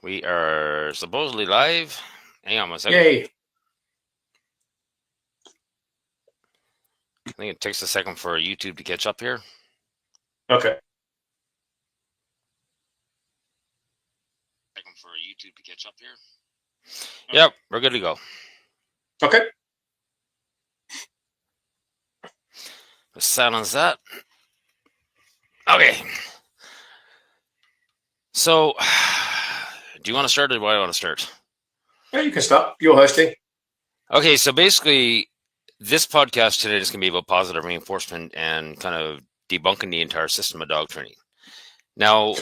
We are supposedly live. Hang on one second. Yay. I think it takes a second for YouTube to catch up here. Okay. Yep, we're good to go. Okay. Let's silence that. Okay. So, do you want to start or do I want to start? Yeah, you can start. You're hosting. Okay, so basically, this podcast today is going to be about positive reinforcement and kind of debunking the entire system of dog training. Now,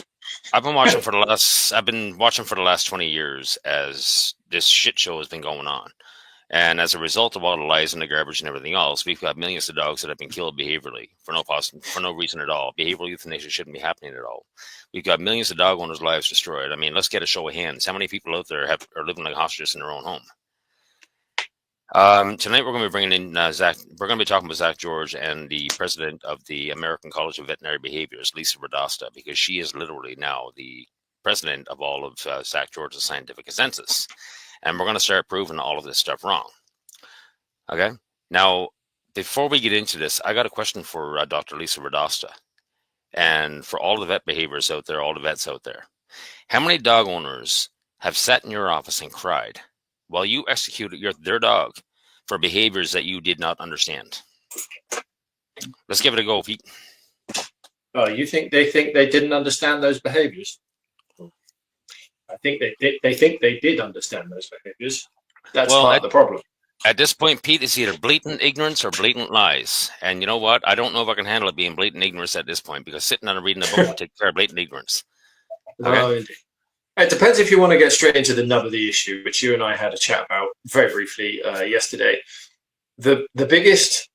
I've been watching for the last 20 years as this shit show has been going on. And as a result of all the lies and the garbage and everything else, we've got millions of dogs that have been killed behaviorally for no reason at all. Behavioral euthanasia shouldn't be happening at all. We've got millions of dog owners' lives destroyed. I mean, let's get a show of hands. How many people out there are living like hostages in their own home? Tonight we're going to be bringing in Zach. We're going to be talking with Zach George and the president of the American College of Veterinary Behaviors, Lisa Radasta, because she is literally now the president of all of Zach George's scientific consensus. And we're going to start proving all of this stuff wrong. Okay. Now, before we get into this, I got a question for Dr. Lisa Radasta and for all the vet behaviors out there, all the vets out there. How many dog owners have sat in your office and cried while you executed their dog for behaviors that you did not understand? Let's give it a go, Pete. Oh, you think they didn't understand those behaviors? I think they think they did understand those behaviors. That's part of the problem. At this point, Pete, it's either blatant ignorance or blatant lies. And you know what? I don't know if I can handle it being blatant ignorance at this point, because sitting down and reading a book will take care of blatant ignorance. Okay? Oh, indeed. It depends if you want to get straight into the nub of the issue, which you and I had a chat about very briefly yesterday. The biggest,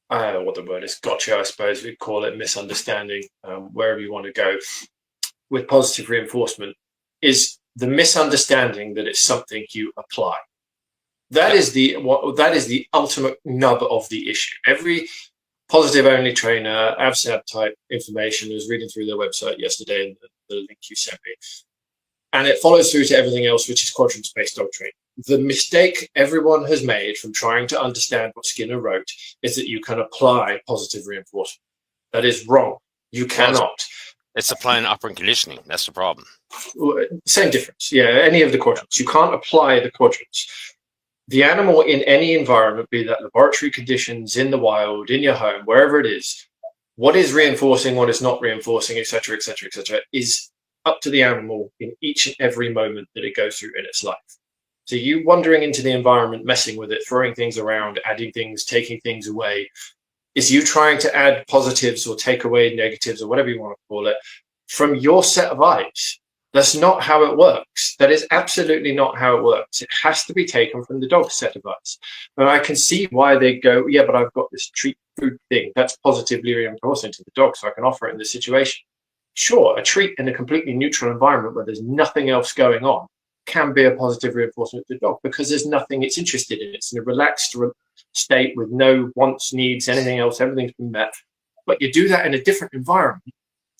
what the word is, gotcha, I suppose we'd call it, misunderstanding, wherever you want to go, with positive reinforcement, is the misunderstanding that it's something you apply. That is the ultimate nub of the issue. Every positive only trainer, AVSAB type information, I was reading through their website yesterday, and the link you sent me, and it follows through to everything else, which is quadrants-based dog training. The mistake everyone has made from trying to understand what Skinner wrote is that you can apply positive reinforcement. That is wrong. You cannot. It's applying operant conditioning. That's the problem. Same difference. Yeah, any of the quadrants. You can't apply the quadrants. The animal in any environment, be that laboratory conditions, in the wild, in your home, wherever it is, what is reinforcing, what is not reinforcing, etc., etc., etc., is up to the animal in each and every moment that it goes through in its life. So you wandering into the environment, messing with it, throwing things around, adding things, taking things away, is you trying to add positives or take away negatives or whatever you want to call it from your set of eyes. That's not how it works. That is absolutely not how it works. It has to be taken from the dog's set of eyes. And I can see why they go, yeah, but I've got this treat food thing. That's positively reinforcing to the dog, so I can offer it in this situation. Sure, a treat in a completely neutral environment where there's nothing else going on can be a positive reinforcement to the dog because there's nothing it's interested in. It's in a relaxed state with no wants, needs, anything else. Everything's been met. But you do that in a different environment.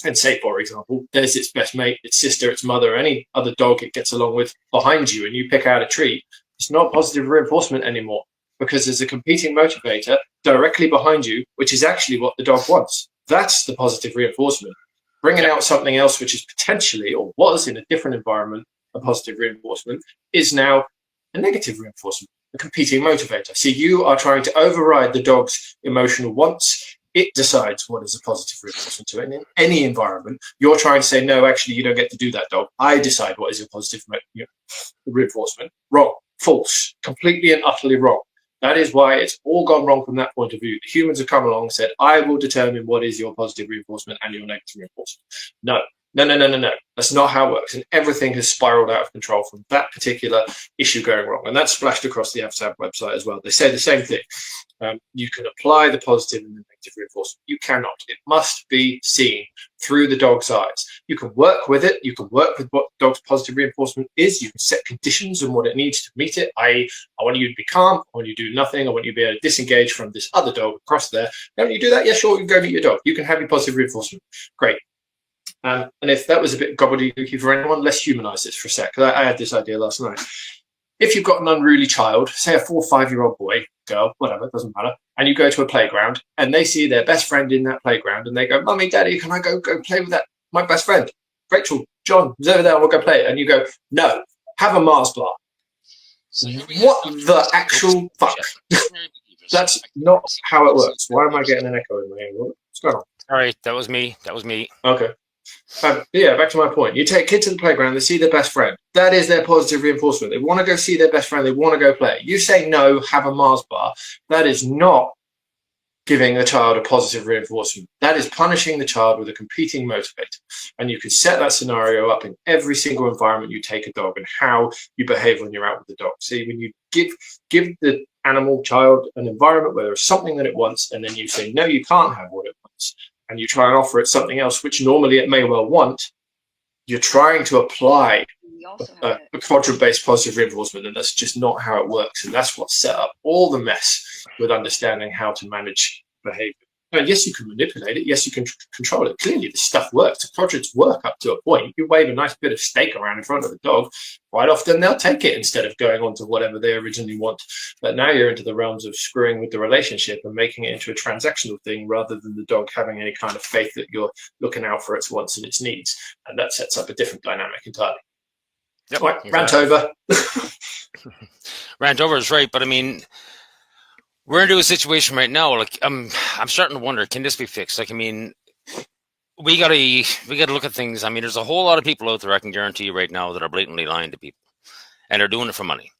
And say, for example, there's its best mate, its sister, its mother, any other dog it gets along with behind you, and you pick out a treat. It's not positive reinforcement anymore because there's a competing motivator directly behind you, which is actually what the dog wants. That's the positive reinforcement. Bringing out something else, which is potentially or was in a different environment, a positive reinforcement, is now a negative reinforcement, a competing motivator. So you are trying to override the dog's emotional wants. It decides what is a positive reinforcement to it. And in any environment, you're trying to say, no, actually, you don't get to do that, dog. I decide what is your positive reinforcement. Wrong, false, completely and utterly wrong. That is why it's all gone wrong from that point of view. The humans have come along and said, I will determine what is your positive reinforcement and your negative reinforcement. No. That's not how it works. And everything has spiraled out of control from that particular issue going wrong. And that's splashed across the AFSAB website as well. They say the same thing. You can apply the positive and the negative reinforcement. You cannot. It must be seen through the dog's eyes. You can work with it. You can work with what the dog's positive reinforcement is. You can set conditions and what it needs to meet it. I want you to be calm. I want you to do nothing. I want you to be able to disengage from this other dog across there. And when you do that, yeah, sure, you can go meet your dog. You can have your positive reinforcement. Great. And if that was a bit gobbledygooky for anyone, let's humanize this for a sec. I had this idea last night. If you've got an unruly child, say a 4 or 5-year-old boy, girl, whatever, doesn't matter, and you go to a playground and they see their best friend in that playground and they go, Mummy, Daddy, can I go play with that? My best friend, Rachel, John, is over there, we'll go play. And you go, no, have a Mars bar. What the actual fuck? That's not how it works. Why am I getting an echo in my ear? What's going on? All right, that was me. That was me. Okay. Yeah, back to my point. You take kids to the playground, they see their best friend. That is their positive reinforcement. They want to go see their best friend. They want to go play. You say no, have a Mars bar. That is not giving a child a positive reinforcement. That is punishing the child with a competing motivator. And you can set that scenario up in every single environment you take a dog and how you behave when you're out with the dog. See, when you give the animal child an environment where there's something that it wants, and then you say, no, you can't have what it wants, and you try and offer it something else, which normally it may well want, you're trying to apply a quadrant-based positive reinforcement, and that's just not how it works. And that's what set up all the mess with understanding how to manage behavior. Now, yes, you can manipulate it. Yes, you can control it. Clearly, this stuff works. Quadrants work up to a point. You wave a nice bit of steak around in front of the dog, quite often they'll take it instead of going on to whatever they originally want. But now you're into the realms of screwing with the relationship and making it into a transactional thing rather than the dog having any kind of faith that you're looking out for its wants and its needs. And that sets up a different dynamic entirely. Yep, right, exactly. Rant over. Rant over is right, but I mean, we're into a situation right now. Like, I'm starting to wonder, can this be fixed? Like, I mean, we gotta look at things. I mean, there's a whole lot of people out there, I can guarantee you right now, that are blatantly lying to people, and they're doing it for money.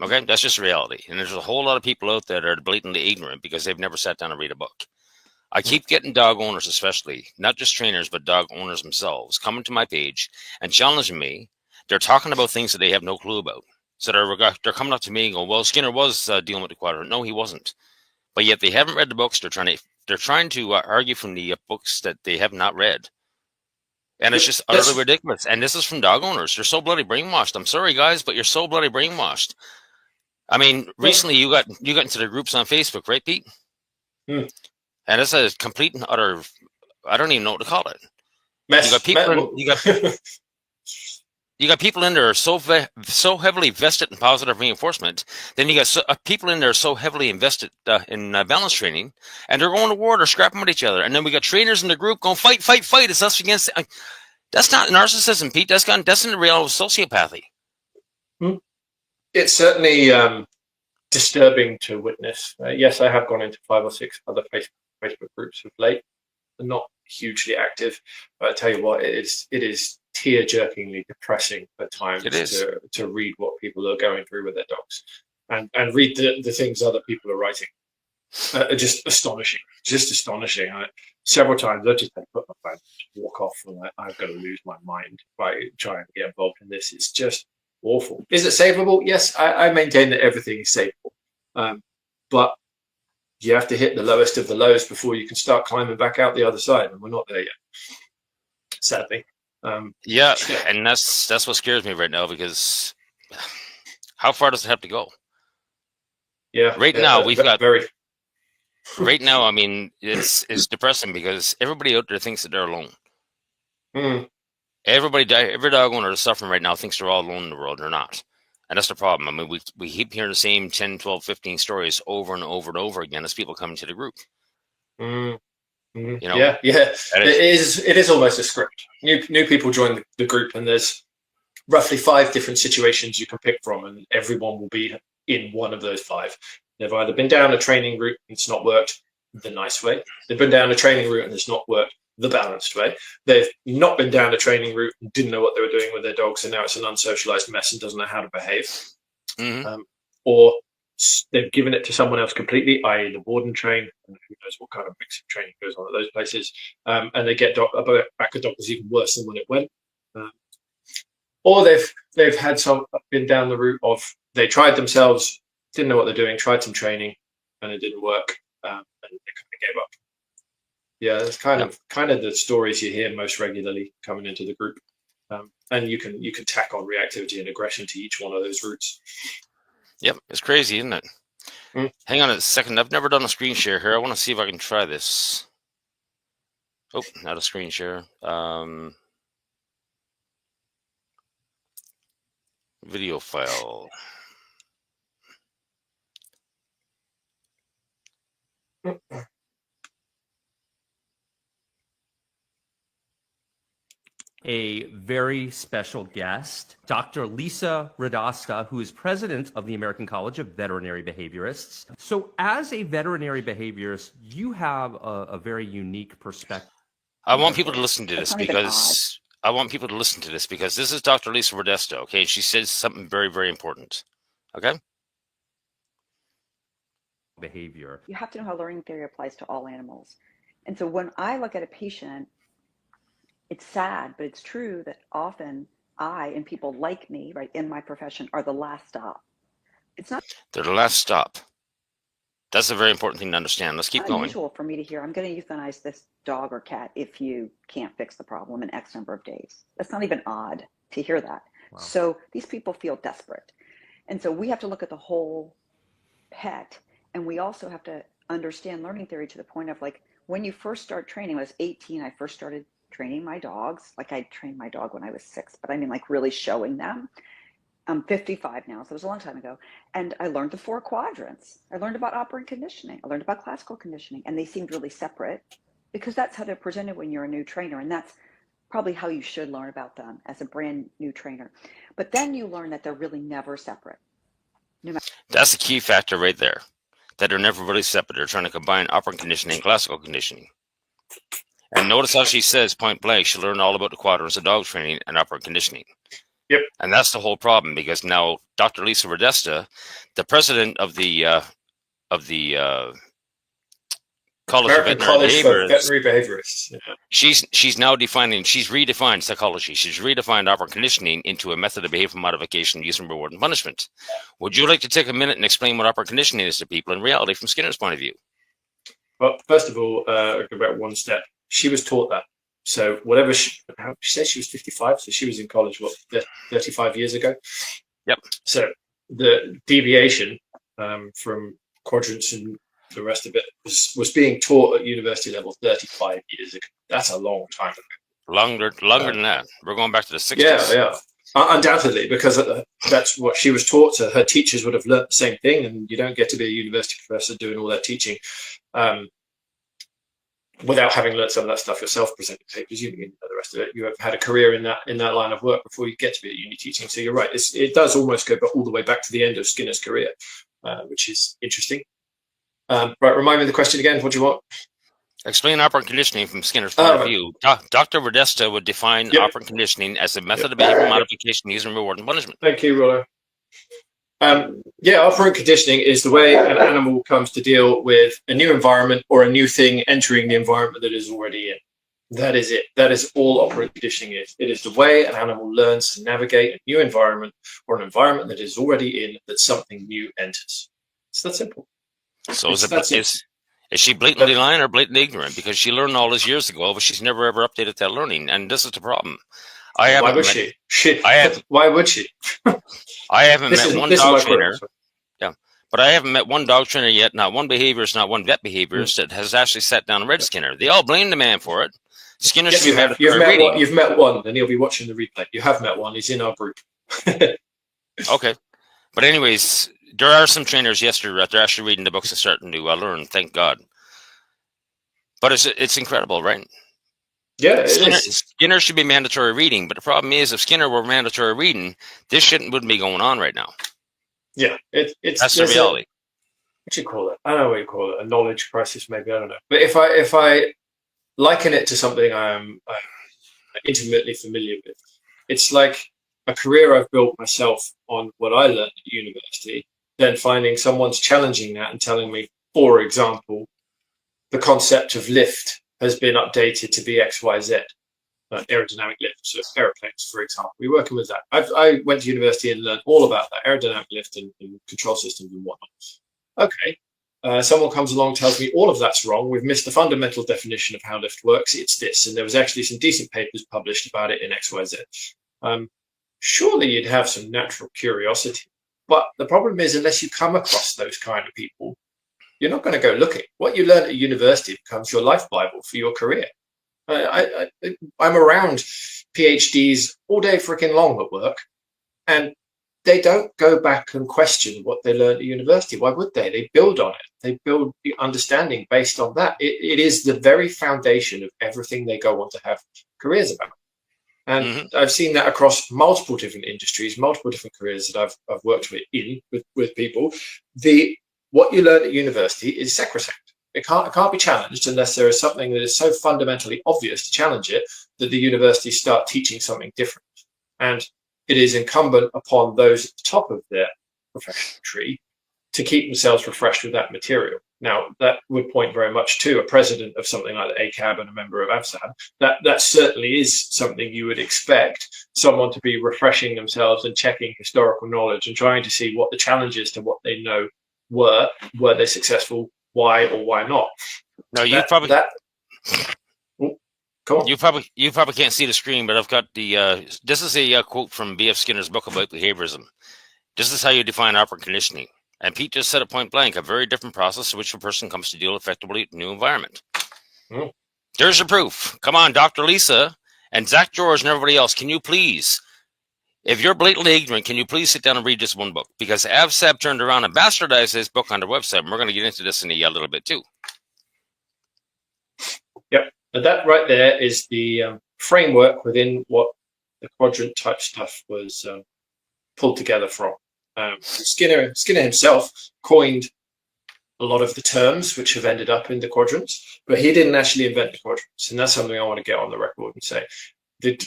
Okay, that's just reality. And there's a whole lot of people out there that are blatantly ignorant because they've never sat down and read a book. I keep getting dog owners, especially not just trainers, but dog owners themselves, coming to my page and challenging me. They're talking about things that they have no clue about. So they're coming up to me and go, "Well, Skinner was dealing with the quadrant." No, he wasn't. But yet they haven't read the books. They're trying to argue from the books that they have not read, and it's just utterly ridiculous. And this is from dog owners. They're so bloody brainwashed. I'm sorry, guys, but you're so bloody brainwashed. I mean, recently you got into the groups on Facebook, right, Pete? Hmm. And it's a complete and utter, I don't even know what to call it. Mess. You got people you got people in there so heavily vested in positive reinforcement. Then you got people in there so heavily invested in balance training, and they're going to war, they're scrapping with each other. And then we got trainers in the group going, fight, fight, fight. It's us against. That's not narcissism, Pete. That's in the realm of sociopathy. It's certainly disturbing to witness. Yes, I have gone into 5 or 6 other Facebook groups of late. They're not hugely active, but I tell you what, it is tear-jerkingly depressing at times to read what people are going through with their dogs, and read the things other people are writing. Just astonishing. Several times I just had to put my phone, walk off, and I've got to lose my mind by trying to get involved in this. It's just awful. Is it savable? Yes, I maintain that everything is savable, but you have to hit the lowest of the lows before you can start climbing back out the other side, and we're not there yet, sadly. Yeah, and that's what scares me right now, because how far does it have to go? Yeah, now we've got very. Right now, I mean, it's depressing because everybody out there thinks that they're alone. Every dog owner that's suffering right now thinks they're all alone in the world. They're not. And that's the problem. I mean, we keep hearing the same 10, 12, 15 stories over and over and over again as people come into the group. You know? Yeah. It is almost a script. New people join the group, and there's roughly 5 different situations you can pick from, and everyone will be in one of those 5. They've either been down a training route and it's not worked the nice way. They've been down a training route and it's not worked the balanced way. They've not been down a training route and didn't know what they were doing with their dogs, and now it's an unsocialized mess and doesn't know how to behave. Or they've given it to someone else completely, i.e. the board and train, and who knows what kind of mix of training goes on at those places, and they get back a dog that's even worse than when it went. Or they've had been down the route of they tried themselves, didn't know what they're doing, tried some training, and it didn't work, and they kind of gave up. Yeah, that's kind of the stories you hear most regularly coming into the group, and you can tack on reactivity and aggression to each one of those routes. Yep, it's crazy, isn't it? Hang on a second. I've never done a screen share here. I want to see if I can try this. Oh, not a screen share. Video file. A very special guest, Dr. Lisa Radoska, who is president of the American College of Veterinary Behaviorists. So as a veterinary behaviorist, you have a very unique perspective. I want people to listen to this because this is Dr. Lisa Radoska, okay? She says something very, very important. Okay? Behavior. You have to know how learning theory applies to all animals. And so when I look at a patient, it's sad, but it's true that often I and people like me, right, in my profession are the last stop. It's not They're the last stop. That's a very important thing to understand. Let's keep going. unusual for me to hear, I'm going to euthanize this dog or cat if you can't fix the problem in X number of days. That's not even odd to hear that. Wow. So these people feel desperate. And so we have to look at the whole pet. And we also have to understand learning theory to the point of, like, when you first start training, when I was 18, I first started training my dogs. Like, I trained my dog when I was 6, but I mean, like, really showing them. I'm 55 now, so it was a long time ago. And I learned the 4 quadrants. I learned about operant conditioning. I learned about classical conditioning. And they seemed really separate because that's how they're presented when you're a new trainer. And that's probably how you should learn about them as a brand new trainer. But then you learn that they're really never separate. That's the key factor right there, that they're never really separate. They're trying to combine operant conditioning and classical conditioning. And notice how she says point blank, she learned all about the quadrants of dog training and operant conditioning. Yep. And that's the whole problem, because now Dr. Lisa Radoska, the president of the College of Veterinary Behaviorists. Yeah. She's now redefined psychology. She's redefined operant conditioning into a method of behavior modification using reward and punishment. Would you like to take a minute and explain what operant conditioning is to people in reality from Skinner's point of view? Well, first of all, I'll go back one step. She was taught that. So whatever she said, she was 55, so she was in college, 35 years ago? Yep. So the deviation from quadrants and the rest of it was being taught at university level 35 years ago. That's a long time ago. Longer than that. We're going back to the 60s. Yeah. Undoubtedly, because that's what she was taught. So her teachers would have learnt the same thing, and you don't get to be a university professor doing all that teaching without having learned some of that stuff yourself, presenting papers, you know, the rest of it. You have had a career in that line of work before you get to be at uni teaching. So you're right. It does almost go all the way back to the end of Skinner's career, which is interesting. Right, remind me of the question again. What do you want? Explain operant conditioning from Skinner's point of view. Dr. Radoska would define operant conditioning as a method of behavior modification using reward and punishment. Thank you, Rollo. Operant conditioning is the way an animal comes to deal with a new environment or a new thing entering the environment that is already in. That is it. That is all operant conditioning is. It is the way an animal learns to navigate a new environment or an environment that is already in, that something new enters. It's that simple. So is she blatantly lying or blatantly ignorant? Because she learned all this years ago, but she's never ever updated that learning. And this is the problem. Why would she? Why would she? I haven't met one dog trainer. Yeah, but I haven't met one dog trainer yet. Not one behaviorist, not one vet behaviorist that has actually sat down and read Skinner. They all blame the man for it. Skinner should be mandatory reading. You've met one, and he'll be watching the replay. You have met one. He's in our group. Okay, but anyways, there are some trainers yesterday that they're actually reading the books and starting to learn. Thank God. But it's incredible, right? Yeah, Skinner should be mandatory reading, but the problem is, if Skinner were mandatory reading, this wouldn't be going on right now. Yeah, that's the reality. What do you call it? I don't know what you call it. A knowledge crisis, maybe. I don't know. But if I liken it to something I'm intimately familiar with, it's like a career I've built myself on what I learned at university, then finding someone's challenging that and telling me, for example, the concept of lift has been updated to be XYZ, aerodynamic lift, so aeroplanes, for example. We're working with that. I went to university and learned all about that, aerodynamic lift and control systems and whatnot. Okay, someone comes along and tells me all of that's wrong. We've missed the fundamental definition of how lift works. It's this, and there was actually some decent papers published about it in XYZ. Surely you'd have some natural curiosity. But the problem is, unless you come across those kind of people, you're not going to go looking. What you learn at university becomes your life Bible for your career. I'm around PhDs all day freaking long at work, and they don't go back and question what they learned at university. Why would they? They build on it. They build the understanding based on that. It is the very foundation of everything they go on to have careers about. And I've seen that across multiple different industries, multiple different careers that I've worked with people. What you learn at university is sacrosanct. It can't be challenged unless there is something that is so fundamentally obvious to challenge it that the universities start teaching something different. And it is incumbent upon those at the top of their professional tree to keep themselves refreshed with that material. Now, that would point very much to a president of something like the ACAB and a member of AVSAB. That certainly is something you would expect someone to be refreshing themselves and checking historical knowledge and trying to see what the challenges to what they know were they successful, why or why not. No, you probably can't see the screen, but I've got the this is a quote from B.F. Skinner's book about behaviorism. This is how you define operant conditioning. And Pete just said it point blank, a very different process to which a person comes to deal effectively with a new environment. There's your proof. Come on, Dr. Lisa and Zach George and everybody else, can you please, if you're blatantly ignorant, can you please sit down and read this one book? Because AVSAB turned around and bastardized this book on their website, and we're going to get into this in a little bit too. Yep. And that right there is the framework within what the quadrant type stuff was pulled together from. Skinner himself coined a lot of the terms which have ended up in the quadrants, but he didn't actually invent the quadrants. And that's something I want to get on the record and say. The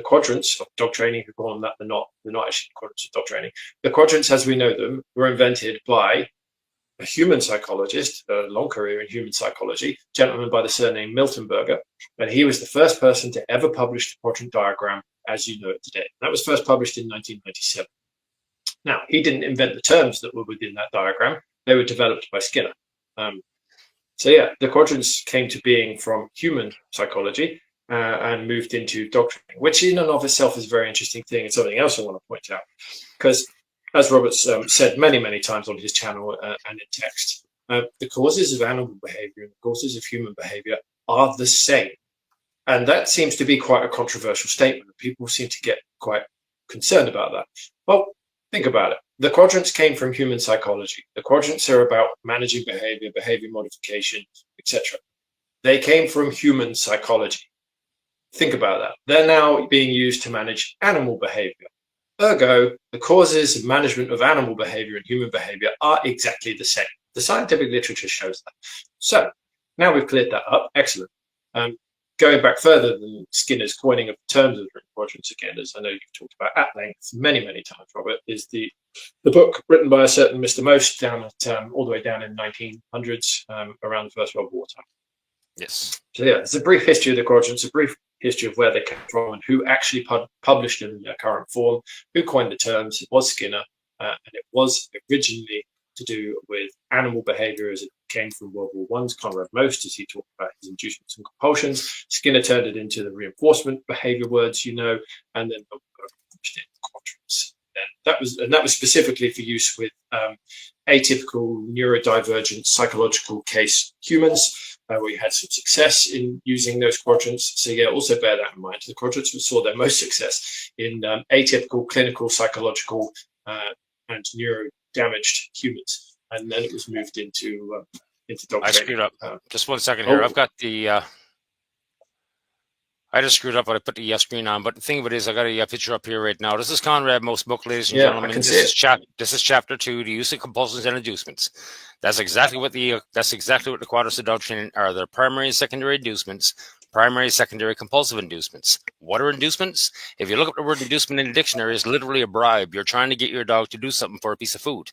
quadrants of dog training, who call them that, they're not actually quadrants of dog training. The quadrants, as we know them, were invented by a human psychologist, a long career in human psychology, a gentleman by the surname Miltenberger, and he was the first person to ever publish the quadrant diagram as you know it today. That was first published in 1997. Now, he didn't invent the terms that were within that diagram. They were developed by Skinner. So yeah, the quadrants came to being from human psychology and moved into dog training, which in and of itself is a very interesting thing and something else I want to point out. Because as Robert's said many, many times on his channel and in text, the causes of animal behavior and the causes of human behavior are the same. And that seems to be quite a controversial statement. People seem to get quite concerned about that. Well, think about it. The quadrants came from human psychology. The quadrants are about managing behavior, behavior modification, etc. They came from human psychology. Think about that. They're now being used to manage animal behavior. Ergo, the causes of management of animal behavior and human behavior are exactly the same. The scientific literature shows that. So now we've cleared that up. Excellent. Going back further than Skinner's coining of the terms of the quadrants, again, as I know you've talked about at length many, many times, Robert, is the book written by a certain Mr. Most down at all the way down in the 1900s, around the First World War time. Yes. So yeah, it's a brief history of the quadrants, a brief history of where they came from and who actually published them in their current form, who coined the terms. It was Skinner, and it was originally to do with animal behavior as it came from World War I's Conrad Most, as he talked about his inducements and compulsions. Skinner turned it into the reinforcement behavior words, and then published it in the quadrants. And that was specifically for use with atypical neurodivergent psychological case humans, where we had some success in using those quadrants. So yeah, also bear that in mind. The quadrants saw their most success in atypical clinical psychological and neuro-damaged humans, and then it was moved into dog training. I screwed up. Just 1 second here. I've got the. I just screwed up when I put the screen on, but the thing of it is, I got a picture up here right now. This is Conrad Most book, ladies and gentlemen. This is chapter 2, the use of compulsions and inducements. That's exactly what the quadrants of dog training are. They're primary and secondary inducements, primary, secondary, compulsive inducements. What are inducements? If you look up the word inducement in the dictionary, it's literally a bribe. You're trying to get your dog to do something for a piece of food.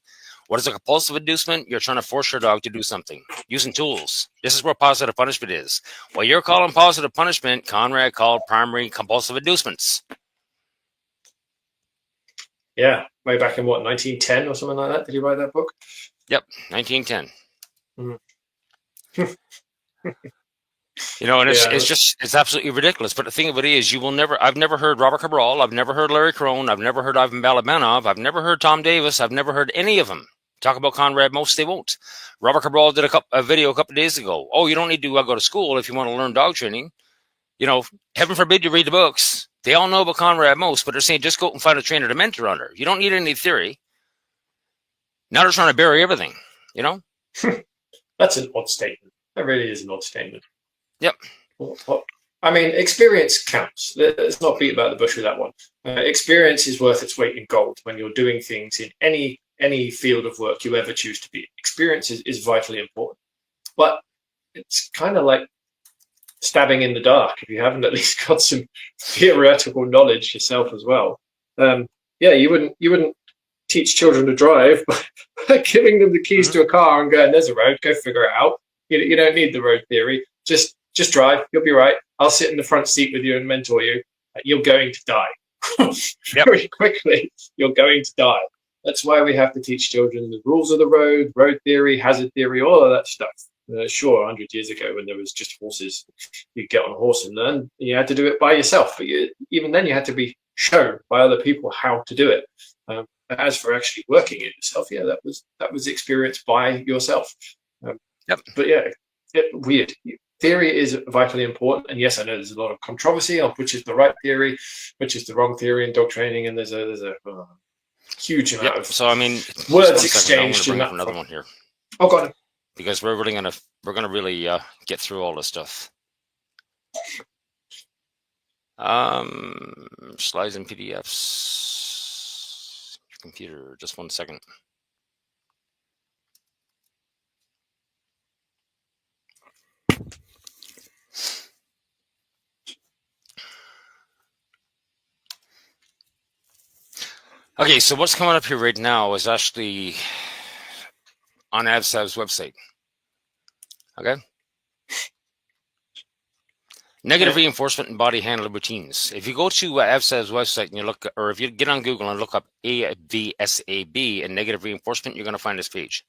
What is a compulsive inducement? You're trying to force your dog to do something using tools. This is where positive punishment is. What you're calling positive punishment, Conrad called primary compulsive inducements. Yeah, way back in 1910 or something like that? Did he write that book? Yep, 1910. Mm-hmm. And it's absolutely ridiculous. But the thing of it is, I've never heard Robert Cabral, I've never heard Larry Crone, I've never heard Ivan Balabanov, I've never heard Tom Davis, I've never heard any of them talk about Conrad Most. They won't. Robert Cabral did a video a couple of days ago. Oh, you don't need to go to school if you want to learn dog training. You know, heaven forbid you read the books. They all know about Conrad most, but they're saying just go out and find a trainer to mentor under. You don't need any theory. Now they're trying to bury everything, you know? That's an odd statement. That really is an odd statement. Yep. Well, I mean, experience counts. Let's not beat about the bush with that one. Experience is worth its weight in gold when you're doing things in any field of work you ever choose to be. Experience is vitally important. But it's kind of like stabbing in the dark if you haven't at least got some theoretical knowledge yourself as well. Yeah, you wouldn't teach children to drive by giving them the keys to a car and going, "There's a road, go figure it out." You don't need the road theory. Just drive. You'll be right. I'll sit in the front seat with you and mentor you. You're going to die very quickly. You're going to die. That's why we have to teach children the rules of the road theory, hazard theory, all of that stuff. Sure, 100 years ago when there was just horses, you'd get on a horse and learn. You had to do it by yourself. But even then, you had to be shown by other people how to do it. As for actually working it yourself, yeah, that was experienced by yourself. But yeah, weird. Theory is vitally important, and yes, I know there's a lot of controversy on which is the right theory, which is the wrong theory in dog training, and there's a huge amount of so I mean words exchanged. Bring up another one here. Oh, got it. Because we're gonna really get through all this stuff. Slides and PDFs. Computer, just 1 second. Okay, so what's coming up here right now is actually on AVSAB's website. Okay. Negative reinforcement and body handling routines. If you go to AVSAB's website and you look, or if you get on Google and look up AVSAB and negative reinforcement, you're going to find this page.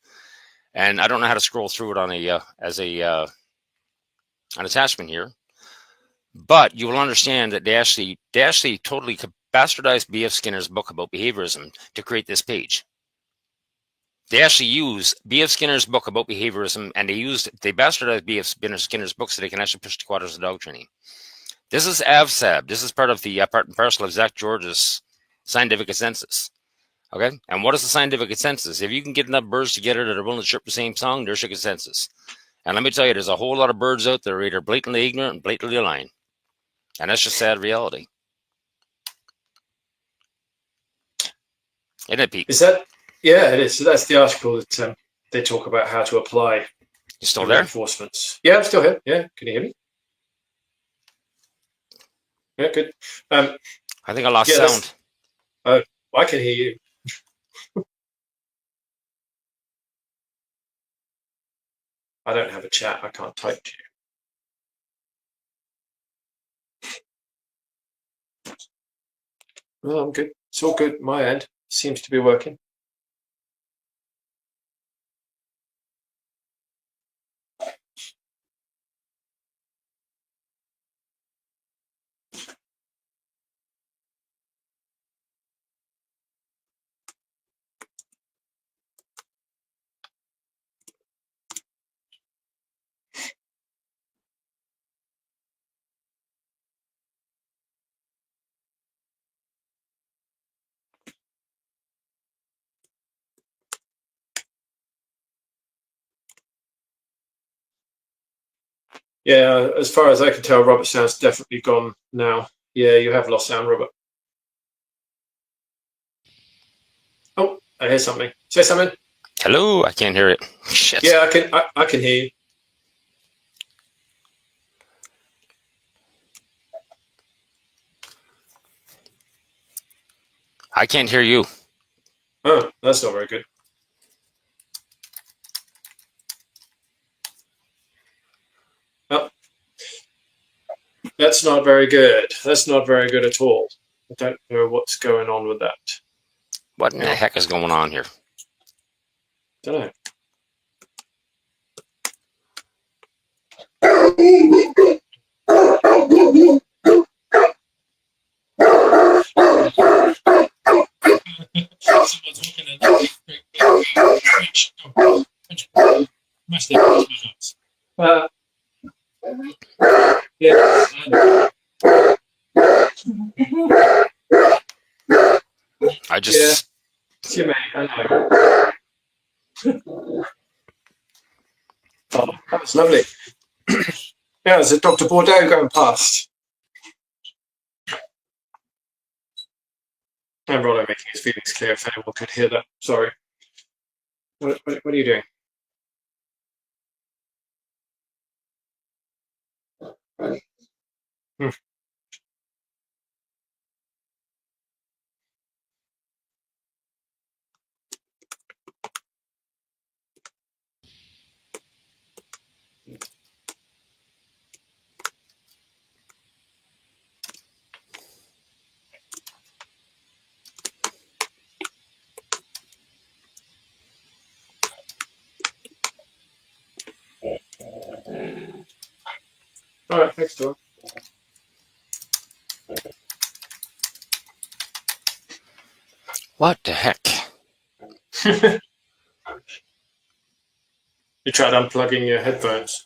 And I don't know how to scroll through it on an attachment here, but you will understand that they actually totally bastardized B.F. Skinner's book about behaviorism to create this page. They actually use B.F. Skinner's book about behaviorism, and they bastardized B.F. Skinner's book so they can actually push the quadrants of dog training. This is AVSAB. This is part of the part and parcel of Zach George's scientific consensus. Okay, and what is the scientific consensus? If you can get enough birds together that are willing to chirp the same song, there's your consensus. And let me tell you, there's a whole lot of birds out there that are either blatantly ignorant and blatantly lying, and that's just sad reality. Isn't it, Pete? Is that? Yeah, it is. So that's the article that they talk about how to apply. You still there? Reinforcements. Yeah, I'm still here. Yeah, can you hear me? Yeah, good. I think I lost sound. Oh, I can hear you. I don't have a chat. I can't type to you. Well, I'm good. It's all good. My end seems to be working. Yeah, as far as I can tell, Robert sound's definitely gone now. Yeah, you have lost sound, Robert. Oh, I hear something. Say something. Hello, I can't hear it. Shit. Yeah, I can hear you. I can't hear you. Oh, that's not very good. Oh, that's not very good. That's not very good at all. I don't know what's going on with that. What in the heck is going on here? Don't know. Yeah. I Yeah, just it's your mate. I know. Oh, that was lovely. Yeah, there's a Dr. Bordeaux going past. And Rollo making his feelings clear if anyone could hear that. Sorry. What are you doing? Hmm. All right, thanks, Tom. what the heck? You tried unplugging your headphones.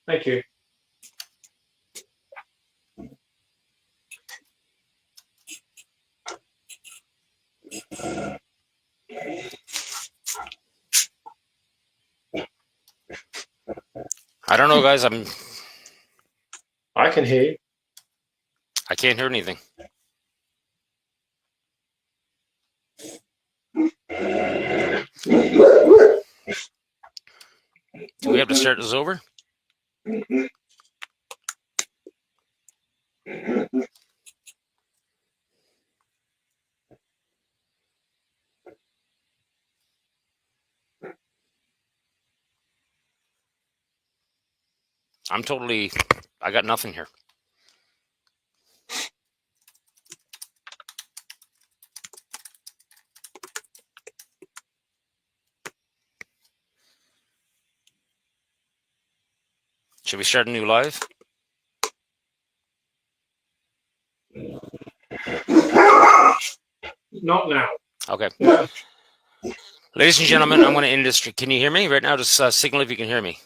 Thank you. I don't know, guys. I can hear you. I can't hear anything. Do we have to start this over? I got nothing here. Should we start a new live? Not now. Okay. Ladies and gentlemen, I'm going to end this. Can you hear me right now? Just signal if you can hear me.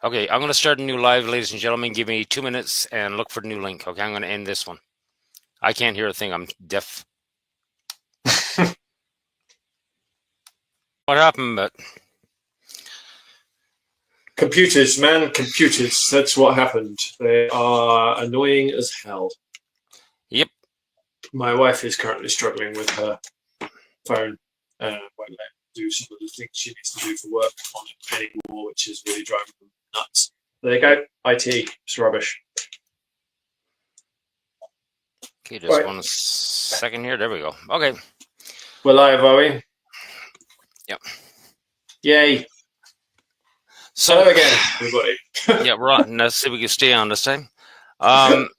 Okay, I'm going to start a new live, ladies and gentlemen. Give me 2 minutes and look for the new link. Okay, I'm going to end this one. I can't hear a thing. I'm deaf. What happened? But Computers, man, computers. That's what happened. They are annoying as hell. yep. My wife is currently struggling with her phone. Won't let her do some of the things she needs to do for work on it anymore, which is really driving them nuts. There you go. IT. It's rubbish. Okay, just Right. 1 second here. There we go. Okay. We're live, are we? Yep. Yay. So hello again, everybody. Yeah, we're on. Let's see if we can stay on this time. I'm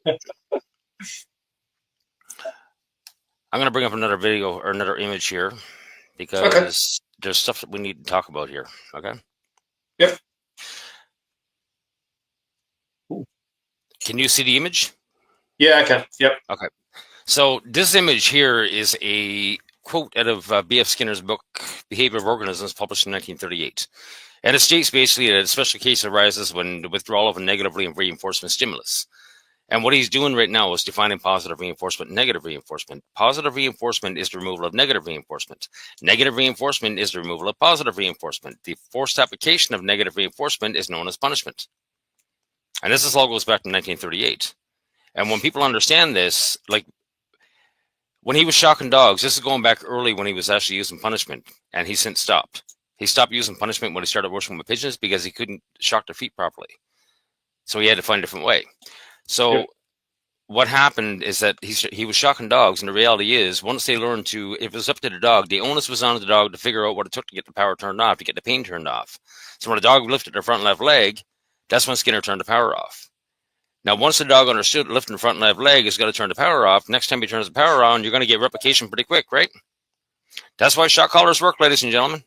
going to bring up another video or another image here because there's stuff that we need to talk about here. Okay. Yep. Can you see the image? Yeah, I can. Yep. Okay. So this image here is a quote out of B.F. Skinner's book, Behavior of Organisms, published in 1938. And it states basically that a special case arises when the withdrawal of a negatively reinforcement stimulus. And what he's doing right now is defining positive reinforcement and negative reinforcement. Positive reinforcement is the removal of negative reinforcement. Negative reinforcement is the removal of positive reinforcement. The forced application of negative reinforcement is known as punishment. And this all goes back to 1938. And when people understand this, like when he was shocking dogs, this is going back early when he was actually using punishment, and he since stopped. He stopped using punishment when he started working with pigeons because he couldn't shock their feet properly. So he had to find a different way. So what happened is that he was shocking dogs, and the reality is, once they learned to, if it was up to the dog, the onus was on the dog to figure out what it took to get the power turned off, to get the pain turned off. So when the dog lifted their front left leg, that's when Skinner turned the power off. Now, once the dog understood lifting the front left leg is going to turn the power off, next time he turns the power on, you're going to get replication pretty quick, right? That's why shock collars work, ladies and gentlemen.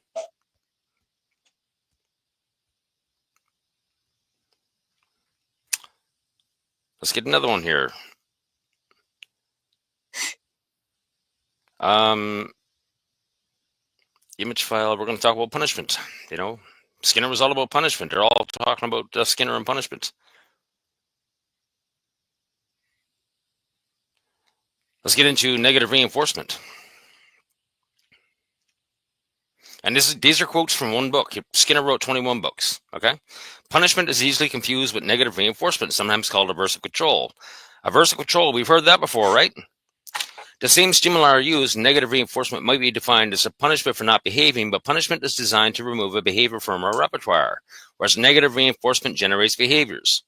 Let's get another one here. Image file. We're going to talk about punishment. You know, Skinner was all about punishment. They're all talking about Skinner and punishment. Let's get into negative reinforcement. And these are quotes from one book. Skinner wrote 21 books. Okay, punishment is easily confused with negative reinforcement, sometimes called aversive control. Aversive control, we've heard that before, right? The same stimuli are used. Negative reinforcement might be defined as a punishment for not behaving, but punishment is designed to remove a behavior from our repertoire, whereas negative reinforcement generates behaviors.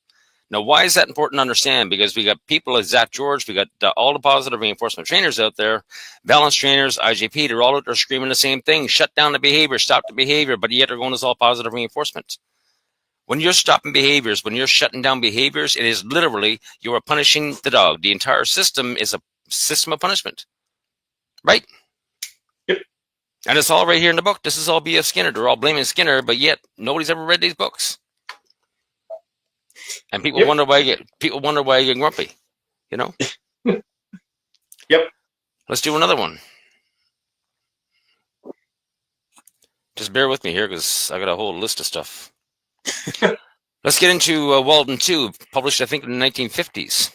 Now, why is that important to understand? Because we got people like Zach George, we got all the positive reinforcement trainers out there, balance trainers, IJP, they're all out there screaming the same thing: shut down the behavior, stop the behavior, but yet they're going as all positive reinforcement. When you're stopping behaviors, when you're shutting down behaviors, it is literally you are punishing the dog. The entire system is a system of punishment, right? Yep. And it's all right here in the book. This is all B.F. Skinner. They're all blaming Skinner, but yet nobody's ever read these books. And people wonder why you get grumpy, you know? Yep. Let's do another one. Just bear with me here because I got a whole list of stuff. Let's get into Walden 2, published, I think, in the 1950s.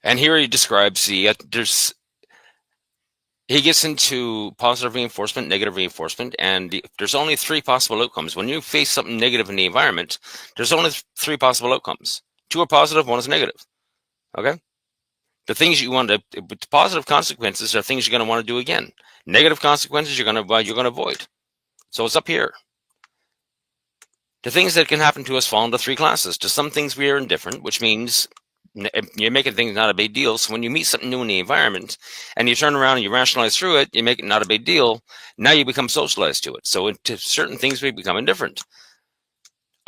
And here he describes he gets into positive reinforcement, negative reinforcement, and there's only three possible outcomes. When you face something negative in the environment, there's only three possible outcomes. Two are positive, one is negative. Okay? The things you want to, positive consequences are things you're going to want to do again. Negative consequences you're going to avoid. So it's up here. The things that can happen to us fall into three classes. To some things we are indifferent, which means you're making things not a big deal. So when you meet something new in the environment and you turn around and you rationalize through it, you make it not a big deal. Now you become socialized to it. So to certain things we become indifferent.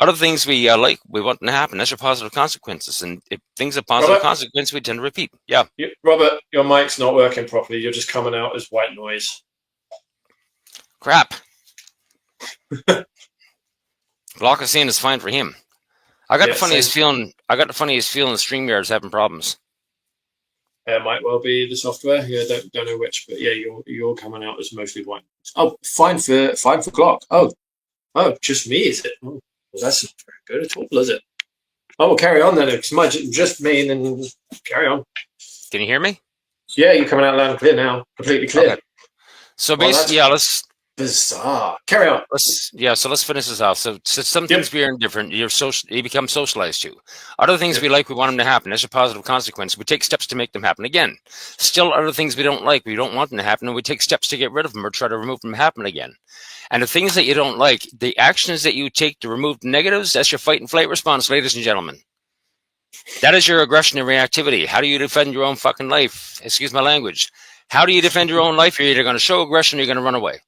Other things we like, we want them to happen. That's your positive consequences. And if things are positive consequences, we tend to repeat. Yeah. Robert, your mic's not working properly. You're just coming out as white noise. Crap. Block of sand is fine for him. I got the funniest feeling the StreamYard's having problems. It might well be the software. Yeah, don't know which, but yeah, you're coming out as mostly white. Oh, fine for Glock. Oh, just me, is it? Oh, well, that's not very good at all, is it? Oh, well, carry on then. It's just me, and then carry on. Can you hear me? Yeah, you're coming out loud and clear now. Completely clear. Okay. So basically, let's. Bizarre. Carry on. So let's finish this off. So some things we are indifferent. You become socialized to. Other things we like, we want them to happen. That's a positive consequence. We take steps to make them happen again. Still, other things we don't like, we don't want them to happen, and we take steps to get rid of them or try to remove them happen again. And the things that you don't like, the actions that you take to remove the negatives, that's your fight and flight response, ladies and gentlemen. That is your aggression and reactivity. How do you defend your own fucking life? Excuse my language. How do you defend your own life? You're either going to show aggression or you're going to run away.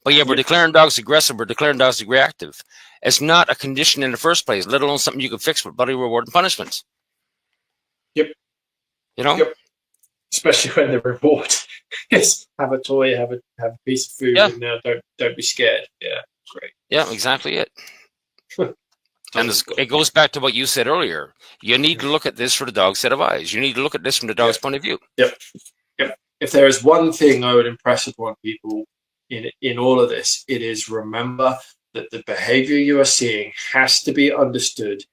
But yeah, we're declaring dogs aggressive. We're declaring dogs reactive. It's not a condition in the first place, let alone something you can fix with buddy reward and punishment. Yep. You know? Yep. Especially when the reward is have a toy, have a piece of food, and now don't be scared. Yeah, great. Yeah, exactly it. And it goes back to what you said earlier. You need to look at this for the dog's set of eyes. You need to look at this from the dog's point of view. Yep. If there is one thing I would impress upon people in all of this, it is remember that the behavior you are seeing has to be understood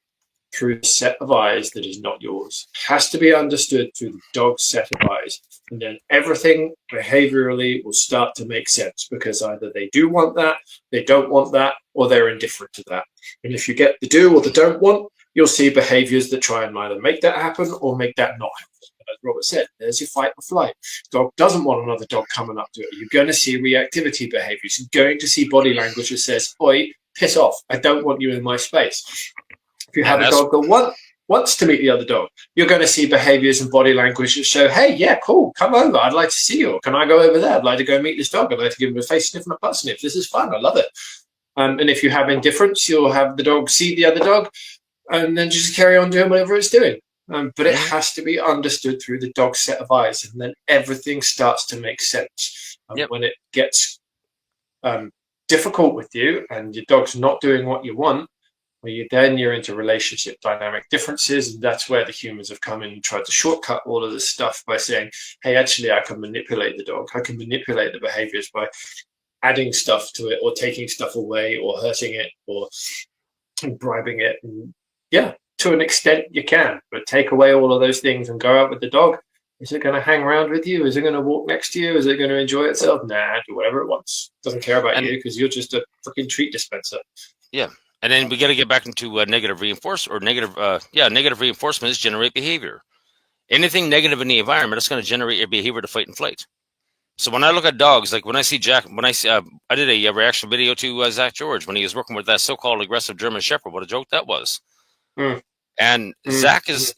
through a set of eyes that is not yours. Has to be understood through the dog's set of eyes. And then everything behaviorally will start to make sense because either they do want that, they don't want that, or they're indifferent to that. And if you get the do or the don't want, you'll see behaviors that try and either make that happen or make that not happen. As Robert said, there's your fight or flight. Dog doesn't want another dog coming up to it. You're going to see reactivity behaviors. You're going to see body language that says, oi, piss off. I don't want you in my space. If you have a dog that wants to meet the other dog, you're going to see behaviors and body language that show, hey, yeah, cool, come over. I'd like to see you. Or can I go over there? I'd like to go meet this dog. I'd like to give him a face sniff and a butt sniff. This is fun. I love it. And if you have indifference, you'll have the dog see the other dog and then just carry on doing whatever it's doing. But it has to be understood through the dog's set of eyes, and then everything starts to make sense. When it gets difficult with you and your dog's not doing what you want, You're into relationship dynamic differences, and that's where the humans have come in and tried to shortcut all of this stuff by saying, hey, actually, I can manipulate the dog. I can manipulate the behaviors by adding stuff to it or taking stuff away or hurting it or bribing it. And yeah, to an extent you can, but take away all of those things and go out with the dog. Is it going to hang around with you? Is it going to walk next to you? Is it going to enjoy itself? Nah, do whatever it wants. Doesn't care about you because you're just a freaking treat dispenser. Yeah. And then we got to get back into negative reinforcement or negative reinforcements generate behavior. Anything negative in the environment, it's going to generate your behavior to fight and flight. So when I look at dogs, like when I see Jack, I did a reaction video to Zach George when he was working with that so-called aggressive German Shepherd. What a joke that was. And Zach is,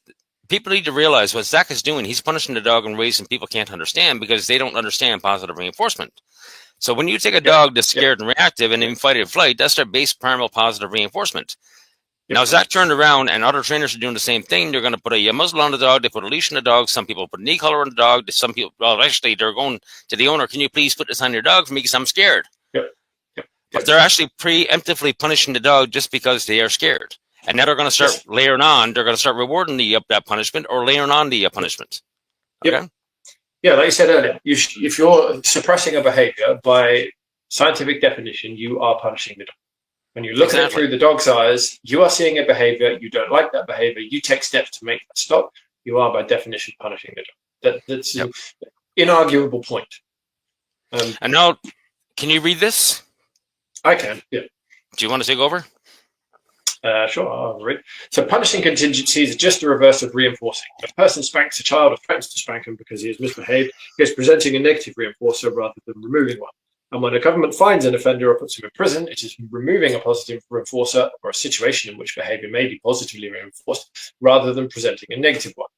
people need to realize what Zach is doing. He's punishing the dog in ways that people can't understand because they don't understand positive reinforcement. So when you take a dog that's scared and reactive and in fight and flight, that's their base primal positive reinforcement. Now, Zach turned around and other trainers are doing the same thing. They're going to put a muzzle on the dog. They put a leash on the dog. Some people put a knee collar on the dog. Some people, well, actually, they're going to the owner. Can you please put this on your dog for me because I'm scared? But they're actually preemptively punishing the dog just because they are scared. And now they're going to start layering on. They're going to start rewarding that punishment or layering on the punishment. Okay? Yeah, like you said earlier, if you're suppressing a behavior, by scientific definition, you are punishing the dog. When you look at it through the dog's eyes, you are seeing a behavior, you don't like that behavior, you take steps to make that stop, you are by definition punishing the dog. That's an inarguable point. And now, can you read this? I can, yeah. Do you want to take over? Sure, I'll read. So punishing contingencies are just the reverse of reinforcing. If a person spanks a child or threatens to spank him because he has misbehaved, he is presenting a negative reinforcer rather than removing one. And when a government finds an offender or puts him in prison, it is removing a positive reinforcer or a situation in which behavior may be positively reinforced rather than presenting a negative one.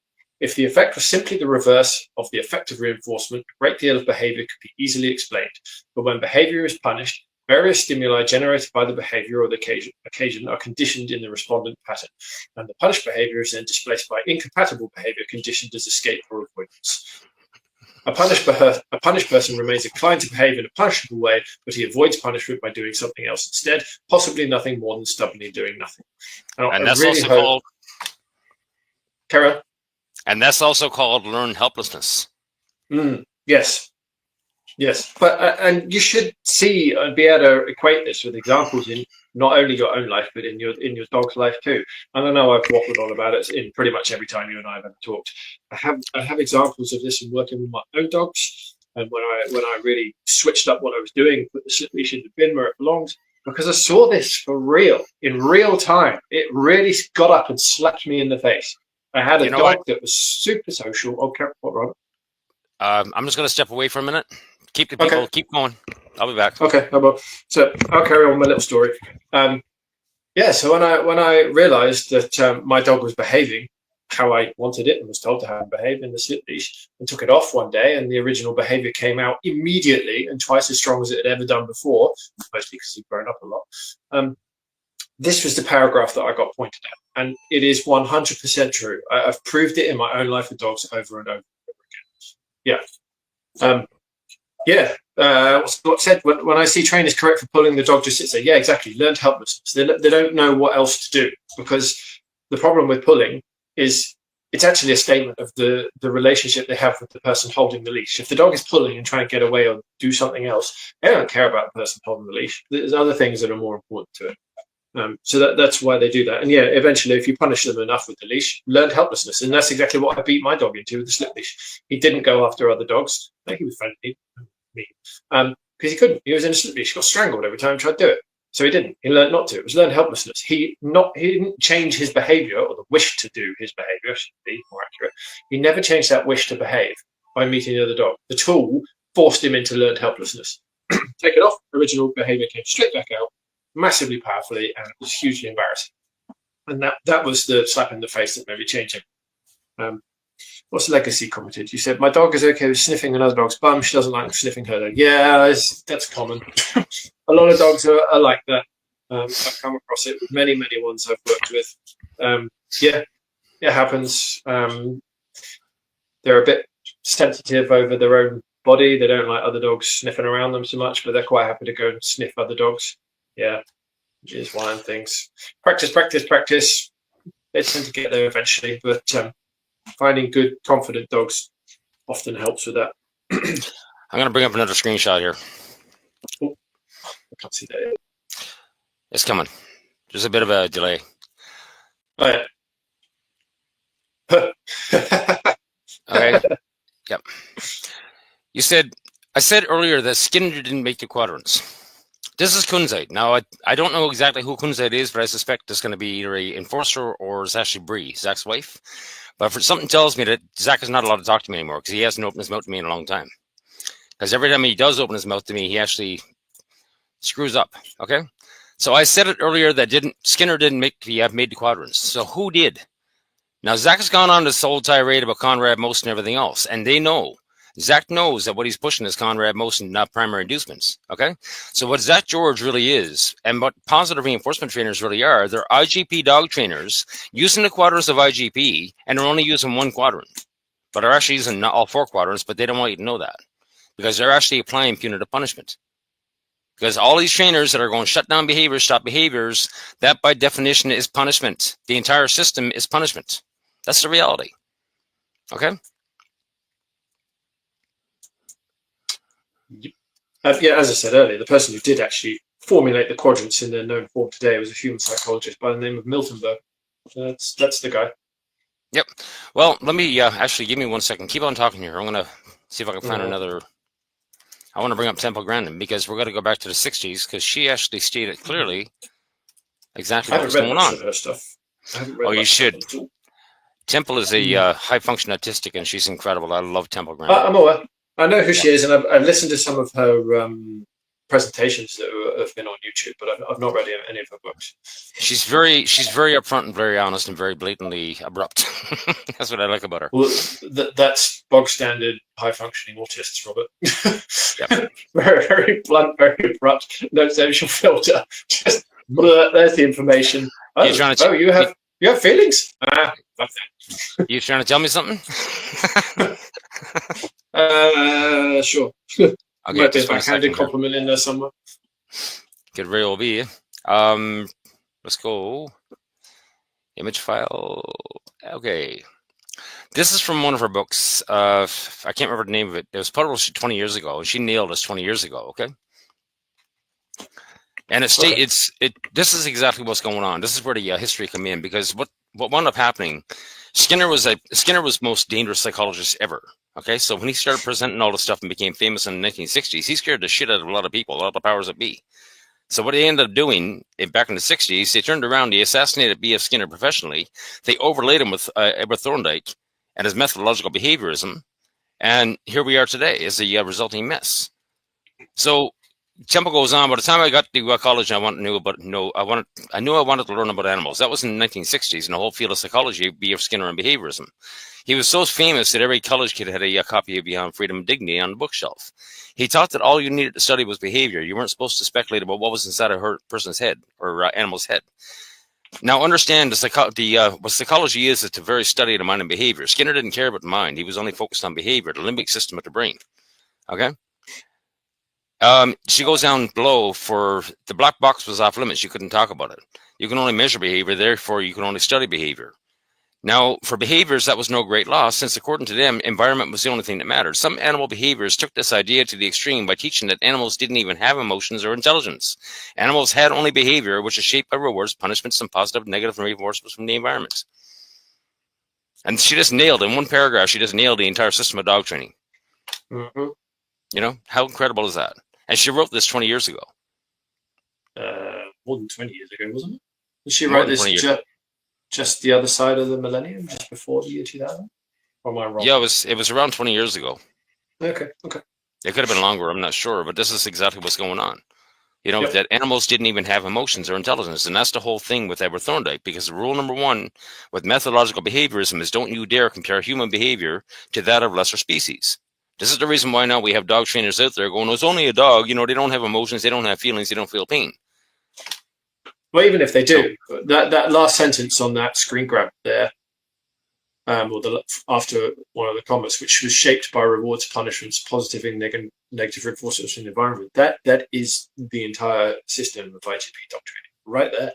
If the effect was simply the reverse of the effect of reinforcement, a great deal of behavior could be easily explained. But when behavior is punished, various stimuli generated by the behavior or the occasion are conditioned in the respondent pattern, and the punished behavior is then displaced by incompatible behavior conditioned as escape or avoidance. A punished person remains inclined to behave in a punishable way, but he avoids punishment by doing something else instead, possibly nothing more than stubbornly doing nothing. Now, and that's also called... Carry on. And that's also called learned helplessness. Yes. Yes, but and you should see and be able to equate this with examples in not only your own life, but in your dog's life too. And I know I've waffled on about it in pretty much every time you and I have ever talked. I have examples of this in working with my own dogs, and when I really switched up what I was doing, put the slip leash in the bin where it belonged, because I saw this for real in real time. It really got up and slapped me in the face. I had a dog that was super social. Okay, what, Robert? I'm just going to step away for a minute. Keep the people. Keep going. I'll be back. Okay, so I'll carry on my little story. So when I realised that my dog was behaving how I wanted it and was told to have him behave in the slip leash, and took it off one day, and the original behaviour came out immediately and twice as strong as it had ever done before, mostly because he'd grown up a lot. This was the paragraph that I got pointed at, and it is 100% true. I've proved it in my own life with dogs over and over again. What said when I see trainers correct for pulling, the dog just sits there. Yeah, exactly. Learned helplessness. They don't know what else to do, because the problem with pulling is it's actually a statement of the relationship they have with the person holding the leash. If the dog is pulling and trying to get away or do something else, they don't care about the person holding the leash. There's other things that are more important to it. So that's why they do that. And yeah, eventually, if you punish them enough with the leash, learned helplessness. And that's exactly what I beat my dog into with the slip leash. He didn't go after other dogs. He was friendly with me. Because he couldn't. He was in a slip leash. He got strangled every time he tried to do it. So he didn't. He learned not to. It was learned helplessness. He didn't change his behavior, or the wish to do his behavior, should be more accurate. He never changed that wish to behave by meeting the other dog. The tool forced him into learned helplessness. Take it off, original behavior came straight back out, massively powerfully, and it was hugely embarrassing. And that was the slap in the face that made me change him. What's Legacy commented? You said, my dog is okay with sniffing another dog's bum. She doesn't like sniffing her dog. Yeah, that's common. A lot of dogs are like that. I've come across it with many, many ones I've worked with. It happens. They're a bit sensitive over their own body. They don't like other dogs sniffing around them so much, but they're quite happy to go and sniff other dogs. Yeah. is one of the things. Practice, practice, practice. They tend to get there eventually, but finding good, confident dogs often helps with that. I'm going to bring up another screenshot here. Oh, I can't see that yet. It's coming. There's a bit of a delay. Oh, yeah. Okay. Yep. I said earlier that Skinner didn't make the quadrants. This is Kunzite. Now, I don't know exactly who Kunzite is, but I suspect it's going to be either a enforcer or it's actually Bree, Zach's wife. But something tells me that Zach is not allowed to talk to me anymore because he hasn't opened his mouth to me in a long time. Because every time he does open his mouth to me, he actually screws up. Okay? So I said it earlier that Skinner didn't made the quadrants. So who did? Now, Zach has gone on this whole tirade about Conrad Most and everything else, and they know. Zach knows that what he's pushing is Conrad Most and not primary inducements, okay? So what Zach George really is, and what positive reinforcement trainers really are, they're IGP dog trainers using the quadrants of IGP, and they're only using one quadrant. But they're actually using not all four quadrants, but they don't want you to know that, because they're actually applying punitive punishment. Because all these trainers that are going shut down behaviors, stop behaviors, that by definition is punishment. The entire system is punishment. That's the reality. Okay? Yeah, as I said earlier, the person who did actually formulate the quadrants in their known form today was a human psychologist by the name of Miltenberg. That's the guy. Yep. Well, let me actually give me 1 second. Keep on talking here. I'm going to see if I can find another. I want to bring up Temple Grandin because we're going to go back to the 60s because she actually stated clearly exactly what was going on. Her stuff. I haven't read you should. Temple is a high function autistic and she's incredible. I love Temple Grandin. I'm aware. I know who she is, and I've listened to some of her presentations that have been on YouTube, but I've not read any of her books. She's very upfront and very honest and very blatantly abrupt. That's what I like about her. Well, that's bog standard high functioning autists, Robert. Yep. Very, very blunt, very abrupt, no social filter. Just there's the information. Oh, you have feelings? You trying to tell me something? Sure. Okay, might be a backhanded compliment in there somewhere. Could very well be. Let's go. Image file. Okay. This is from one of her books. I can't remember the name of it. It was published 20 years ago, and she nailed us 20 years ago. Okay. And this is exactly what's going on. This is where the history come in because what wound up happening. Skinner was most dangerous psychologist ever. Okay, so when he started presenting all this stuff and became famous in the 1960s, he scared the shit out of a lot of people, a lot of the powers that be. So what they ended up doing back in the 60s, they turned around, they assassinated B.F. Skinner professionally. They overlaid him with Edward Thorndike and his methodological behaviorism, and here we are today as a resulting mess. So Temple goes on. By the time I got to college, I knew I wanted to learn about animals. That was in the 1960s, in the whole field of psychology, B.F. Skinner and behaviorism. He was so famous that every college kid had a copy of Beyond Freedom and Dignity on the bookshelf. He taught that all you needed to study was behavior. You weren't supposed to speculate about what was inside a person's head or animal's head. Now, understand what psychology is a very study of the mind and behavior. Skinner didn't care about the mind. He was only focused on behavior, the limbic system of the brain. Okay? She goes down below for the black box was off limits. You couldn't talk about it. You can only measure behavior. Therefore, you can only study behavior. Now, for behaviors, that was no great loss, since according to them, environment was the only thing that mattered. Some animal behaviors took this idea to the extreme by teaching that animals didn't even have emotions or intelligence. Animals had only behavior, which is shaped by rewards, punishments, and positive and negative reinforcements from the environment. And she just nailed, in one paragraph, she just nailed the entire system of dog training. Mm-hmm. You know, how incredible is that? And she wrote this 20 years ago. More than 20 years ago, wasn't it? Did she write this just the other side of the millennium, just before the year 2000? Or am I wrong? Yeah, it was around 20 years ago. Okay. It could have been longer, I'm not sure, but this is exactly what's going on. You know, that animals didn't even have emotions or intelligence, and that's the whole thing with Edward Thorndike, because rule number one with methodological behaviorism is don't you dare compare human behavior to that of lesser species. This is the reason why now we have dog trainers out there going, it's only a dog, you know, they don't have emotions, they don't have feelings, they don't feel pain. Well, even if they do, that last sentence on that screen grab there, after one of the comments, which was shaped by rewards, punishments, positive and negative reinforcements in the environment, that is the entire system of IGP dog training. right there.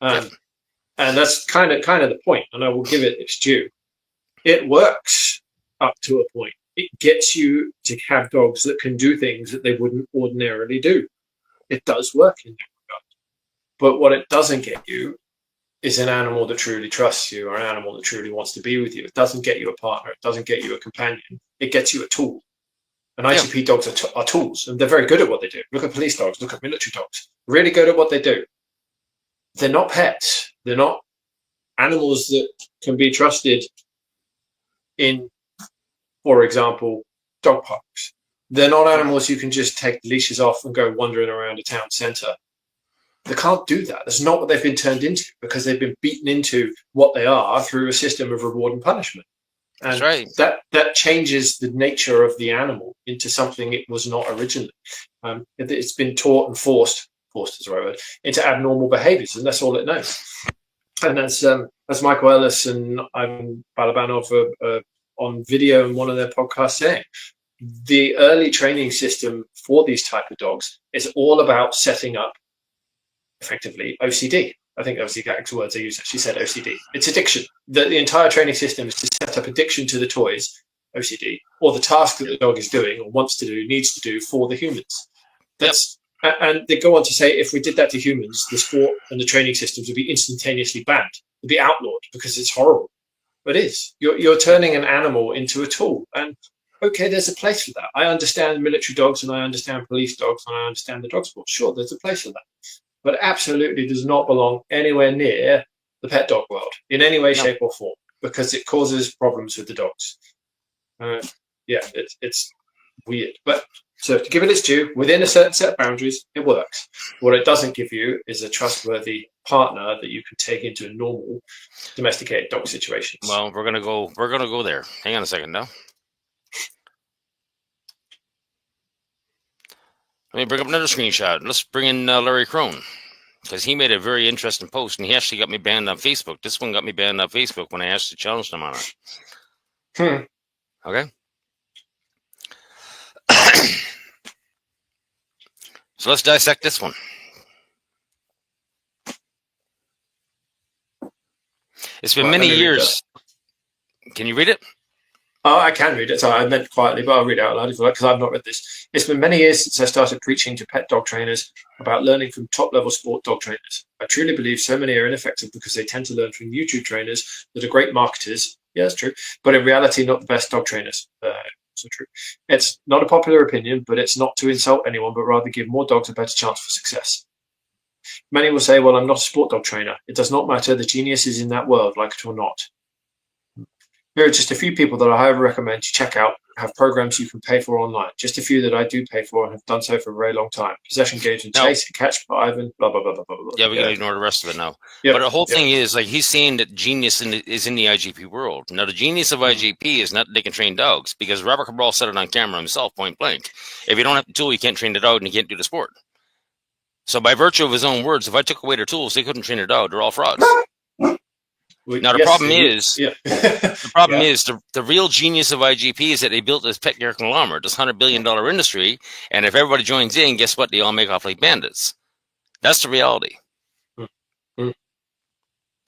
Yep. And that's kind of the point. And I will give it its due. It works up to a point. It gets you to have dogs that can do things that they wouldn't ordinarily do. It does work in that regard. But what it doesn't get you is an animal that truly trusts you, or an animal that truly wants to be with you. It doesn't get you a partner. It doesn't get you a companion. It gets you a tool. And IGP dogs are tools, and they're very good at what they do. Look at police dogs. Look at military dogs. Really good at what they do. They're not pets. They're not animals that can be trusted in, for example, dog parks. They're not animals you can just take the leashes off and go wandering around a town centre. They can't do that. That's not what they've been turned into, because they've been beaten into what they are through a system of reward and punishment. And that's right. that changes the nature of the animal into something it was not originally. It's been taught and forced is the right word, into abnormal behaviours, and that's all it knows. And as Michael Ellis and Ivan Balabanov on video in one of their podcasts saying, the early training system for these type of dogs is all about setting up effectively OCD. I think that was the exact words they used. She said OCD. It's addiction. The entire training system is to set up addiction to the toys, OCD, or the task that the dog is doing or wants to do, needs to do for the humans. And they go on to say, if we did that to humans, the sport and the training systems would be instantaneously banned. They'd be outlawed because it's horrible. But it is. You're turning an animal into a tool. And okay, there's a place for that. I understand military dogs, and I understand police dogs, and I understand the dog sport. Sure, there's a place for that. But absolutely does not belong anywhere near the pet dog world in any way, shape, or form, because it causes problems with the dogs. It's weird. But so to give it its due, within a certain set of boundaries, it works. What it doesn't give you is a trustworthy partner that you can take into a normal domesticated dog situation. Well, we're gonna go there. Hang on a second now. Let me bring up another screenshot. Let's bring in Larry Crone, because he made a very interesting post, and he actually got me banned on Facebook. This one got me banned on Facebook when I asked to challenge them on it. Okay. So let's dissect this one. It's been many years. Can you read it? Oh, I can read it. Sorry, I meant quietly, but I'll read it out loud if you like, because I've not read this. It's been many years since I started preaching to pet dog trainers about learning from top-level sport dog trainers. I truly believe so many are ineffective because they tend to learn from YouTube trainers that are great marketers. Yeah, that's true. But in reality, not the best dog trainers. Also true. It's not a popular opinion, but it's not to insult anyone, but rather give more dogs a better chance for success. Many will say, well, I'm not a sport dog trainer. It does not matter. The genius is in that world, like it or not. Here are just a few people that I highly recommend you check out, have programs you can pay for online. Just a few that I do pay for and have done so for a very long time. Possession, Gauge, and Chase, Catch by Ivan, blah, blah, blah, blah, blah. Yeah, we got to ignore the rest of it now. But the whole thing is, like, he's saying that genius is in the IGP world. Now, the genius of IGP is not that they can train dogs, because Robert Cabral said it on camera himself, point blank. If you don't have the tool, you can't train the dog, and you can't do the sport. So by virtue of his own words, if I took away their tools, they couldn't train a dog. They're all frauds. Now, the problem is, the real genius of IGP is that they built this pet care conglomerate, this $100 billion industry, and if everybody joins in, guess what? They all make off like bandits. That's the reality.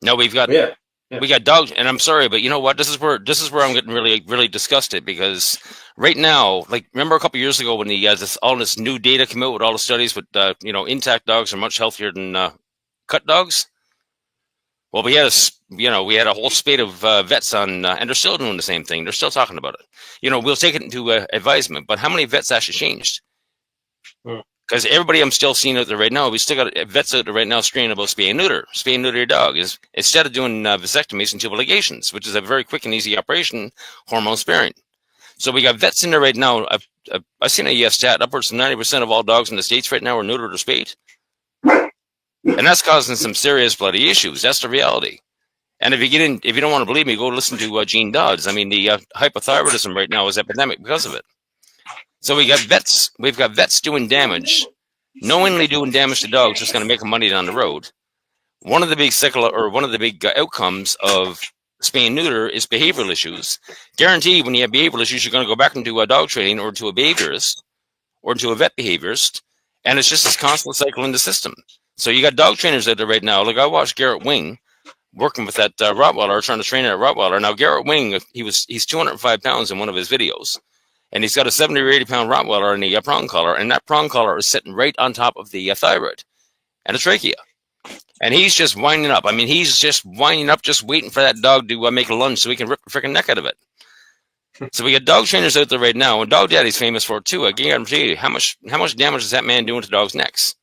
Now we got dogs, and I'm sorry, but you know what? This is where I'm getting really, really disgusted, because right now, like, remember a couple of years ago when all this new data came out with all the studies with intact dogs are much healthier than cut dogs. Well, we had a whole spate of vets on, and they're still doing the same thing. They're still talking about it. We'll take it into advisement, but how many vets actually changed? Because everybody I'm still seeing out there right now, we still got vets out there right now screaming about spay and neuter. Spay and neuter your dog is, instead of doing vasectomies and tubal ligations, which is a very quick and easy operation, hormone sparing. So we got vets in there right now. I've seen a stat, upwards of 90% of all dogs in the States right now are neutered or spayed. And that's causing some serious bloody issues. That's the reality. And if you don't want to believe me, go listen to Gene Dodds. I mean, the hypothyroidism right now is epidemic because of it. So we've got vets doing damage, knowingly doing damage to dogs that's going to make them money down the road. One of the big outcomes of spay and neuter is behavioral issues. Guaranteed, when you have behavioral issues, you're going to go back into a dog training or to a behaviorist or to a vet behaviorist, and it's just this constant cycle in the system. So you got dog trainers out there right now. Like I watched Garrett Wing working with that Rottweiler, trying to train that Rottweiler. Now Garrett Wing, he's 205 pounds in one of his videos, and he's got a 70 or 80 pound Rottweiler in the prong collar, and that prong collar is sitting right on top of the thyroid and the trachea. And he's just winding up. I mean, he's just winding up, just waiting for that dog to make a lunge so he can rip the freaking neck out of it. So we got dog trainers out there right now, and Dog Daddy's famous for it too. I guarantee you, how much damage is that man doing to dogs' necks?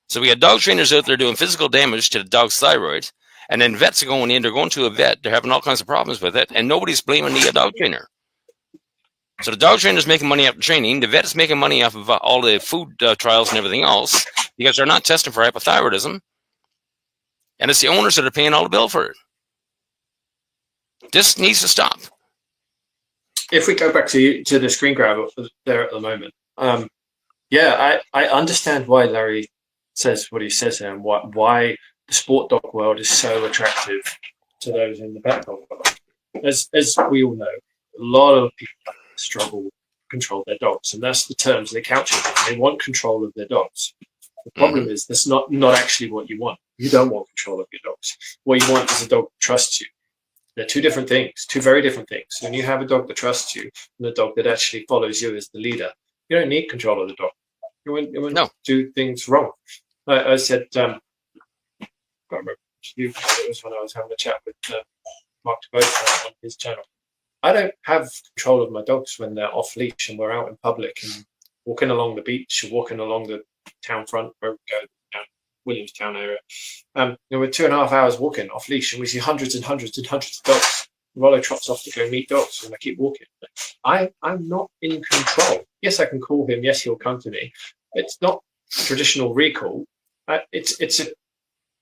So we got dog trainers out there doing physical damage to the dog's thyroid, and then vets are going in. They're going to a vet. They're having all kinds of problems with it, and nobody's blaming the dog trainer. So the dog trainer's making money off the training. The vet's making money off of all the food trials and everything else because they're not testing for hypothyroidism. And it's the owners that are paying all the bill for it. This needs to stop. If we go back to the screen grab there at the moment, I understand why Larry says what he says there, and why the sport dog world is so attractive to those in the pet dog world. As we all know, a lot of people struggle to control their dogs, and that's the terms they couch it in. They want control of their dogs. The problem is that's not actually what you want. You don't want control of your dogs. What you want is a dog that trusts you. They're two different things, two very different things. When you have a dog that trusts you and a dog that actually follows you as the leader, you don't need control of the dog. You won't do things wrong. I said, I can't remember. It was when I was having a chat with Mark DeBoat on his channel. I don't have control of my dogs when they're off leash and we're out in public and walking along the beach or walking along the town front where we go down Williamstown area. We're 2.5 hours walking off leash and we see hundreds and hundreds and hundreds of dogs. Rollo trots off to go meet dogs and I keep walking. I'm not in control. Yes, I can call him. Yes, he'll come to me. It's not traditional recall. It's a,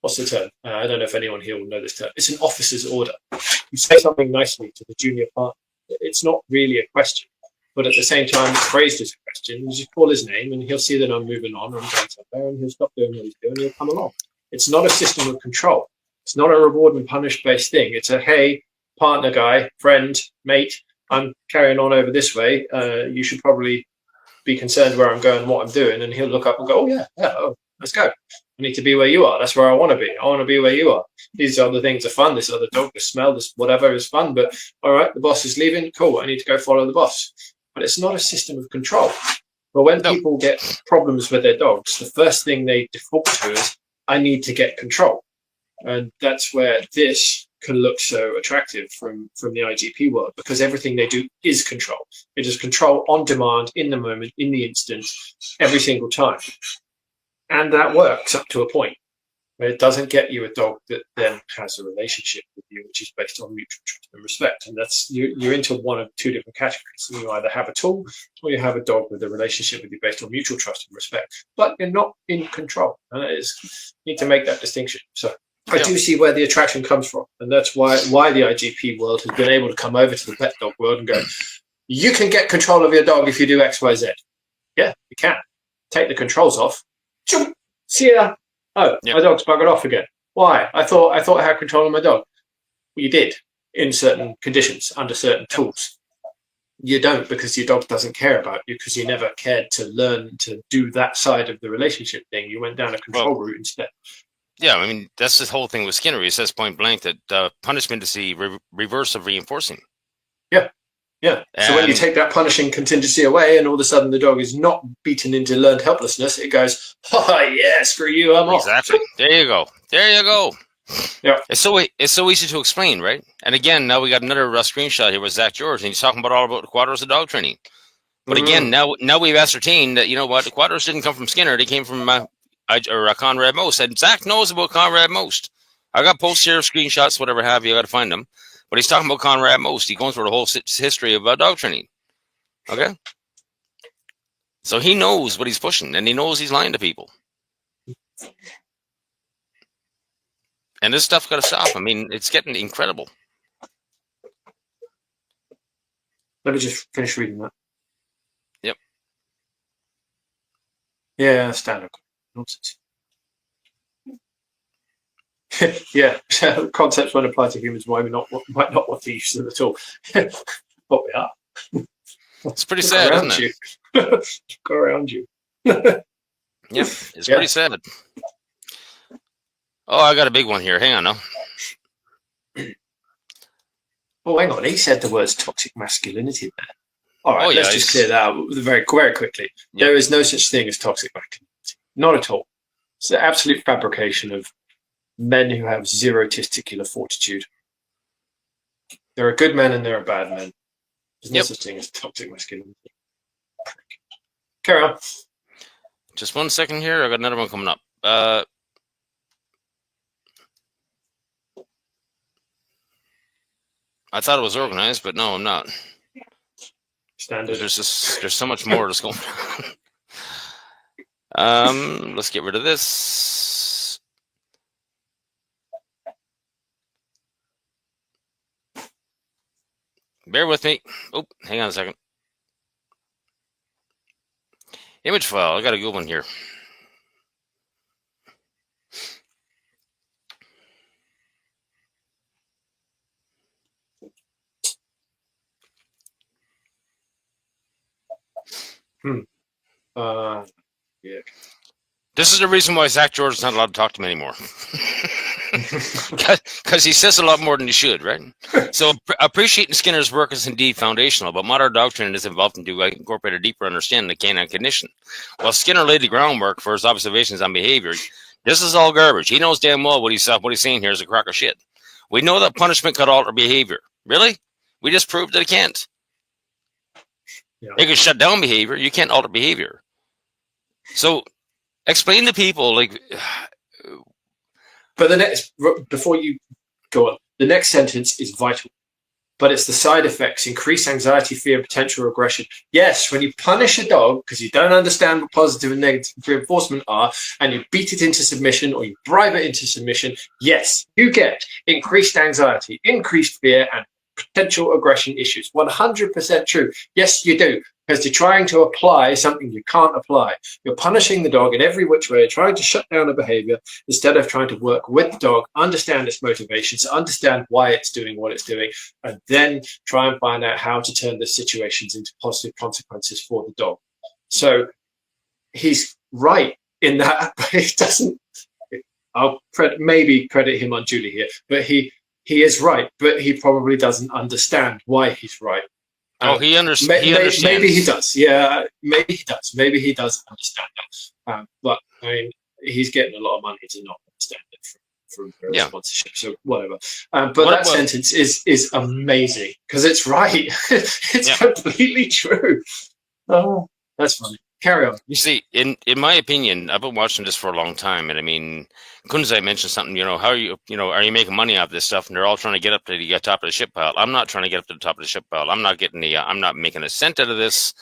what's the term? I don't know if anyone here will know this term. It's an officer's order. You say something nicely to the junior partner. It's not really a question, but at the same time, it's phrased as a question. You just call his name and he'll see that I'm moving on or I'm going somewhere and he'll stop doing what he's doing and he'll come along. It's not a system of control. It's not a reward and punish based thing. It's a, hey, partner guy, friend, mate, I'm carrying on over this way. You should probably be concerned where I'm going, what I'm doing. And he'll look up and go, oh, yeah, let's go. I need to be where you are. That's where I want to be. I want to be where you are. These other things are fun. This other dog, this smell, this whatever is fun. But all right, the boss is leaving. Cool. I need to go follow the boss. But it's not a system of control. But when people get problems with their dogs, the first thing they default to is, I need to get control. And that's where this can look so attractive from the IGP world, because everything they do is control. It is control on demand, in the moment, in the instant, every single time. And that works up to a point. But it doesn't get you a dog that then has a relationship with you, which is based on mutual trust and respect. And that's you're into one of two different categories. You either have a tool or you have a dog with a relationship with you based on mutual trust and respect. But you're not in control. And that is, you need to make that distinction. So I do see where the attraction comes from. And that's why the IGP world has been able to come over to the pet dog world and go, you can get control of your dog if you do X, Y, Z. Yeah, you can. Take the controls off. See ya. Oh, my dog's buggered off again. Why? I thought I had control of my dog. Well, you did in certain conditions, under certain tools. You don't, because your dog doesn't care about you, because you never cared to learn to do that side of the relationship thing. You went down a control route instead. Yeah, I mean, that's the whole thing with Skinner. He says point blank that punishment is the reverse of reinforcing. Yeah. Yeah. So when you take that punishing contingency away and all of a sudden the dog is not beaten into learned helplessness, it goes, oh, yeah, screw you, I'm off. Exactly. There you go. There you go. Yeah. It's so easy to explain, right? And again, now we got another screenshot here with Zach George, and he's talking about all about the Quadros of dog training. But again, now we've ascertained that, you know what, the Quadros didn't come from Skinner. They came from Conrad Most. And Zach knows about Conrad Most. I got posts here, screenshots, whatever have you. I got to find them. But he's talking about Conrad Most. He goes through the whole history of dog training. Okay? So he knows what he's pushing, and he knows he's lying to people. And this stuff's got to stop. I mean, it's getting incredible. Let me just finish reading that. Yep. Yeah, standard nonsense. Yeah, concepts won't apply to humans. Might not want to use them at all. But we are. It's pretty sad, isn't it? Go around you. Yeah, it's pretty sad. Oh, I got a big one here. Hang on now. Oh, hang on. He said the words toxic masculinity there. All right, Oh, yeah. let's just clear that out very, very quickly. Yep. There is no such thing as toxic masculinity. Not at all. It's the absolute fabrication of men who have zero testicular fortitude. There are good men and there are bad men. There's no such thing as toxic masculinity. Carry on. Just 1 second here. I got another one coming up. I thought it was organized, but no, I'm not. Standard. There's so much more that's going on. Let's get rid of this. Bear with me. Oh, hang on a second. Image file. I got a good one here. Yeah. This is the reason why Zach George is not allowed to talk to me anymore. Because he says a lot more than he should, right? So appreciating Skinner's work is indeed foundational, but modern doctrine is involved to incorporate a deeper understanding of canine cognition. While Skinner laid the groundwork for his observations on behavior, this is all garbage. He knows damn well what he's saying here is a crock of shit. We know that punishment could alter behavior. Really? We just proved that it can't. Yeah. It can shut down behavior. You can't alter behavior. So explain to people, like... But before you go on, the next sentence is vital. But it's the side effects: increased anxiety, fear, potential aggression. Yes, when you punish a dog because you don't understand what positive and negative reinforcement are, and you beat it into submission or you bribe it into submission, yes, you get increased anxiety, increased fear, and potential aggression issues. 100% true. Yes, you do. Because you're trying to apply something you can't apply. You're punishing the dog in every which way, trying to shut down a behavior instead of trying to work with the dog, understand its motivations, understand why it's doing what it's doing, and then try and find out how to turn the situations into positive consequences for the dog. So he's right in that, but he doesn't. I'll maybe credit him unduly here, but he is right, but he probably doesn't understand why he's right. Oh, he understands. Maybe he does. Yeah, maybe he does. Maybe he does understand that. But I mean, he's getting a lot of money to not understand it from sponsorship. So whatever. But sentence is amazing because it's right. It's completely true. Oh, that's funny. Carry on. You see, in my opinion, I've been watching this for a long time, and I mean, Kunzai mentioned something. How are you making money off this stuff? And they're all trying to get up to the top of the ship pile. I'm not trying to get up to the top of the ship pile. I'm not making a cent out of this.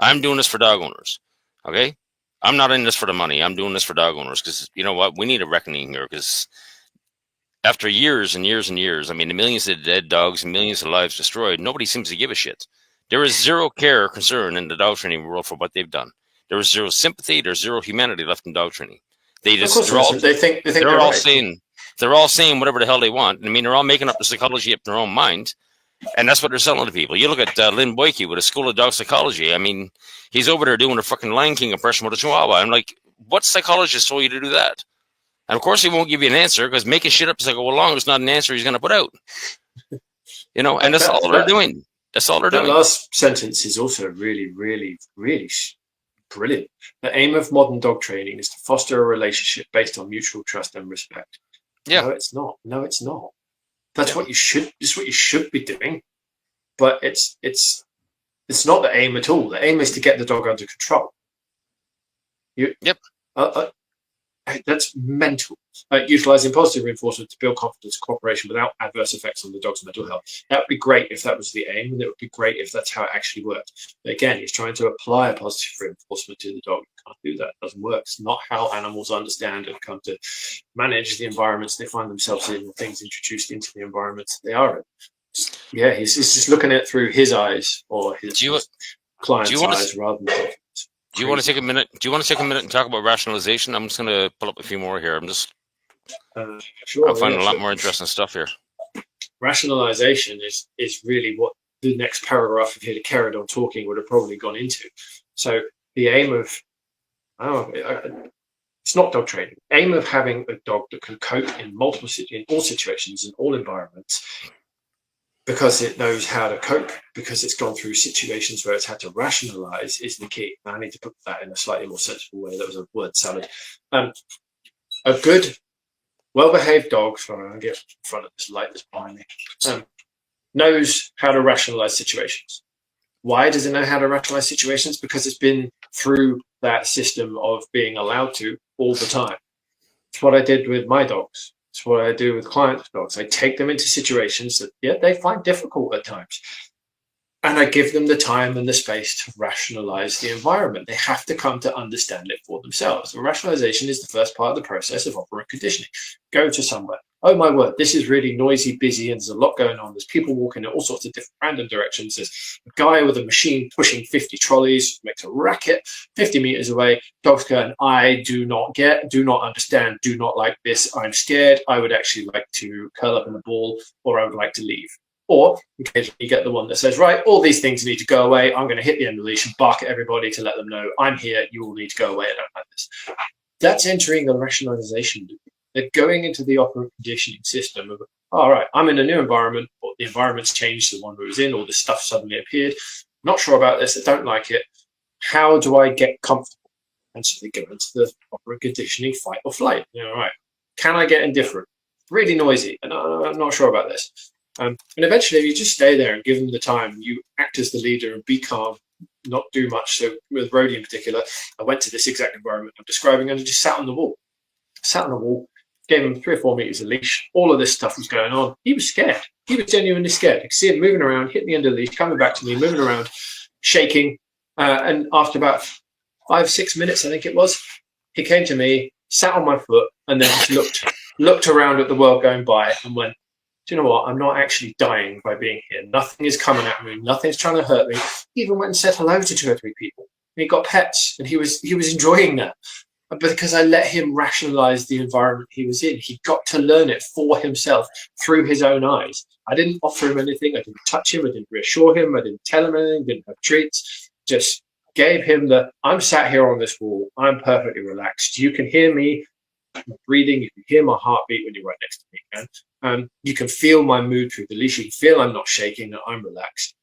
I'm doing this for dog owners. Okay, I'm not in this for the money. I'm doing this for dog owners because you know what? We need a reckoning here because after years and years and years, I mean, the millions of dead dogs and millions of lives destroyed, nobody seems to give a shit. There is zero care or concern in the dog training world for what they've done. There is zero sympathy. There's zero humanity left in dog training. They're all saying whatever the hell they want. I mean, they're all making up the psychology up in their own mind, and that's what they're selling to people. You look at Lynn Boyke with a School of Dog Psychology. I mean, he's over there doing a fucking Lion King impression with a Chihuahua. I'm like, what psychologist told you to do that? And of course, he won't give you an answer because making shit up as I go along is not an answer he's going to put out. And that's all they're doing. That's all they're doing. That last sentence is also really, really, really brilliant. The aim of modern dog training is to foster a relationship based on mutual trust and respect. Yeah. No, it's not. That's what you should. This is what you should be doing. But it's not the aim at all. The aim is to get the dog under control. That's mental. Utilizing positive reinforcement to build confidence and cooperation without adverse effects on the dog's mental health. That would be great if that was the aim, and it would be great if that's how it actually worked. But again, he's trying to apply a positive reinforcement to the dog. You can't do that. It doesn't work. It's not how animals understand and come to manage the environments they find themselves in, the things introduced into the environments they are in. Yeah, he's just looking at it through his eyes or his client's eyes rather than... Do you want to take a minute? And talk about rationalization? I'm just going to pull up a few more here. I'm just sure. I'm finding a lot more interesting stuff here. Rationalization is really what the next paragraph, if he had carried on talking, would have probably gone into. So the aim of It's not dog training. Aim of having a dog that can cope in all situations, in all environments, because it knows how to cope, because it's gone through situations where it's had to rationalize, is the key. And I need to put that in a slightly more sensible way. That was a word salad. A good, well-behaved dog, sorry, I'll get in front of this light that's behind me, knows how to rationalize situations. Why does it know how to rationalize situations? Because it's been through that system of being allowed to all the time. It's what I did with my dogs. It's what I do with clients' dogs. I take them into situations that, yeah, they find difficult at times. And I give them the time and the space to rationalize the environment. They have to come to understand it for themselves. And rationalization is the first part of the process of operant conditioning. Go to somewhere. Oh my word, this is really noisy, busy, and there's a lot going on. There's people walking in all sorts of different random directions. There's a guy with a machine pushing 50 trolleys, makes a racket 50 meters away. Dog's going, I do not understand, do not like this. I'm scared. I would actually like to curl up in a ball, or I would like to leave. Or occasionally you get the one that says, right, all these things need to go away. I'm going to hit the end of the leash and bark at everybody to let them know I'm here. You all need to go away. I don't like this. That's entering the rationalization loop. They're going into the operant conditioning system of, all right, I'm in a new environment, or the environment's changed to the one we was in, or this stuff suddenly appeared. Not sure about this. I don't like it. How do I get comfortable? And so they go into the operant conditioning fight or flight. You know, all right, can I get indifferent? Really noisy, and I'm not sure about this. And eventually, if you just stay there and give them the time, you act as the leader and be calm, not do much. So with Rhodey in particular, I went to this exact environment I'm describing and I just sat on the wall. Gave him 3 or 4 meters of leash. All of this stuff was going on. He was scared. He was genuinely scared. I could see him moving around, hitting the end of the leash, coming back to me, moving around, shaking. And after about 5-6 minutes, I think it was, he came to me, sat on my foot, and then just looked around at the world going by and went, do you know what? I'm not actually dying by being here. Nothing is coming at me. Nothing's trying to hurt me. He even went and said hello to 2 or 3 people. And he got pets, and he was enjoying that. But because I let him rationalize the environment he was in, he got to learn it for himself through his own eyes. I didn't offer him anything. I didn't touch him. I didn't reassure him. I didn't tell him anything. Didn't have treats. Just gave him I'm sat here on this wall. I'm perfectly relaxed. You can hear me breathing. You can hear my heartbeat when you're right next to me. And you can feel my mood through the leash. You can feel I'm not shaking, that I'm relaxed.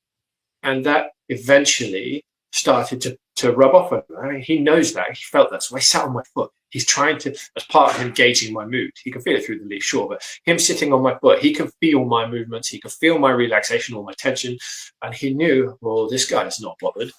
And that eventually started to rub off on him. I mean, he knows that. He felt that. So I sat on my foot. He's trying to, as part of him gauging my mood, he can feel it through the leash, sure, but him sitting on my foot, he can feel my movements. He can feel my relaxation or my tension. And he knew, well, this guy's not bothered.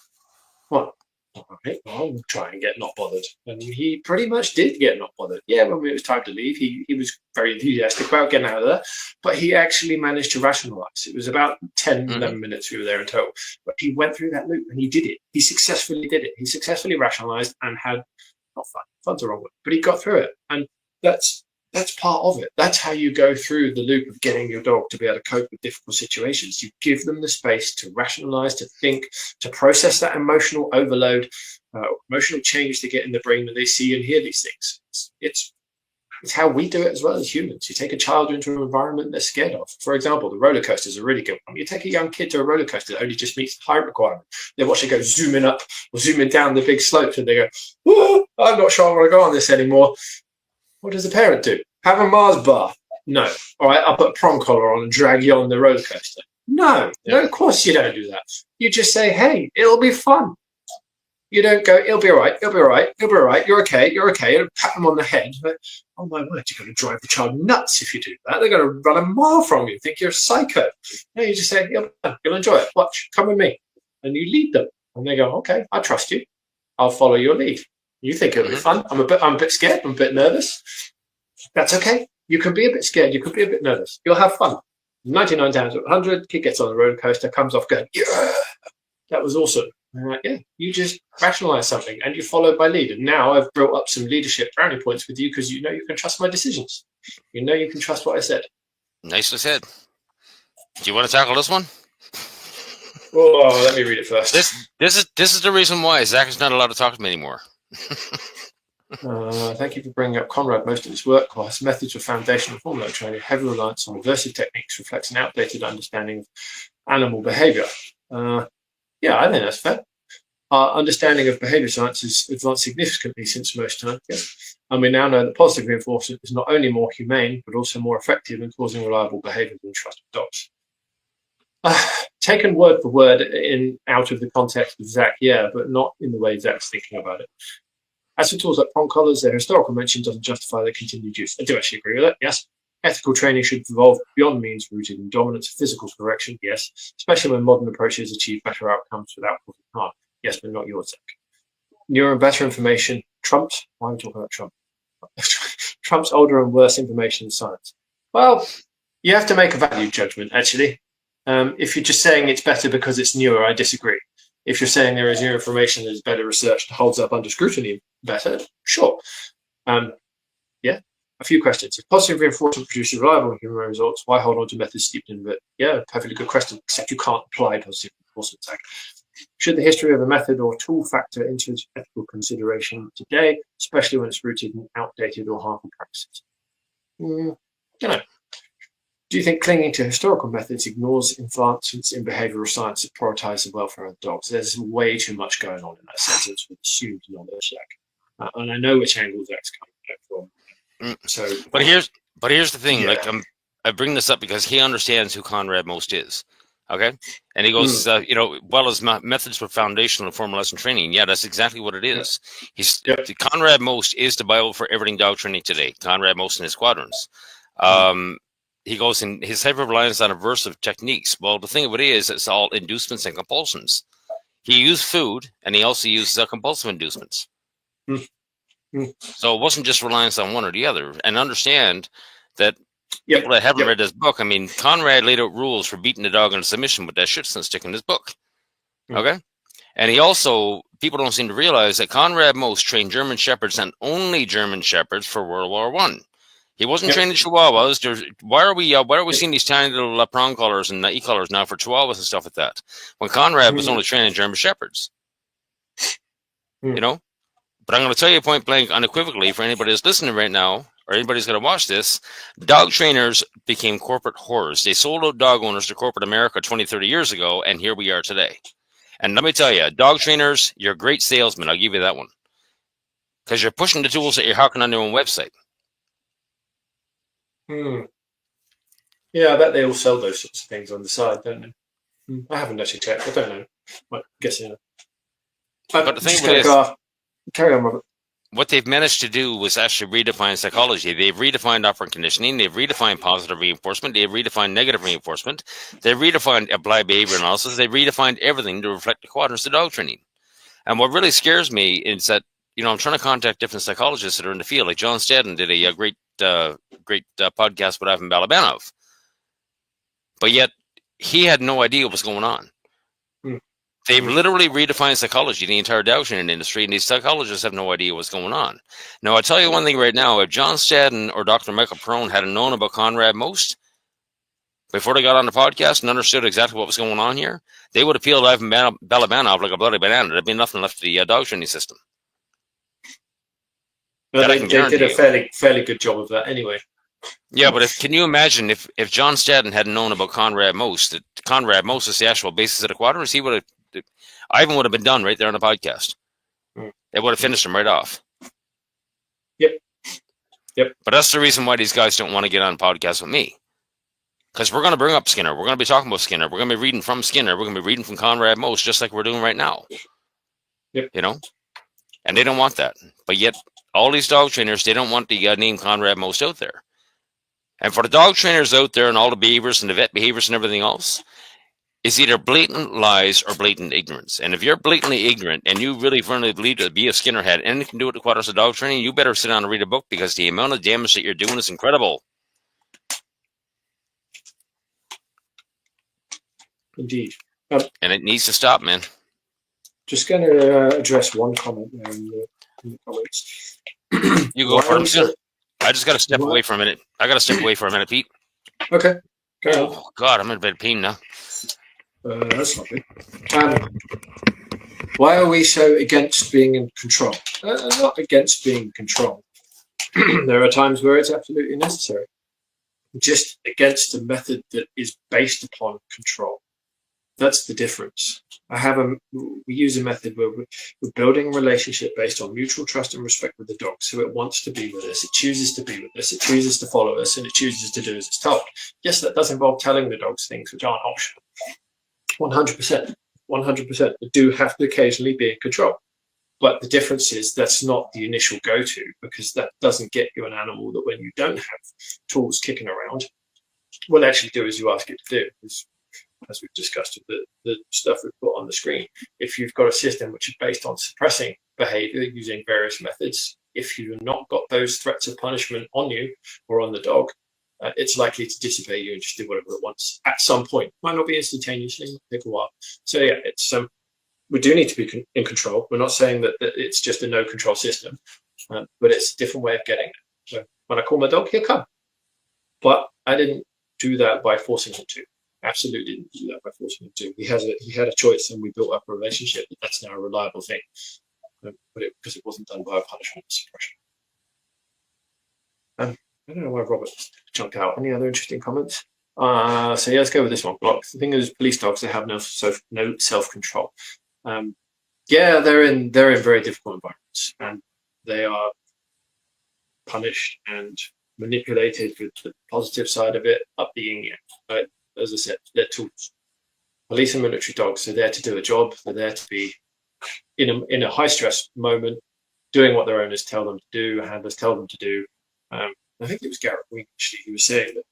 Well, all right, I'll try and get not bothered. And he pretty much did get not bothered. Yeah, when it was time to leave, he was very enthusiastic about getting out of there, but he actually managed to rationalize. It was about 10, 11 minutes we were there in total. But he went through that loop and he did it. He successfully did it. He successfully rationalized and had, not fun, fun's the wrong word, but he got through it. And that's part of it. That's how you go through the loop of getting your dog to be able to cope with difficult situations. You give them the space to rationalize, to think, to process that emotional overload, emotional change they get in the brain when they see and hear these things. It's how we do it as well as humans. You take a child into an environment they're scared of. For example, the roller coaster is a really good one. You take a young kid to a roller coaster that only just meets the height requirement. They watch it go zooming up or zooming down the big slopes and they go, oh, I'm not sure I want to go on this anymore. What does the parent do? Have a Mars bar? No. All right, I'll put a prong collar on and drag you on the roller coaster. No, of course you don't do that. You just say, hey, it'll be fun. You don't go, it'll be all right, it'll be all right, it'll be all right, you're okay, and pat them on the head. But, oh my word, you're going to drive the child nuts if you do that. They're going to run a mile from you, think you're a psycho. No, you just say, you'll enjoy it. Watch, come with me. And you lead them. And they go, okay, I trust you. I'll follow your lead. You think it'll be fun. I'm a bit scared. I'm a bit nervous. That's okay. You can be a bit scared. You can be a bit nervous. You'll have fun. 99 times out of 100, kid gets on the roller coaster, comes off going, yeah, that was awesome. And like, yeah, you just rationalize something and you followed my lead. And now I've built up some leadership brownie points with you because you know you can trust my decisions. You know you can trust what I said. Nicely said. Do you want to tackle this one? Oh, let me read it first. This is the reason why Zach is not allowed to talk to me anymore. Thank you for bringing up Conrad. Most of his work, while his methods of foundational formula training, heavy reliance on reversive techniques reflects an outdated understanding of animal behavior. Yeah, I think that's fair. Our understanding of behavior science has advanced significantly since most times. Yeah. And we now know that positive reinforcement is not only more humane, but also more effective in causing reliable behavior and trust with dogs. Taken word for word out of the context of Zach, yeah, but not in the way Zach's thinking about it. As for tools like prong collars, their historical mention doesn't justify their continued use. I do actually agree with that, yes. Ethical training should evolve beyond means rooted in dominance of physical correction, yes, especially when modern approaches achieve better outcomes without causing harm. Yes, but not yours, Zach. Newer and better information trumps, why are we talking about Trump? Trumps older and worse information in science. Well, you have to make a value judgment, actually. If you're just saying it's better because it's newer, I disagree. If you're saying there is new information that is better researched and holds up under scrutiny better, sure. Yeah, a few questions. If positive reinforcement produces reliable human results, why hold on to methods steeped in it? Yeah, perfectly good question, except you can't apply positive reinforcement. Should the history of a method or tool factor into its ethical consideration today, especially when it's rooted in outdated or harmful practices? Don't know. Do you think clinging to historical methods ignores advancements in behavioral science that prioritize the welfare of dogs? There's way too much going on in that sentence with assumed knowledge, Zach. And I know which angle Zach's coming from. So, but here's the thing. Yeah. I bring this up because he understands who Conrad Most is. Okay, and he goes, well, his methods were foundational in formal lesson training. Yeah, that's exactly what it is. Conrad Most is the Bible for everything dog training today. Conrad Most and his quadrants. He goes in his heavy reliance on aversive techniques. Well, the thing of it is, it's all inducements and compulsions. He used food, and he also used compulsive inducements. So it wasn't just reliance on one or the other. And understand that people that haven't read this book, I mean, Conrad laid out rules for beating the dog into submission with that shit stick in his book. Okay? And he also, people don't seem to realize that Conrad Most trained German Shepherds and only German Shepherds for World War I. He wasn't training Chihuahuas. Why are we seeing these tiny little prong collars and e-collars now for Chihuahuas and stuff like that? When Conrad was only training German Shepherds. You know? But I'm going to tell you point blank, unequivocally, for anybody that's listening right now, or anybody's going to watch this, dog trainers became corporate whores. They sold out dog owners to corporate America 20, 30 years ago, and here we are today. And let me tell you, dog trainers, you're great salesmen. I'll give you that one. Because you're pushing the tools that you're hawking on their own website. Yeah, I bet they all sell those sorts of things on the side, don't they? I haven't actually checked. I don't know. I'm guessing. But the thing is, carry on, Robert. What they've managed to do was actually redefine psychology. They've redefined operant conditioning. They've redefined positive reinforcement. They've redefined negative reinforcement. They've redefined applied behavior analysis. They've redefined everything to reflect the quadrants of dog training. And what really scares me is that, I'm trying to contact different psychologists that are in the field. Like John Stadden did a great podcast with Ivan Balabanov. But yet, he had no idea what was going on. They've literally redefined psychology, the entire dog training industry, and these psychologists have no idea what's going on. Now, I'll tell you one thing right now. If John Stadden or Dr. Michael Perrone had known about Conrad Most before they got on the podcast and understood exactly what was going on here, they would have peeled Ivan Balabanov like a bloody banana. There'd be nothing left of the dog training system. Well, they did a fairly good job of that anyway. Yeah, but can you imagine if John Stadden hadn't known about Conrad Most, that Conrad Most is the actual basis of the quadrants, he would have, Ivan would have been done right there on the podcast. It would have finished him right off. Yep. But that's the reason why these guys don't want to get on podcasts with me. Because we're going to bring up Skinner. We're going to be talking about Skinner. We're going to be reading from Skinner. We're going to be reading from Conrad Most, just like we're doing right now. Yep. And they don't want that. But yet, all these dog trainers, they don't want the name Conrad Most out there. And for the dog trainers out there and all the behaviors and the vet behaviors and everything else, it's either blatant lies or blatant ignorance. And if you're blatantly ignorant and you really firmly believe to be a Skinnerhead and anything to do with the quadrants of dog training, you better sit down and read a book, because the amount of damage that you're doing is incredible. Indeed. And it needs to stop, man. Just going to address one comment there in the comments. You go for it. I just got to step away for a minute. I got to step away for a minute, Pete. Okay. Go on. Oh, God, I'm in a bit of pain now. That's not good. Why are we so against being in control? Not against being in control. There are times where it's absolutely necessary. Just against a method that is based upon control. That's the difference. We use a method where we're building a relationship based on mutual trust and respect with the dog. So it wants to be with us, it chooses to be with us, it chooses to follow us, and it chooses to do as it's told. Yes, that does involve telling the dogs things which aren't optional. 100%. 100%. They do have to occasionally be in control. But the difference is that's not the initial go-to, because that doesn't get you an animal that when you don't have tools kicking around, will actually do as you ask it to do. As we've discussed with the stuff we've put on the screen, if you've got a system which is based on suppressing behavior using various methods, if you've not got those threats of punishment on you or on the dog, it's likely to disobey you and just do whatever it wants at some point. Might not be instantaneously, might take a while. So yeah, it's we do need to be in control. We're not saying that it's just a no control system, but it's a different way of getting it. So when I call my dog, he'll come. But I didn't do that by forcing him to. Absolutely didn't do that by forcing him to. He had a choice, and we built up a relationship that's now a reliable thing. But because it wasn't done by a punishment suppression. I don't know why Robert jumped out. Any other interesting comments? So yeah, let's go with this one. Block. The thing is, police dogs, they have no self-control. Yeah, they're in very difficult environments, and they are punished and manipulated with the positive side of it up being it. But as I said, they're tools. Police and military dogs are there to do a job. They're there to be in a high stress moment, doing what their owners tell them to do, handlers tell them to do. I think it was Garrett Wing actually who was saying that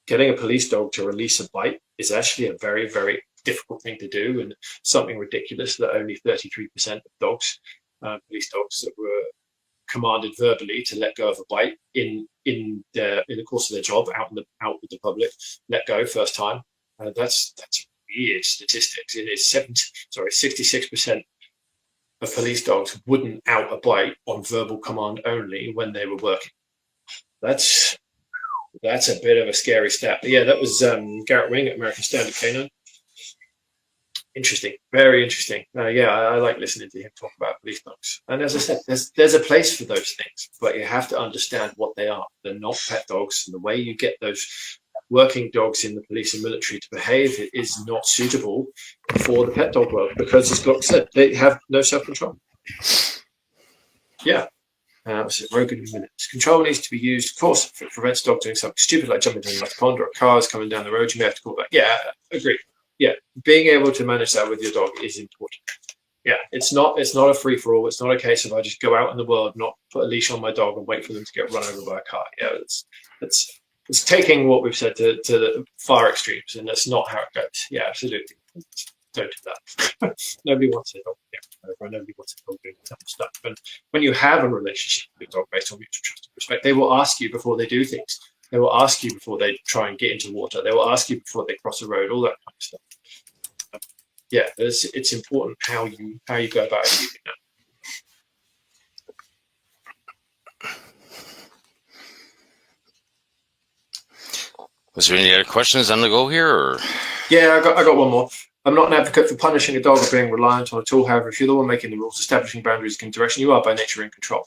getting a police dog to release a bite is actually a very, very difficult thing to do, and something ridiculous that only 33% of dogs, police dogs, that were commanded verbally to let go of a bite in the course of their job out with the public, let go first time. That's weird statistics. It is 66% of police dogs wouldn't out a bite on verbal command only when they were working. That's a bit of a scary stat. But yeah, that was Garrett Wing at American Standard Canine. Interesting, very interesting. Yeah, I like listening to him talk about police dogs. And as I said, there's a place for those things, but you have to understand what they are. They're not pet dogs, and the way you get those working dogs in the police and military to behave is not suitable for the pet dog world, because, as Glock said, they have no self-control. Yeah. Rogan minutes. Control needs to be used, of course, if it prevents dog doing something stupid like jumping down like a pond or a car is coming down the road. You may have to call back. Yeah, agree. Yeah, being able to manage that with your dog is important. Yeah, it's not a free for all. It's not a case of I just go out in the world, not put a leash on my dog and wait for them to get run over by a car. Yeah, it's taking what we've said to the far extremes, and that's not how it goes. Yeah, absolutely. Don't do that. Nobody wants a dog. Yeah, nobody wants a dog doing that type of stuff. But when you have a relationship with a dog based on mutual trust and respect, they will ask you before they do things. They will ask you before they try and get into water. They will ask you before they cross a road. All that kind of stuff. Yeah, it's important how you go about using that. Was there any other questions on the go here? Or? Yeah, I got one more. I'm not an advocate for punishing a dog or being reliant on a tool. However, if you're the one making the rules, establishing boundaries in direction, you are by nature in control.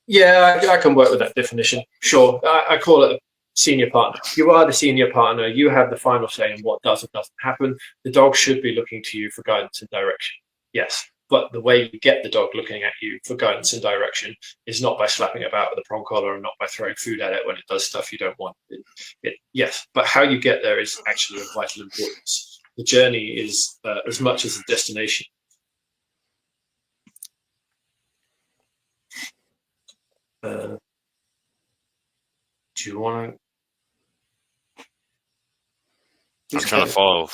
Yeah, I can work with that definition. Sure, I call it a senior partner. You are the senior partner. You have the final say in what does and doesn't happen. The dog should be looking to you for guidance and direction. Yes, but the way you get the dog looking at you for guidance and direction is not by slapping it about with a prong collar and not by throwing food at it when it does stuff you don't want. Yes, but how you get there is actually of vital importance. The journey is as much as the destination. Do you want to? I'm trying to follow.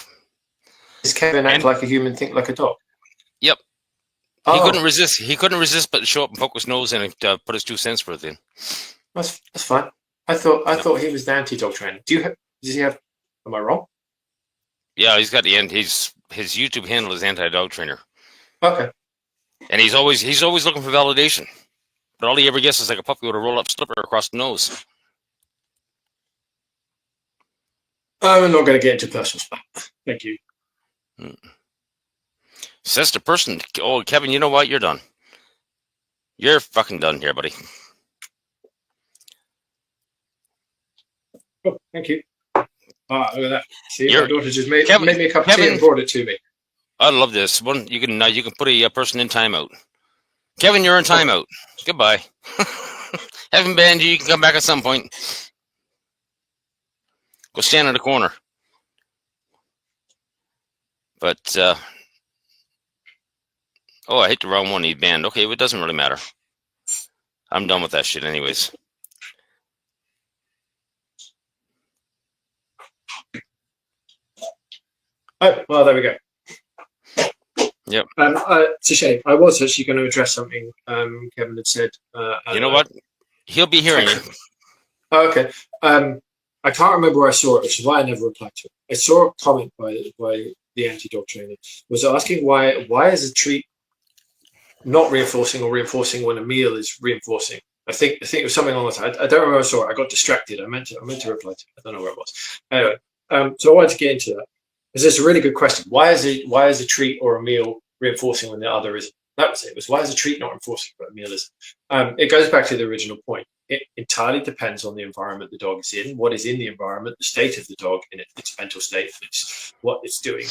Does Kevin act like a human, think like a dog? Yep. Oh. He couldn't resist. He couldn't resist but show up and poke his nose in and put his 2 cents worth in. That's fine. I thought he was the anti-dog trainer. Does he have? Am I wrong? Yeah, he's got the end. His YouTube handle is anti-dog trainer. Okay. And he's always looking for validation, but all he ever gets is like a puppy with a roll-up slipper across the nose. I'm not going to get into personal stuff. Thank you. Says the person, oh, Kevin, you know what? You're done. You're fucking done here, buddy. Oh, thank you. Ah, look at that. See, You're, my daughter just made Kevin, me a cup of tea and brought it to me. I love this one. You can put a person in timeout. Kevin, you're in timeout. Goodbye. Haven't banned you. You can come back at some point. Go stand in the corner. But oh, I hit the wrong one. He banned. Okay, well, it doesn't really matter. I'm done with that shit, anyways. Oh, well, there we go. Yep. It's a shame. I was actually going to address something Kevin had said. You know what? He'll be hearing you. Oh, okay. I can't remember where I saw it, which is why I never replied to it. I saw a comment by the anti-dog trainer. Was asking why is a treat not reinforcing or reinforcing when a meal is reinforcing? I think it was something along the line. I don't remember. I saw it. I got distracted. I meant to reply to it. I don't know where it was. Anyway, so I wanted to get into that. Because it's a really good question. Why is a treat or a meal reinforcing when the other isn't? That was it. It was why is a treat not reinforcing but a meal isn't? It goes back to the original point. It entirely depends on the environment the dog is in, what is in the environment, the state of the dog in its mental state, what it's doing,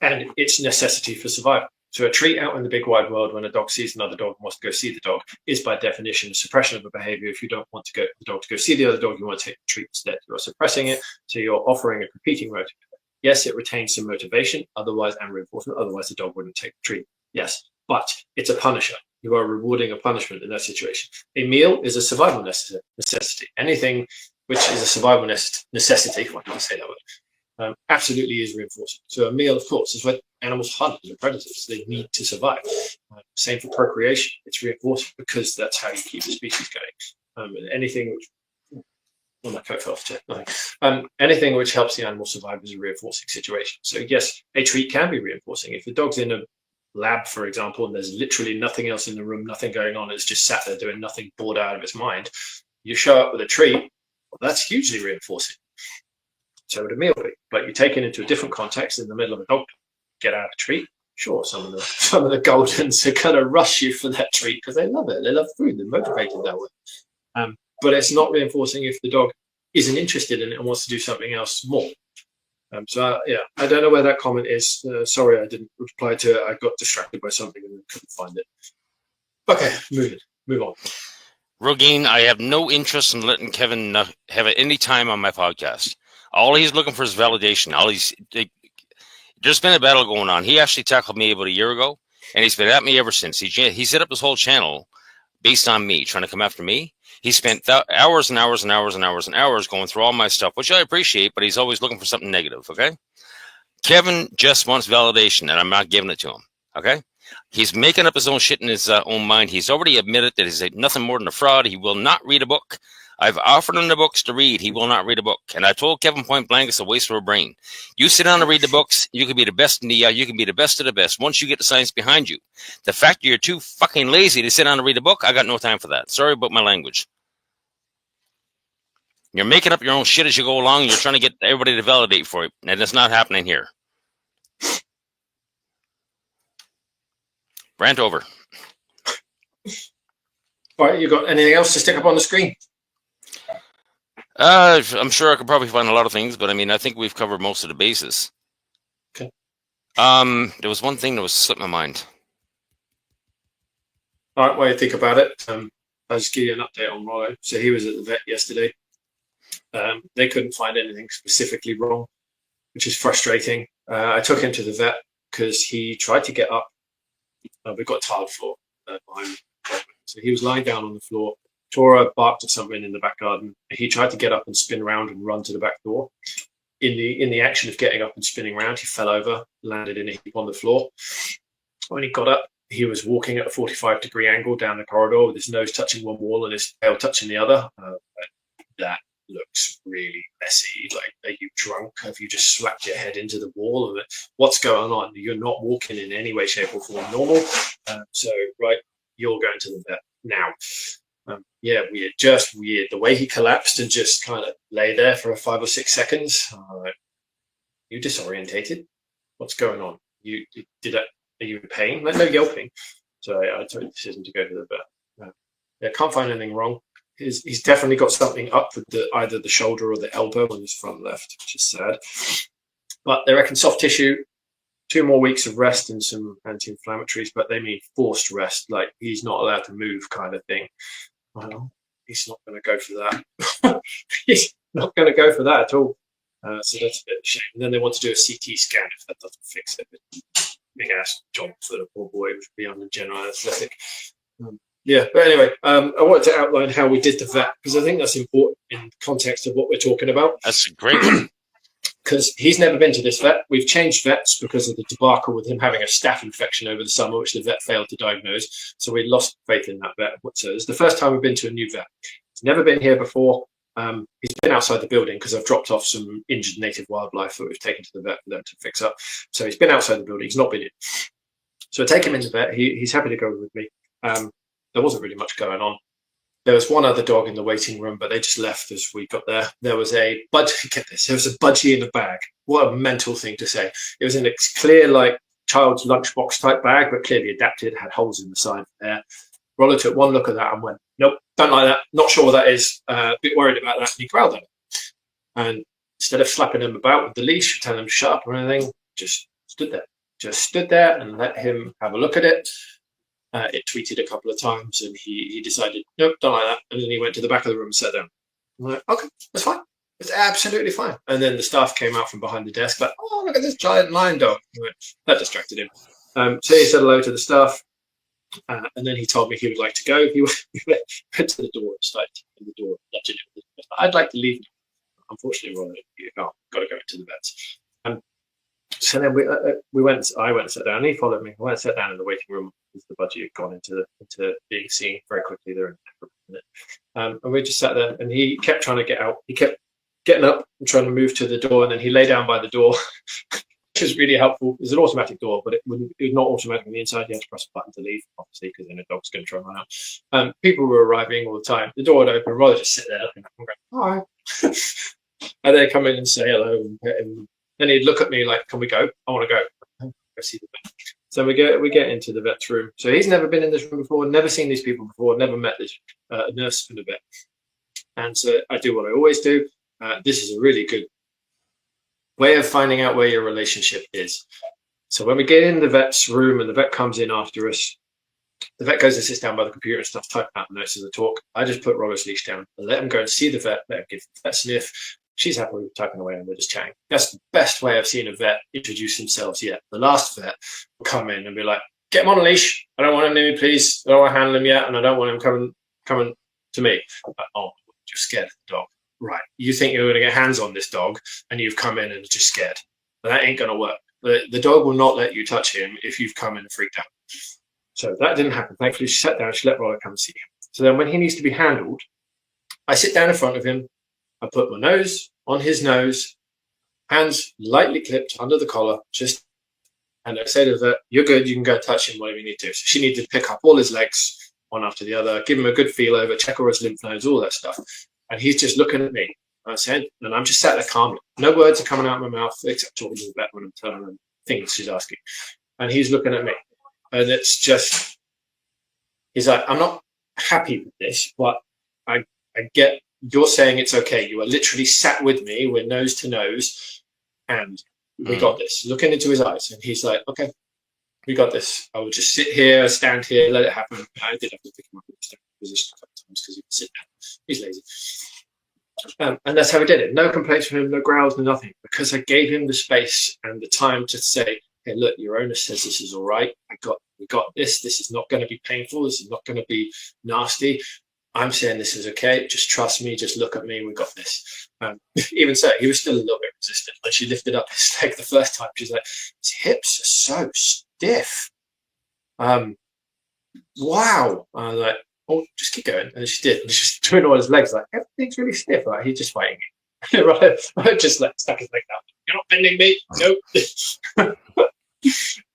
and its necessity for survival. So a treat out in the big wide world when a dog sees another dog and wants to go see the dog is by definition a suppression of a behavior. If you don't want the dog to go see the other dog, you want to take the treat instead. You're suppressing it, so you're offering a competing motive. Yes, it retains some motivation, otherwise, and reinforcement. Otherwise, the dog wouldn't take the treat. Yes, but it's a punisher. You are rewarding a punishment in that situation. A meal is a survival necessity. Anything which is a survival necessity, if I can say that word, absolutely is reinforcing. So a meal, of course, is what animals hunt as predators. They need to survive. Same for procreation. It's reinforcing because that's how you keep the species going. Anything which my coat fell off too. Anything which helps the animal survive is a reinforcing situation. So yes, a treat can be reinforcing. If the dog's in a lab, for example, and there's literally nothing else in the room, nothing going on, it's just sat there doing nothing, bored out of its mind, you show up with a treat, well, that's hugely reinforcing. So would a meal be. But you take it into a different context in the middle of a dog, get out a treat. Sure, some of the Goldens are going to rush you for that treat because they love it. They love food. They're motivated that way. But it's not reinforcing if the dog isn't interested in it and wants to do something else more. I don't know where that comment is. Sorry, I didn't reply to it. I got distracted by something and couldn't find it. Okay, move on. Rogaine, I have no interest in letting Kevin have any time on my podcast. All he's looking for is validation. There's been a battle going on. He actually tackled me about a year ago, and he's been at me ever since. He set up his whole channel based on me, trying to come after me. He spent hours and hours and hours and hours and hours going through all my stuff, which I appreciate, but he's always looking for something negative, okay? Kevin just wants validation, and I'm not giving it to him, okay? He's making up his own shit in his own mind. He's already admitted that he's nothing more than a fraud. He will not read a book. I've offered him the books to read. He will not read a book. And I told Kevin point blank, it's a waste of a brain. You sit down and read the books, you can be the best in the you can be the best of the best once you get the science behind you. The fact that you're too fucking lazy to sit down and read a book, I got no time for that. Sorry about my language. You're making up your own shit as you go along. You're trying to get everybody to validate for it. And it's not happening here. Rant over. All right, you got anything else to stick up on the screen? I'm sure I could probably find a lot of things, but I mean, I think we've covered most of the bases. Okay. There was one thing that was slipped my mind. All right, while you think about it, I'll just give you an update on Rollo. So he was at the vet yesterday. They couldn't find anything specifically wrong, which is frustrating. I took him to the vet because he tried to get up. We got tiled floor behind him. So he was lying down on the floor. Tora barked at something in the back garden. He tried to get up and spin around and run to the back door. In the action of getting up and spinning around, he fell over, landed in a heap on the floor. When he got up, he was walking at a 45-degree angle down the corridor with his nose touching one wall and his tail touching the other. That looks really messy. Like, are you drunk? Have you just slapped your head into the wall? What's going on? You're not walking in any way, shape, or form normal. Right, you're going to the vet now. Weird, just weird. The way he collapsed and just kind of lay there for 5 or 6 seconds. You disorientated? What's going on? Are you in pain? No yelping. So I took the decision to go to the vet. Can't find anything wrong. he's definitely got something up with either the shoulder or the elbow on his front left, which is sad. But they reckon soft tissue, 2 more weeks of rest and some anti-inflammatories, but they mean forced rest, like he's not allowed to move kind of thing. Well, he's not going to go for that. He's not going to go for that at all. So that's a bit of a shame. And then they want to do a CT scan if that doesn't fix it. Big ass job for the poor boy, which would be on the general anaesthetic. Yeah, but anyway, I wanted to outline how we did the vet, because I think that's important in the context of what we're talking about. That's a great one. Because he's never been to this vet. We've changed vets because of the debacle with him having a staph infection over the summer, which the vet failed to diagnose. So we lost faith in that vet. So it's the first time we've been to a new vet. He's never been here before. He's been outside the building because I've dropped off some injured native wildlife that we've taken to the vet for them to fix up. So he's been outside the building. He's not been in. So I take him in the vet. He's happy to go with me. There wasn't really much going on. There was one other dog in the waiting room, but they just left as we got there. There was a budgie. Get this. There was a budgie in a bag. What a mental thing to say. It was in a clear, like child's lunchbox type bag, but clearly adapted. Had holes in the side there. Rollo took one look at that and went, "Nope, don't like that. Not sure what that is. A bit worried about that." And he growled at it. And instead of slapping him about with the leash, telling him to shut up or anything, just stood there. Just stood there and let him have a look at it. It tweeted a couple of times, and he decided, nope, don't like that. And then he went to the back of the room and sat down. I'm like, okay, that's fine. It's absolutely fine. And then the staff came out from behind the desk, like, oh, look at this giant lion dog. That distracted him. So he said hello to the staff, and then he told me he would like to go. He went to the door and started tapping the door. I'd like to leave now. Unfortunately, Ron, you can't. Got to go into the vets. So then we went. I went and sat down. And he followed me. I went and sat down in the waiting room because the budgie had gone into being seen very quickly there in a minute. And we just sat there, and he kept trying to get out. He kept getting up and trying to move to the door, and then he lay down by the door, which was really helpful. It's an automatic door, but it was not automatic on the inside. You had to press a button to leave, obviously, because then the dog's going to try and run out. People were arriving all the time. The door would open. Rather just sit there looking and go, hi. And they'd come in and say hello and pet him. Then he'd look at me like, can we go? I want to go. Go see the vet. So we get into the vet's room. So he's never been in this room before, never seen these people before, never met this nurse and a vet. And so I do what I always do. This is a really good way of finding out where your relationship is. So when we get in the vet's room and the vet comes in after us, the vet goes and sits down by the computer and stuff, typing out the notes as I talk. I just put Rollo's leash down and let him go and see the vet, let him give the vet a sniff. She's happy with typing away and we're just chatting. That's the best way I've seen a vet introduce themselves yet. The last vet will come in and be like, get him on a leash. I don't want him near me, please. I don't want to handle him yet, and I don't want him coming to me. Like, oh, you're scared of the dog. Right. You think you're going to get hands on this dog and you've come in and just scared. But that ain't going to work. The dog will not let you touch him if you've come in and freaked out. So that didn't happen. Thankfully, she sat down. She let Rollo come see him. So then when he needs to be handled, I sit down in front of him. I put my nose on his nose, hands lightly clipped under the collar, and I say to her, you're good, you can go touch him whatever you need to. So she needed to pick up all his legs, one after the other, give him a good feel over, check all his lymph nodes, all that stuff. And he's just looking at me. I said, and I'm just sat there calmly. No words are coming out of my mouth, except talking to the vet when I'm telling him things she's asking. And he's looking at me. And it's just, he's like, I'm not happy with this, but I get you're saying it's okay. You are literally sat with me, we're nose to nose, and we got this. Looking into his eyes, and he's like, okay, we got this. I will just sit here, stand here, let it happen. I did have to pick him up in the position a couple of times because he would sit down. He's lazy. And that's how we did it. No complaints from him, no growls, no nothing, because I gave him the space and the time to say, hey, look, your owner says this is all right. We got this. This is not going to be painful. This is not going to be nasty. I'm saying this is okay. Just trust me. Just look at me. We got this. Even so, he was still a little bit resistant. When she lifted up his leg the first time, she's like, his hips are so stiff. Wow. I was like, oh, just keep going. And she did. And she's doing all his legs like, everything's really stiff. Like, he's just fighting it. Right? Just like stuck his leg out. You're not bending me. Nope.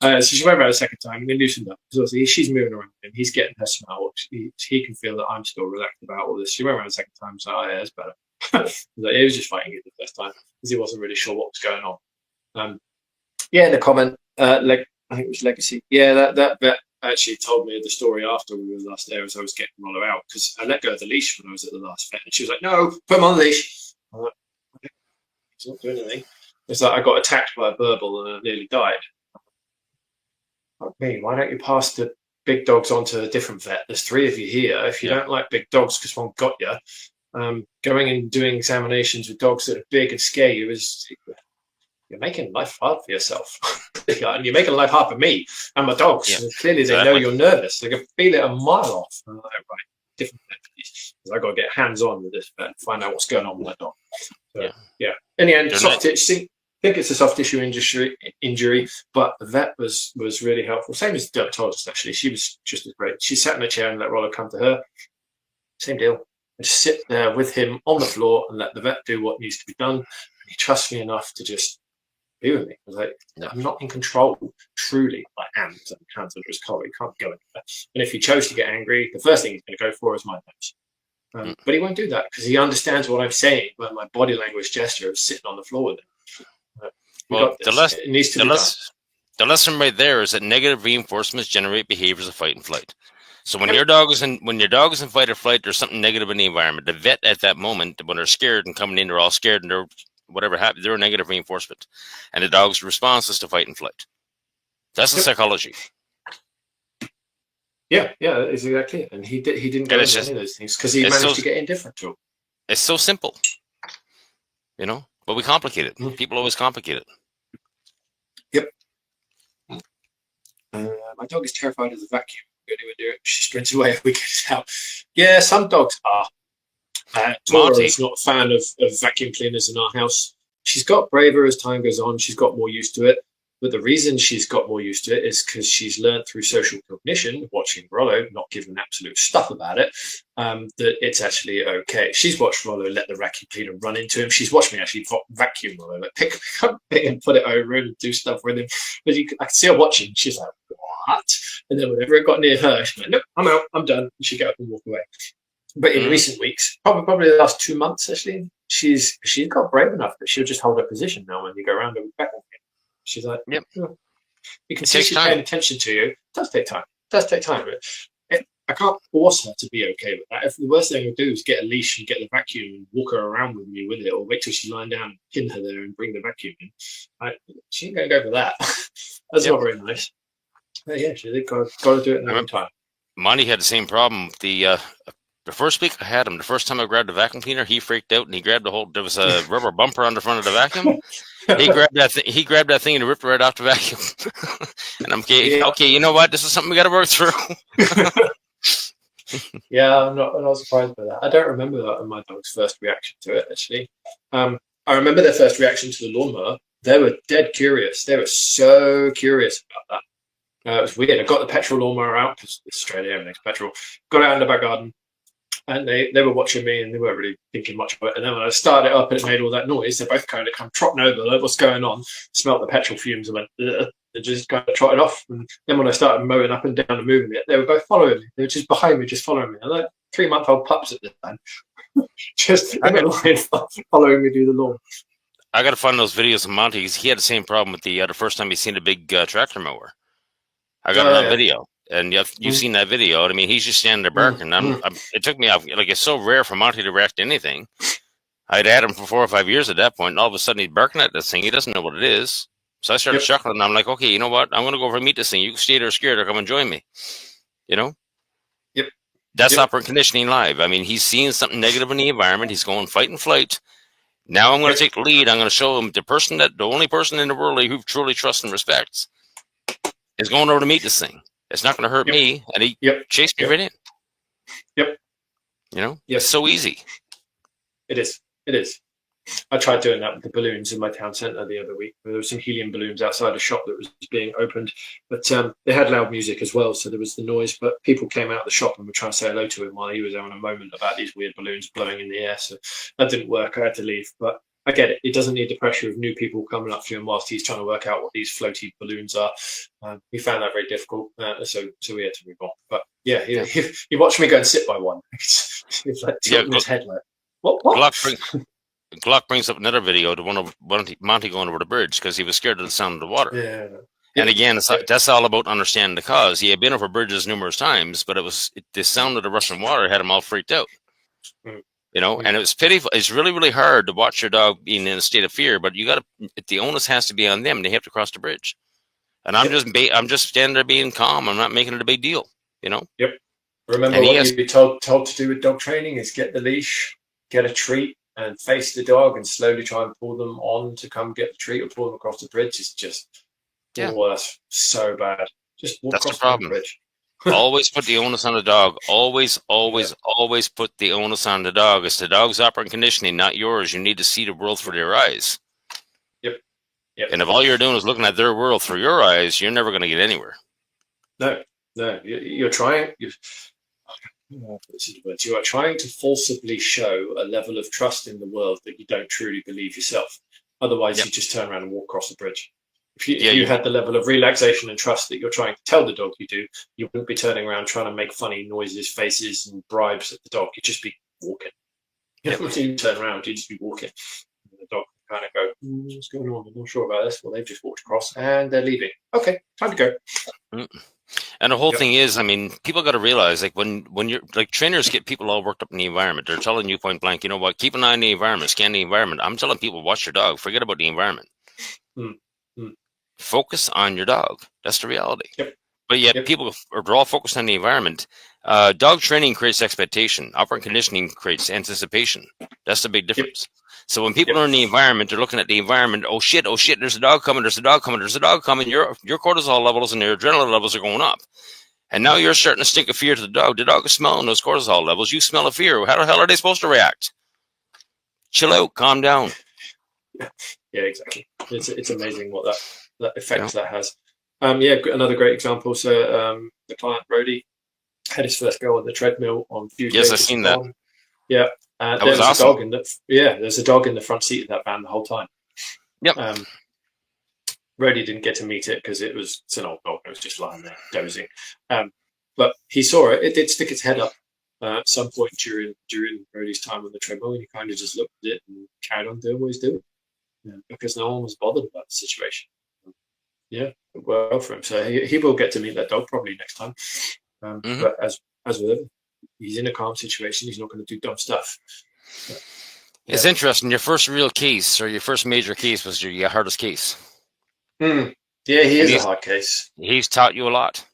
So she went around a second time and they loosened up because she's moving around and he's getting her smell. He can feel that I'm still relaxed about all this. She went around a second time, so oh, yeah, it's better. Like, he was just fighting it the first time because he wasn't really sure what was going on. Yeah, in the comment, I think it was Legacy. Yeah, that vet actually told me the story after we were last there as I was getting Rollo out, because I let go of the leash when I was at the last vet, and she was like, "No, put him on the leash." I'm like, okay, he's not doing anything. It's like I got attacked by a burble and I nearly died. Like me, why don't you pass the big dogs on to a different vet? There's 3 of you here. If you don't like big dogs because one got you, going and doing examinations with dogs that are big and scare you you're making life hard for yourself. And you're making life hard for me and my dogs. Yeah, clearly, they know you're nervous. They can feel it a mile off. I'm like, right, different vet, please. Because I've got to get hands on with this vet and find out what's going on with that dog. So, yeah. In the end, soft tissue. I think it's a soft tissue injury, but the vet was really helpful. Same as the dermatologist, actually. She was just as great. She sat in a chair and let Rollo come to her. Same deal. I just sit there with him on the floor and let the vet do what needs to be done. And he trusts me enough to just be with me. I was like, I'm not in control, truly. I am. I'm hands under his collar. He can't go anywhere. And if he chose to get angry, the first thing he's going to go for is my nose. But he won't do that because he understands what I'm saying when my body language gesture of sitting on the floor with him. Well, the lesson right there is that negative reinforcements generate behaviors of fight and flight. So when your dog is in fight or flight, there's something negative in the environment. The vet at that moment, when they're scared and coming in, they're all scared and they're whatever happened, they're a negative reinforcement, and the dog's response is to fight and flight. That's the psychology. Yeah, it's exactly it. And he didn't go into any of those things because he managed to get indifferent to it. It's so simple, but we complicate it. People always complicate it. Yep. My dog is terrified of the vacuum. She sprints away if we get it out. Yeah, some dogs are. Tora is not a fan of vacuum cleaners in our house. She's got braver as time goes on. She's got more used to it. But the reason she's got more used to it is because she's learned through social cognition, watching Rollo, not giving absolute stuff about it, that it's actually okay. She's watched Rollo let the vacuum cleaner run into him. She's watched me actually vacuum Rollo, like pick up and put it over and do stuff with him. But I can see her watching. She's like, what? And then whenever it got near her, she's like, nope, I'm out, I'm done. And she'd get up and walk away. But in recent weeks, probably the last 2 months, actually, she's got brave enough that she'll just hold her position now when you go around her with vacuum. She's like, yep. Oh. You can see she's paying attention to you. It does take time. I can't force her to be okay with that. If the worst thing I would do is get a leash and get the vacuum and walk her around with me with it, or wait till she's lying down and pin her there and bring the vacuum in, she ain't going to go for that. That's not very nice. But yeah, she's got to do it in her own time. Monty had the same problem. The first week I had him, the first time I grabbed the vacuum cleaner, he freaked out and he grabbed there was a rubber bumper on the front of the vacuum. He grabbed that thing and ripped it right off the vacuum. And I'm okay, you know what? This is something we got to work through. Yeah, I'm not surprised by that. I don't remember that in my dog's first reaction to it, actually. I remember their first reaction to the lawnmower. They were dead curious. They were so curious about that. It was weird. I got the petrol lawnmower out because it's Australia, everything's petrol. Got it out in the back garden. And they were watching me and they weren't really thinking much of it. And then when I started it up and it made all that noise, they both kind of come trotting over, like, what's going on? Smelt the petrol fumes and went, ugh. They just kind of trotted off. And then when I started mowing up and down and moving it, they were both following me. They were just behind me, just following me. They're like 3-month-old pups at the time. Just in a line following me do the lawn. I got to find those videos of Monty because he had the same problem with the first time he seen a big tractor mower. I got it on video. And you've seen that video. I mean, he's just standing there barking. It took me off. Like, it's so rare for Monty to react to anything. I'd had him for 4 or 5 years at that point, and all of a sudden he's barking at this thing. He doesn't know what it is. So I started chuckling, and I'm like, okay, you know what? I'm going to go over and meet this thing. You can stay there scared or come and join me. Yep. That's operant conditioning live. I mean, he's seeing something negative in the environment. He's going fight and flight. Now I'm going to take the lead. I'm going to show him the only person in the world who truly trusts and respects is going over to meet this thing. It's not going to hurt me, and he chased me right in. It's so easy. It is. I tried doing that with the balloons in my town centre the other week. There were some helium balloons outside a shop that was being opened, but they had loud music as well, so there was the noise. But people came out of the shop and were trying to say hello to him while he was having a moment about these weird balloons blowing in the air. So that didn't work. I had to leave, but I get it. It doesn't need the pressure of new people coming up to him whilst he's trying to work out what these floaty balloons are. He found that very difficult, so we had to move on. But yeah, he watched me go and sit by one. It's like tilting his head like, what? Glock brings up another video to one of Monty going over the bridge because he was scared of the sound of the water. Yeah. And again, that's all about understanding the cause. He had been over bridges numerous times, but the sound of the rushing water had him all freaked out. Mm. And it was pitiful. It's really, really hard to watch your dog being in a state of fear, but the onus has to be on them. They have to cross the bridge. And I'm just standing there being calm. I'm not making it a big deal, Yep. Remember what you're told to do with dog training is get the leash, get a treat, and face the dog and slowly try and pull them on to come get the treat or pull them across the bridge. It's just, that's so bad. Just walk across the bridge. Always put the onus on the dog. Always put the onus on the dog. It's the dog's operant conditioning, not yours. You need to see the world through their eyes. Yep. And if all you're doing is looking at their world through your eyes, you're never going to get anywhere. No. You're trying. You are trying to forcibly show a level of trust in the world that you don't truly believe yourself. Otherwise, you just turn around and walk across the bridge. If you had the level of relaxation and trust that you're trying to tell the dog you do, you wouldn't be turning around trying to make funny noises, faces, and bribes at the dog. You'd just be walking. You turn around, you'd just be walking. And the dog kind of go, what's going on? I'm not sure about this. Well, they've just walked across and they're leaving. Okay, time to go. And the whole thing is, people got to realize, like when you're like trainers get people all worked up in the environment. They're telling you point blank, you know what? Keep an eye on the environment, scan the environment. I'm telling people, watch your dog. Forget about the environment. Focus on your dog. That's the reality. Yep. But yet people are all focused on the environment. Dog training creates expectation. Operant conditioning creates anticipation. That's the big difference. So when people are in the environment, they're looking at the environment. Oh shit! There's a dog coming. There's a dog coming. There's a dog coming. Your cortisol levels and your adrenaline levels are going up, and now you're starting to stink of fear to the dog. The dog is smelling those cortisol levels. You smell a fear. How the hell are they supposed to react? Chill out. Calm down. Yeah, exactly. It's amazing what that effect that has. Another great example. So the client Rody had his first go on the treadmill on few days. Yes, I've seen that. Yeah. That there's was awesome. There's a dog in the front seat of that van the whole time. Yep. Rody didn't get to meet it because it's an old dog. It was just lying there dozing. But he saw it. It did stick its head up at some point during Rody's time on the treadmill, and he kind of just looked at it and carried on doing what he's doing because no one was bothered about the situation. Well for him. So he will get to meet that dog probably next time. But as with him, he's in a calm situation. He's not going to do dumb stuff. It's interesting. Your first real case or your first major case was your hardest case. Yeah, he is a hard case. He's taught you a lot.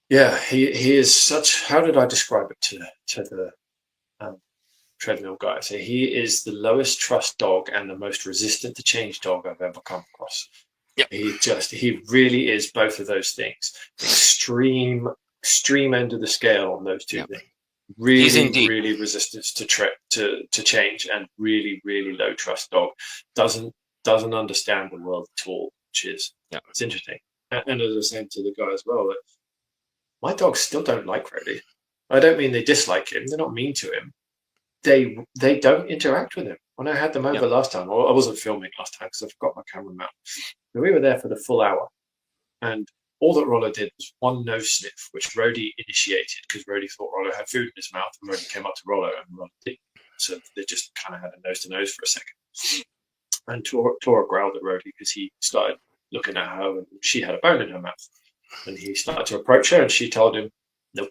Yeah, he is such. How did I describe it to the treadmill guy? So he is the lowest trust dog and the most resistant to change dog I've ever come across. Yep. He really is both of those things. Extreme end of the scale on those two things. Really resistant to change, and really low trust dog. Doesn't understand the world at all, which is it's interesting. And as I was saying to the guy as well, that my dogs still don't like Rody. I don't mean they dislike him. They're not mean to him. They don't interact with him. When I had them over last time, I wasn't filming last time because I forgot my camera mount. But we were there for the full hour, and all that Rollo did was one nose sniff, which Rody initiated because Rody thought Rollo had food in his mouth, and Rody came up to Rollo and Rollo didn't. So they just kind of had a nose to nose for a second. And Tora growled at Rody because he started looking at her and she had a bone in her mouth. And he started to approach her and she told him, nope.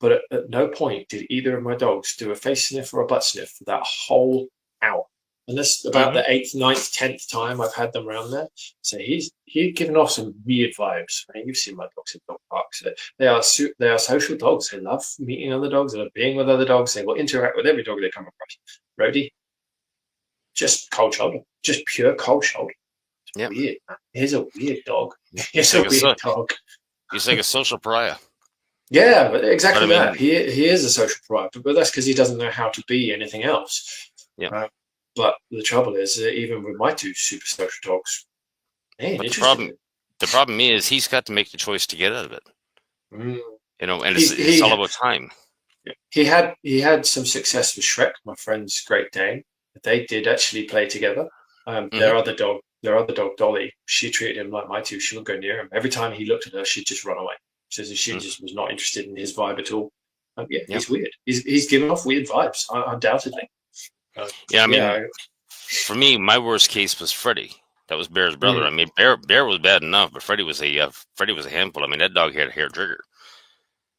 But at no point did either of my dogs do a face sniff or a butt sniff for that whole hour. And that's about the 8th, 9th, 10th time I've had them around there. So he'd given off some weird vibes. I mean, you've seen my dogs in dog parks. They are social dogs. They love meeting other dogs. They love being with other dogs. They will interact with every dog they come across. Rody, just cold shoulder, just pure cold shoulder. It's weird, man. He's a weird dog. He's a weird dog. He's like a social pariah. Yeah, but exactly that. He is a social pariah, but that's because he doesn't know how to be anything else. Yeah. But the trouble is, even with my two super social dogs, the problem is he's got to make the choice to get out of it. And it's all about time. He had some success with Shrek, my friend's Great Dane. They did actually play together. Their other dog, Dolly, she treated him like my two. She wouldn't go near him. Every time he looked at her, she'd just run away. So she just was not interested in his vibe at all. He's weird. He's giving off weird vibes, undoubtedly. For me, my worst case was Freddie. That was Bear's brother. I mean, Bear was bad enough, but Freddie was a handful. I mean, that dog had a hair trigger.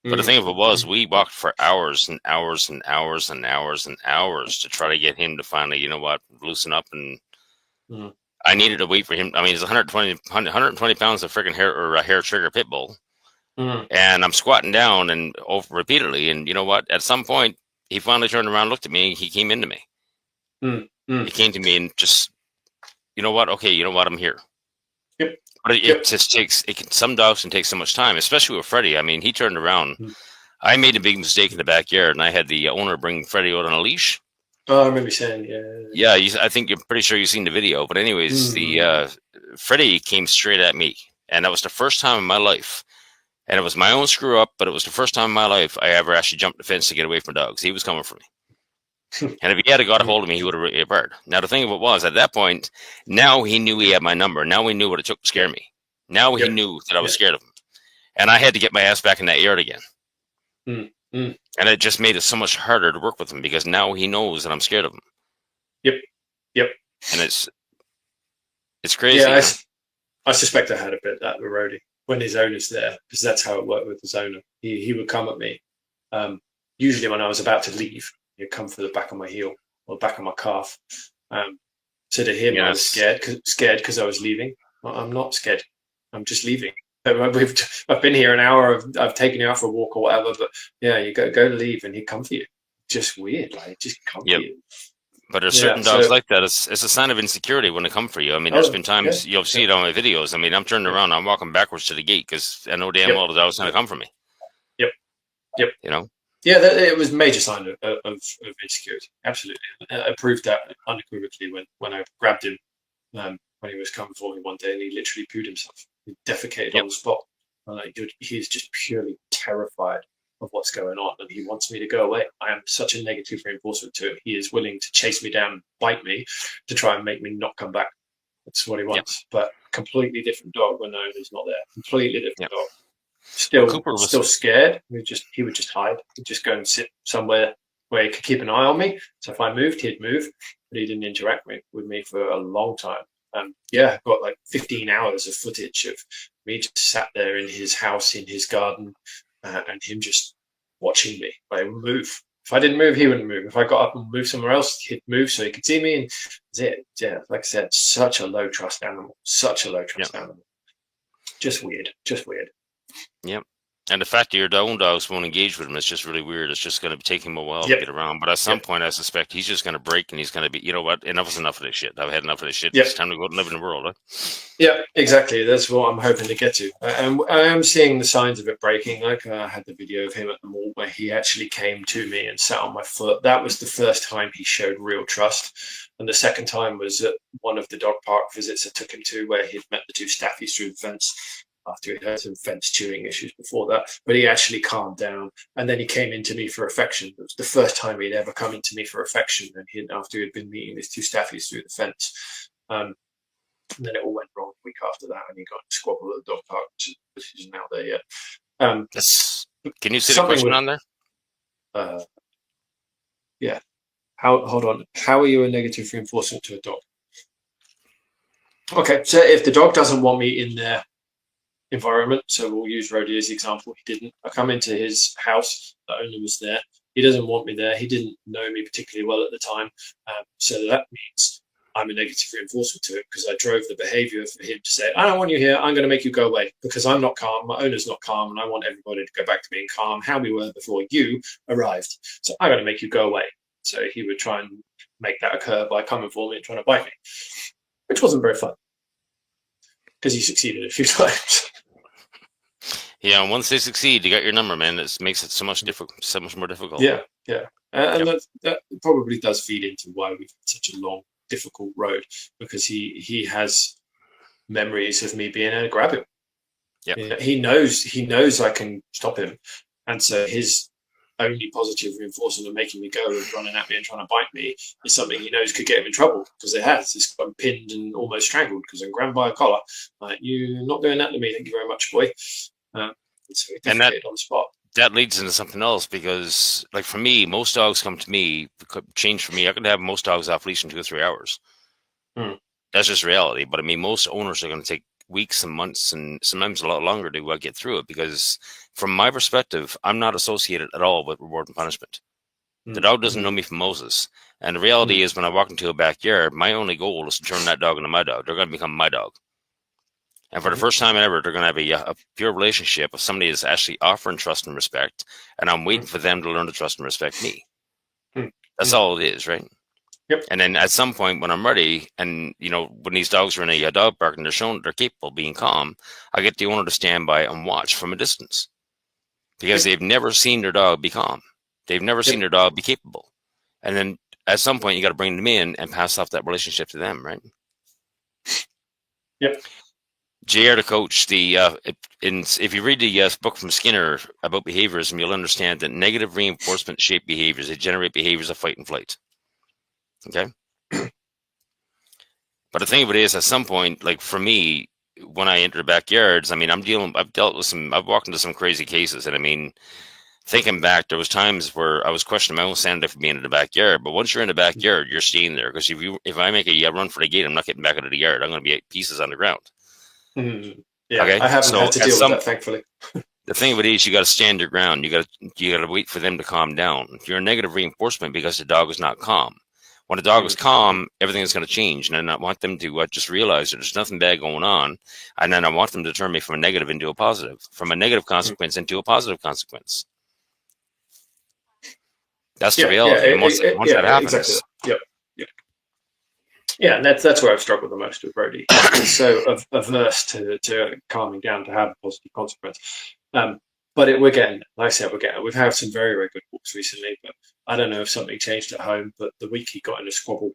But the thing of it was, we walked for hours and hours and hours and hours and hours to try to get him to finally, you know what, loosen up. And I needed to wait for him. I mean, he's 120 pounds of freaking hair or a hair trigger pit bull. And I'm squatting down and over repeatedly. And you know what? At some point, he finally turned around, looked at me, and he came into me. He came to me and just, you know what? Okay, you know what? I'm here. But it just takes, some dogs can take so much time, especially with Freddie. I mean, he turned around. I made a big mistake in the backyard, and I had the owner bring Freddie out on a leash. Oh, I remember saying, yeah. I think you're pretty sure you've seen the video. But anyways, Freddie came straight at me, and that was the first time in my life. And it was my own screw up, but it was the first time in my life I ever actually jumped the fence to get away from dogs. He was coming for me. And if he had got a hold of me, he would have really barred. Now, the thing of it was, at that point, now he knew he had my number. Now he knew what it took to scare me. Now he knew that I was scared of him. And I had to get my ass back in that yard again. And it just made it so much harder to work with him because now he knows that I'm scared of him. And it's crazy. Yeah, I suspect I had a bit of that with Rhodey when his owner's there, because that's how it worked with his owner. He would come at me. Usually when I was about to leave, he'd come for the back of my heel or the back of my calf. So to him, I was scared because I was leaving. Well, I'm not scared. I'm just leaving. I've been here an hour. I've taken you out for a walk or whatever. But yeah, you go to leave, and he'd come for you. Just weird, like just come for you. But there's certain dogs like that. It's a sign of insecurity when they come for you. I mean, there's been times you'll see it on my videos. I mean, I'm turning around, I'm walking backwards to the gate because I know damn well the dog's going to come for me. You know. Yeah, it was a major sign of insecurity. Absolutely, I proved that unequivocally when I grabbed him when he was coming for me one day, and he literally pooed himself. He defecated on the spot. He's just purely terrified of what's going on, and he wants me to go away. I am such a negative reinforcement to him. He is willing to chase me down, bite me, to try and make me not come back. That's what he wants. But completely different dog when the owner's not there. Completely different dog. Still scared. He would just hide. He'd just go and sit somewhere where he could keep an eye on me. So if I moved, he'd move, but he didn't interact with me for a long time. I've got like 15 hours of footage of me just sat there in his house, in his garden, and him just watching me. I would move. If I didn't move, he wouldn't move. If I got up and moved somewhere else, he'd move so he could see me. And that's it. Yeah, like I said, such a low trust animal. Such a low trust animal. Just weird. Yep. And the fact that your own dogs won't engage with him is just really weird. It's just going to take him a while to get around. But at some point, I suspect he's just going to break and he's going to be, you know what, enough is enough of this shit. I've had enough of this shit. It's time to go out and live in the world. Huh? Yeah, exactly. That's what I'm hoping to get to. And I am seeing the signs of it breaking. Like I had the video of him at the mall where he actually came to me and sat on my foot. That was the first time he showed real trust. And the second time was at one of the dog park visits I took him to where he'd met the two staffies through the fence. After he had some fence chewing issues before that, but he actually calmed down, and then he came into me for affection. It was the first time he'd ever come into me for affection, and after he'd been meeting his two staffies through the fence. And then it all went wrong a week after that, and he got in a squabble at the dog park, which isn't out there yet. Can you see the question on there? Yeah. Hold on. How are you a negative reinforcement to a dog? Okay, so if the dog doesn't want me in their environment, so we'll use Rhodey as the example. He didn't. I come into his house, the owner was there. He doesn't want me there. He didn't know me particularly well at the time. So that means I'm a negative reinforcement to it because I drove the behavior for him to say, I don't want you here. I'm going to make you go away because I'm not calm. My owner's not calm, and I want everybody to go back to being calm, how we were before you arrived. So I'm going to make you go away. So he would try and make that occur by coming for me and trying to bite me, which wasn't very fun because he succeeded a few times. Yeah, and once they succeed, you got your number, man. It makes it so much more difficult. Yeah. And that probably does feed into why we've had such a long, difficult road, because he has memories of me being able to grab him. Yeah. He knows I can stop him, and so his only positive reinforcement of making me go and running at me and trying to bite me is something he knows could get him in trouble, because it has. It's got him pinned and almost strangled because I'm grabbed by a collar. Like, you're not doing that to me. Thank you very much, boy. And that on the spot. That leads into something else, because, like, for me, most dogs come to me, change for me. I can have most dogs off leash in 2 or 3 hours. That's just reality. But I mean, most owners are going to take weeks and months and sometimes a lot longer to get through it, because from my perspective, I'm not associated at all with reward and punishment. The dog doesn't know me from Moses. And the reality is, when I walk into a backyard, my only goal is to turn that dog into my dog. They're going to become my dog. And for the first time ever, they're going to have a pure relationship with somebody that's actually offering trust and respect. And I'm waiting for them to learn to trust and respect me. That's all it is, right? Yep. And then at some point when I'm ready, and when these dogs are in a dog park and they're shown that they're capable of being calm, I get the owner to stand by and watch from a distance, because they've never seen their dog be calm. They've never seen their dog be capable. And then at some point you got to bring them in and pass off that relationship to them, right? Yep. JR, the coach, if you read the book from Skinner about behaviorism, you'll understand that negative reinforcement shape behaviors. They generate behaviors of fight and flight. Okay. But the thing of it is, at some point, like for me, when I enter backyards, I mean, I've walked into some crazy cases. And I mean, thinking back, there was times where I was questioning my own sanity for being in the backyard. But once you're in the backyard, you're staying there. Because if I make a run for the gate, I'm not getting back into the yard. I'm going to be at pieces on the ground. Yeah, okay? I haven't had to deal with that, thankfully. The thing of it is, you got to stand your ground. You got to wait for them to calm down. If you're a negative reinforcement because the dog is not calm. When a dog is calm, everything is going to change. And then I want them to just realize that there's nothing bad going on. And then I want them to turn me from a negative into a positive, from a negative consequence into a positive consequence. That's the reality. And once that happens. Exactly. Yeah, and that's where I've struggled the most with Brody. He's so averse to calming down to have a positive consequence. But we're getting, like I said, we've had some very, very good walks recently, but I don't know if something changed at home. But the week he got in a squabble,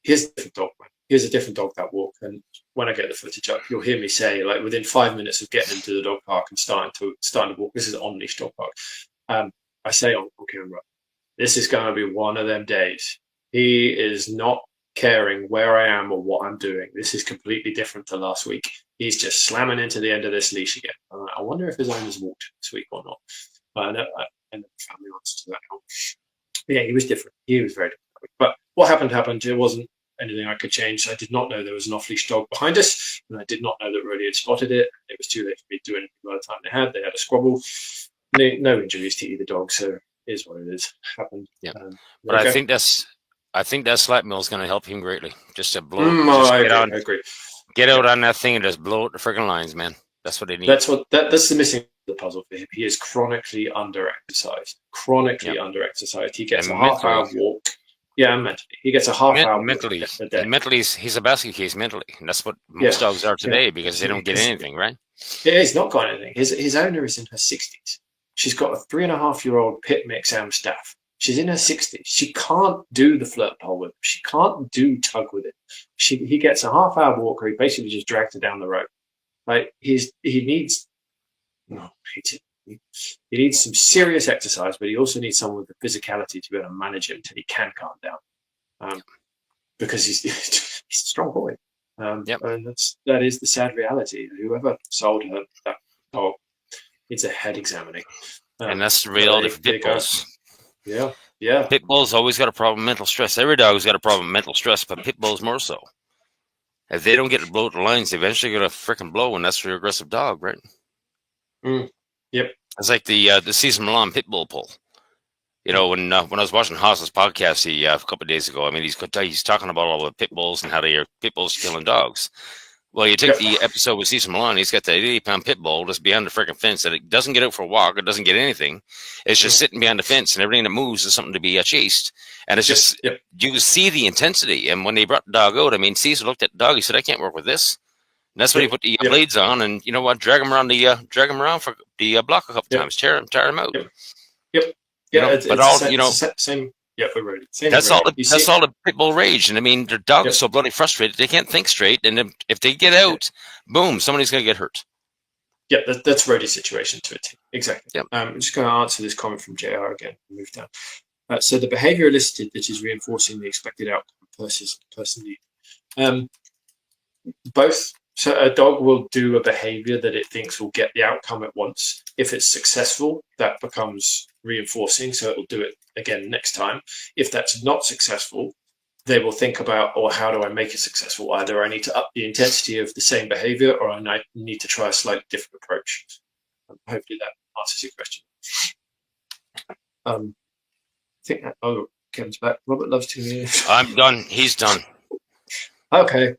here's a different dog, man. Here's a different dog that walk. And when I get the footage up, you'll hear me say, like, within 5 minutes of getting into the dog park and starting to walk, this is an on-leash dog park. I say on camera, this is going to be one of them days. He is not caring where I am or what I'm doing. This is completely different to last week. He's just slamming into the end of this leash again. I wonder if his owner's walked this week or not. I know the family answer to that. But yeah, he was different. He was very different. But what happened. It wasn't anything I could change. I did not know there was an off-leash dog behind us, and I did not know that Roddy had spotted it. It was too late for me to do anything by the time they had a squabble. No injuries to either dog, so it is what it is. Happened. Yeah, but I think that slap mill is going to help him greatly. Just to blow. I agree. Get out on that thing and just blow out the freaking lines, man. That's what they need. That's the missing the puzzle for him. He is chronically under-exercised. He gets a half-hour walk. Yeah, mentally. He gets a half-hour mentally. Mentally, he's a basket case mentally. And that's what most dogs are today, because they don't get anything, right? Yeah, he's not got anything. His owner is in her 60s. She's got a 3.5-year-old pit mix Amstaff. She's in her 60s. She can't do the flirt pole with him. She can't do tug with him. He gets a half-hour walk, or he basically just drags her down the road. Like he needs some serious exercise, but he also needs someone with the physicality to be able to manage him until he can calm down. Because he's a strong boy. And that is the sad reality. Whoever sold her that dog needs a head examining. And that's the reality for pit bulls. Yeah. Pit bulls always got a problem with mental stress. Every dog's got a problem with mental stress, but pit bulls more so. If they don't get to blow the lines, they eventually get a freaking blow, and that's for your aggressive dog, right? Yep. It's like the Cesar Millan pit bull pull. When I was watching Haas's podcast a couple of days ago, I mean, he's talking about all the pit bulls and how pit bulls killing dogs. Well, you take the episode with Cesar Millan, he's got that 80-pound pit bull just behind the freaking fence, that it doesn't get out for a walk, it doesn't get anything. It's just sitting behind the fence, and everything that moves is something to be chased. And it's just, you see the intensity. And when they brought the dog out, I mean, Cesar looked at the dog, he said, I can't work with this. And that's when he put the blades on, and you know what, drag him around for the block a couple times, tire him out. Same. Yeah, we're ready. That's all the pit bull rage. And I mean, their dog is so bloody frustrated, they can't think straight. And if they get out, boom, somebody's going to get hurt. Yeah, that's Roddy's situation to a T. Exactly. Yep. I'm just going to answer this comment from JR again. Move down. So the behavior listed that is reinforcing the expected outcome versus person need. Both. So a dog will do a behavior that it thinks will get the outcome at once. If it's successful, that becomes reinforcing, so it'll do it again next time. If that's not successful, they will think about, or how do I make it successful? Either I need to up the intensity of the same behavior, or I need to try a slightly different approach. Hopefully that answers your question. I think that, oh, Kevin's back. Robert loves to. I'm done. He's done. Okay.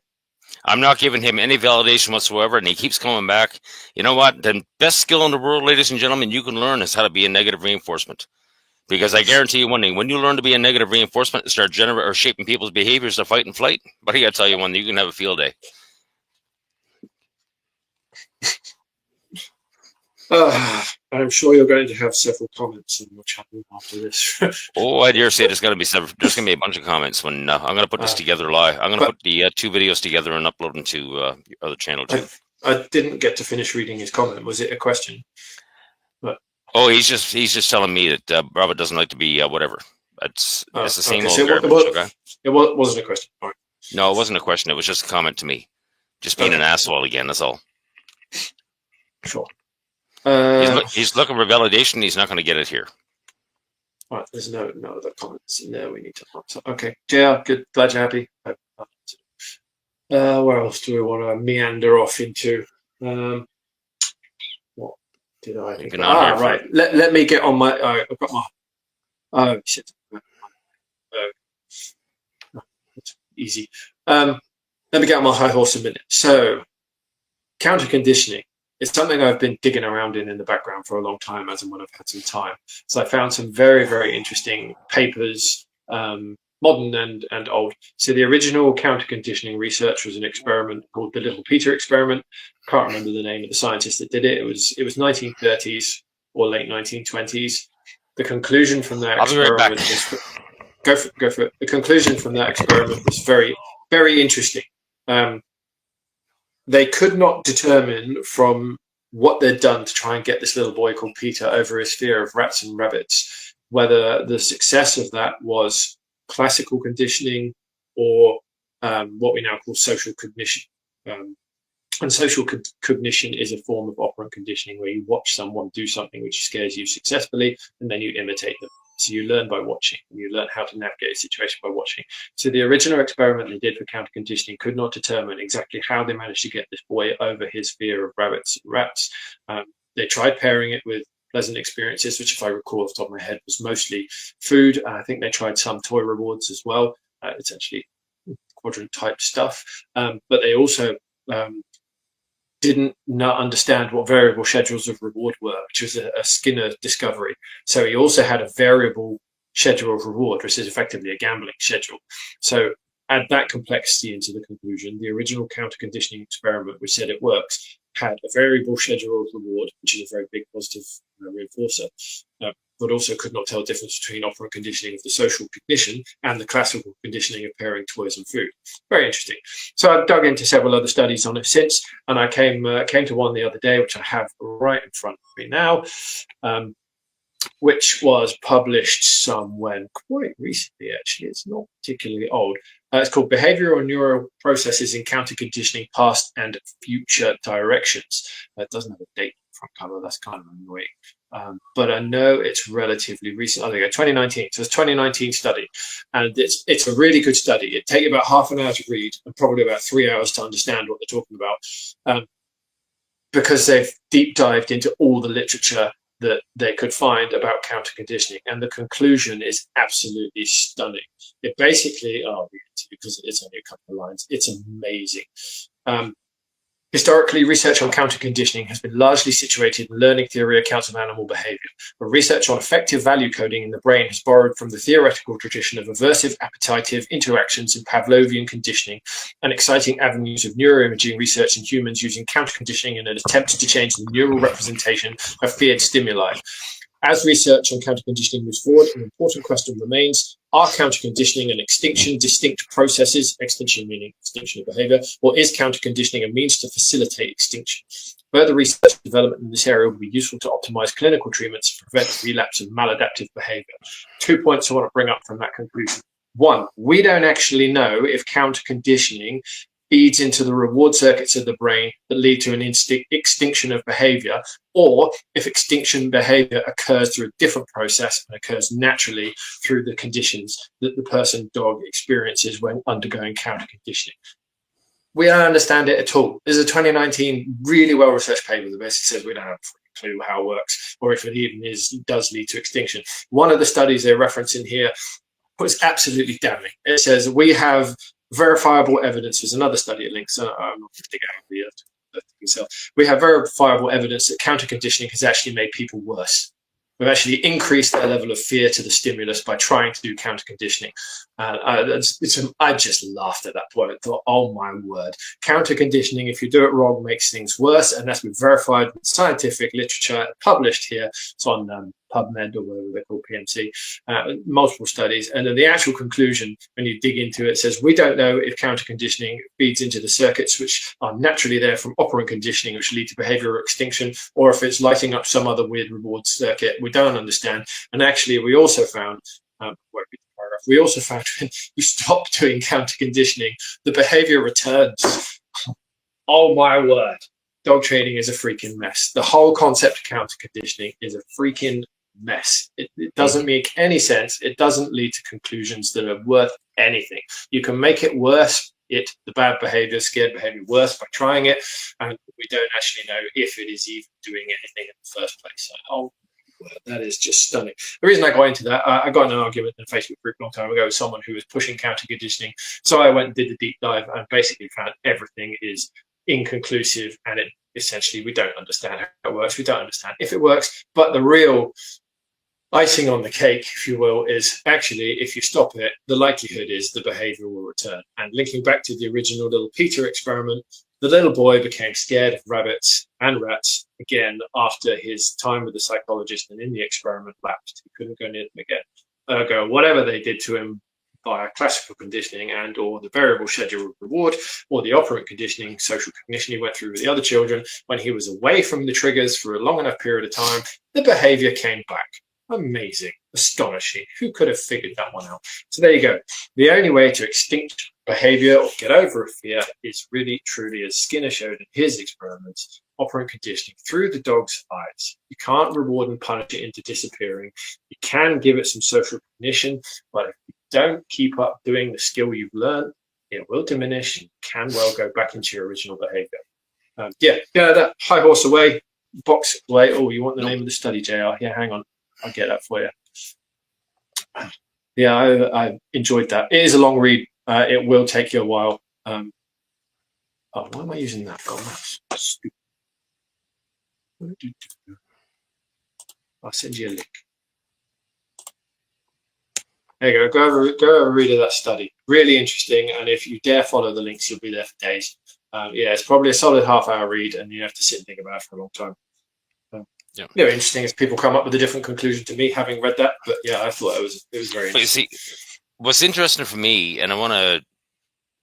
I'm not giving him any validation whatsoever, and he keeps coming back. You know what? The best skill in the world, ladies and gentlemen, you can learn is how to be a negative reinforcement. Because I guarantee you one thing, when you learn to be a negative reinforcement and start generating or shaping people's behaviors to fight and flight, but I got to tell you one thing, you can have a field day. I'm sure you're going to have several comments in your channel after this. Oh, I dare say there's going to be a bunch of comments when I'm going to put this together live. I'm going to put the 2 videos together and upload them to your other channel too. I didn't get to finish reading his comment. Was it a question? Oh, he's just telling me that Robert doesn't like to be whatever. It's the same old garbage. It wasn't a question. All right. No, it wasn't a question. It was just a comment to me. Just being an asshole again, that's all. Sure. He's looking for validation. He's not going to get it here. All right, there's no other comments in there we need to answer. Okay, yeah, good. Glad you're happy. Where else do we want to meander off into? What did I think? Right. Let me get on my. I've got my. Oh shit. That's easy. Let me get on my high horse a minute. So, counter conditioning. It's something I've been digging around in the background for a long time, as and when I've had some time. So I found some very, very interesting papers, modern and old. So the original counter conditioning research was an experiment called the Little Peter experiment. Can't remember the name of the scientist that did it. It was 1930s or late 1920s. The conclusion from that experiment was go for it. The conclusion from that experiment was very, very interesting. They could not determine from what they'd done to try and get this little boy called Peter over his fear of rats and rabbits, whether the success of that was classical conditioning or what we now call social cognition. And social cognition is a form of operant conditioning where you watch someone do something which scares you successfully, and then you imitate them. So you learn by watching, and you learn how to navigate a situation by watching. So the original experiment they did for counter conditioning could not determine exactly how they managed to get this boy over his fear of rabbits and rats. They tried pairing it with pleasant experiences, which, if I recall off the top of my head, was mostly food. I think they tried some toy rewards as well. It's actually quadrant type stuff. But they also didn't not understand what variable schedules of reward were, which was a Skinner discovery. So he also had a variable schedule of reward, which is effectively a gambling schedule. So add that complexity into the conclusion. The original counter conditioning experiment, which said it works, had a variable schedule of reward, which is a very big positive reinforcer, but also could not tell the difference between operant conditioning of the social cognition and the classical conditioning of pairing toys and food. Very interesting. So I've dug into several other studies on it since, and I came to one the other day, which I have right in front of me now, which was published somewhere quite recently, actually. It's not particularly old. It's called Behavioral and Neural Processes in Counter Conditioning Past and Future Directions. It doesn't have a date front cover. That's kind of annoying. But I know it's relatively recent. I think 2019. So it's a 2019 study. And it's a really good study. It'd take you about half an hour to read and probably about 3 hours to understand what they're talking about. Because they've deep dived into all the literature that they could find about counter conditioning, and the conclusion is absolutely stunning. It basically, I'll read it to you because it's only a couple of lines. It's amazing. Historically, research on counter conditioning has been largely situated in learning theory accounts of animal behavior, but research on effective value coding in the brain has borrowed from the theoretical tradition of aversive appetitive interactions in Pavlovian conditioning and exciting avenues of neuroimaging research in humans using counter conditioning in an attempt to change the neural representation of feared stimuli. As research on counter conditioning moves forward, an important question remains: are counter conditioning and extinction distinct processes, extinction meaning extinction of behavior, or is counter conditioning a means to facilitate extinction? Further research and development in this area will be useful to optimize clinical treatments to prevent relapse of maladaptive behavior. 2 points I want to bring up from that conclusion. One, we don't actually know if counter conditioning feeds into the reward circuits of the brain that lead to an extinction of behavior, or if extinction behavior occurs through a different process and occurs naturally through the conditions that the person dog experiences when undergoing counter conditioning. We don't understand it at all. There's a 2019 really well-researched paper that basically says we don't have a clue how it works, or if it even does lead to extinction. One of the studies they reference in here was absolutely damning. It says we have verifiable evidence. There's another study at links. I'm not going to dig out the thing. We have verifiable evidence that counter conditioning has actually made people worse. We've actually increased their level of fear to the stimulus by trying to do counter conditioning. I just laughed at that point. I thought, oh my word, counter conditioning, if you do it wrong, makes things worse. And that's been verified with scientific literature published here. It's on PubMed, or whatever they call PMC, multiple studies. And then the actual conclusion, when you dig into it, says we don't know if counter conditioning feeds into the circuits which are naturally there from operant conditioning, which lead to behavioral extinction, or if it's lighting up some other weird reward circuit. We don't understand. And actually, we also found, when you stop doing counter conditioning, the behavior returns. Oh my word. Dog training is a freaking mess. The whole concept of counter conditioning is a freaking mess. It doesn't make any sense. It doesn't lead to conclusions that are worth anything. You can make it worse, the bad behavior, scared behavior, worse by trying it, and we don't actually know if it is even doing anything in the first place. Oh, that is just stunning. The reason I got into that, I got in an argument in a Facebook group a long time ago with someone who was pushing counter conditioning. So I went and did the deep dive and basically found everything is inconclusive, and essentially we don't understand how it works. We don't understand if it works. But the real icing on the cake, if you will, is actually if you stop it, the likelihood is the behavior will return. And linking back to the original little Peter experiment, the little boy became scared of rabbits and rats again after his time with the psychologist, and in the experiment lapsed. He couldn't go near them again. Ergo, whatever they did to him via classical conditioning and or the variable schedule of reward, or the operant conditioning, social cognition he went through with the other children, when he was away from the triggers for a long enough period of time, the behavior came back. Amazing, astonishing. Who could have figured that one out? So there you go. The only way to extinct behavior or get over a fear is really, truly, as Skinner showed in his experiments, operant conditioning through the dog's eyes. You can't reward and punish it into disappearing. You can give it some social cognition, but if you don't keep up doing the skill you've learned, it will diminish and can well go back into your original behavior. Get that high horse away, box away. Oh, you want the name of the study, JR? Yeah, hang on. I'll get that for you. Yeah, I enjoyed that. It is a long read. It will take you a while. Why am I using that? God, that's stupid. I'll send you a link. There you go. Go over read of that study. Really interesting. And if you dare follow the links, you'll be there for days. Yeah, it's probably a solid half-hour read, and you have to sit and think about it for a long time. Yeah, interesting as people come up with a different conclusion to me having read that, but yeah, I thought it was very interesting. But you see, what's interesting for me, and I want to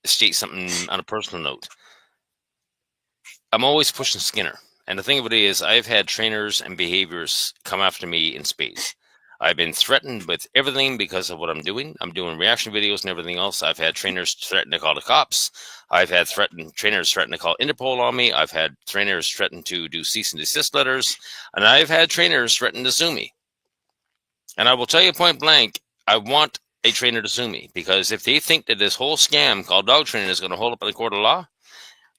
state something on a personal note, I'm always pushing Skinner, and the thing of it is, I've had trainers and behaviors come after me in spades. I've been threatened with everything because of what I'm doing. I'm doing reaction videos and everything else. I've had trainers threaten to call the cops. I've had trainers threaten to call Interpol on me. I've had trainers threaten to do cease and desist letters. And I've had trainers threaten to sue me. And I will tell you point blank, I want a trainer to sue me, because if they think that this whole scam called dog training is going to hold up in the court of law,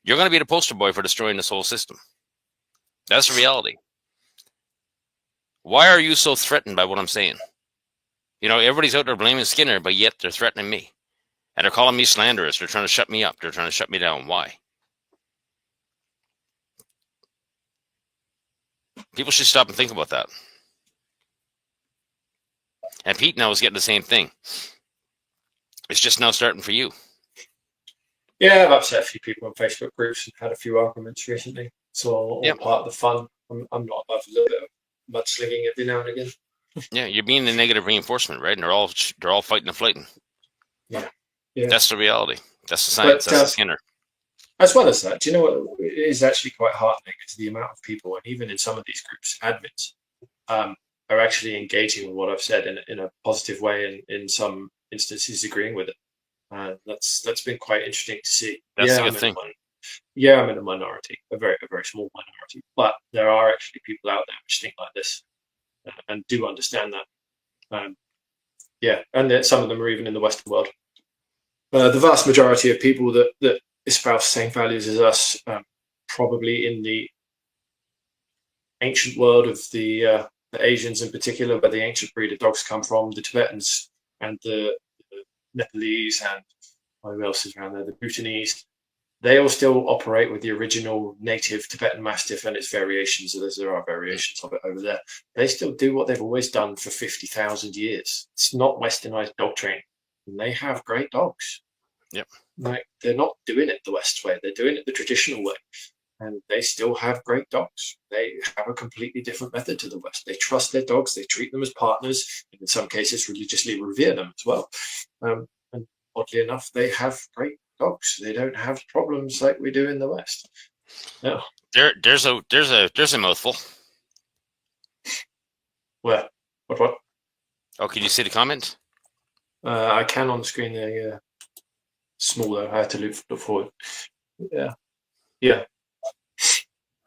you're going to be the poster boy for destroying this whole system. That's the reality. Why are you so threatened by what I'm saying? You know, everybody's out there blaming Skinner, but yet they're threatening me. And they're calling me slanderous. They're trying to shut me up. They're trying to shut me down. Why? People should stop and think about that. And Pete now is getting the same thing. It's just now starting for you. Yeah, I've upset a few people on Facebook groups and had a few arguments recently. It's all part of the fun. I'm not above a little bit of mudslinging every now and again. Yeah, you're being the negative reinforcement, right? And they're all fighting and fighting. Yeah. That's the reality. That's the science. That's the Skinner. As well as that, do you know what is actually quite heartening is the amount of people, and even in some of these groups, admins, are actually engaging with what I've said in a positive way, and in some instances agreeing with it. That's been quite interesting to see. That's Yeah, the good thing. I'm in a minority, a very small minority, but there are actually people out there which think like this and do understand that. Yeah, and some of them are even in the Western world. The vast majority of people that espouse the same values as us, probably in the ancient world of the Asians in particular, where the ancient breed of dogs come from, the Tibetans and the Nepalese, and who else is around there, the Bhutanese, they all still operate with the original native Tibetan Mastiff and its variations, as there are variations of it over there. They still do what they've always done for 50,000 years. It's not westernized dog training. And they have great dogs. Yep. Like, they're not doing it the West way. They're doing it the traditional way. And they still have great dogs. They have a completely different method to the West. They trust their dogs. They treat them as partners. And in some cases, religiously revere them as well. And oddly enough, they have great dogs. They don't have problems like we do in the West. No. There's a mouthful. Where? What? Oh, can you see the comment? I can on the screen there, yeah. Smaller. I had to look for it. Yeah.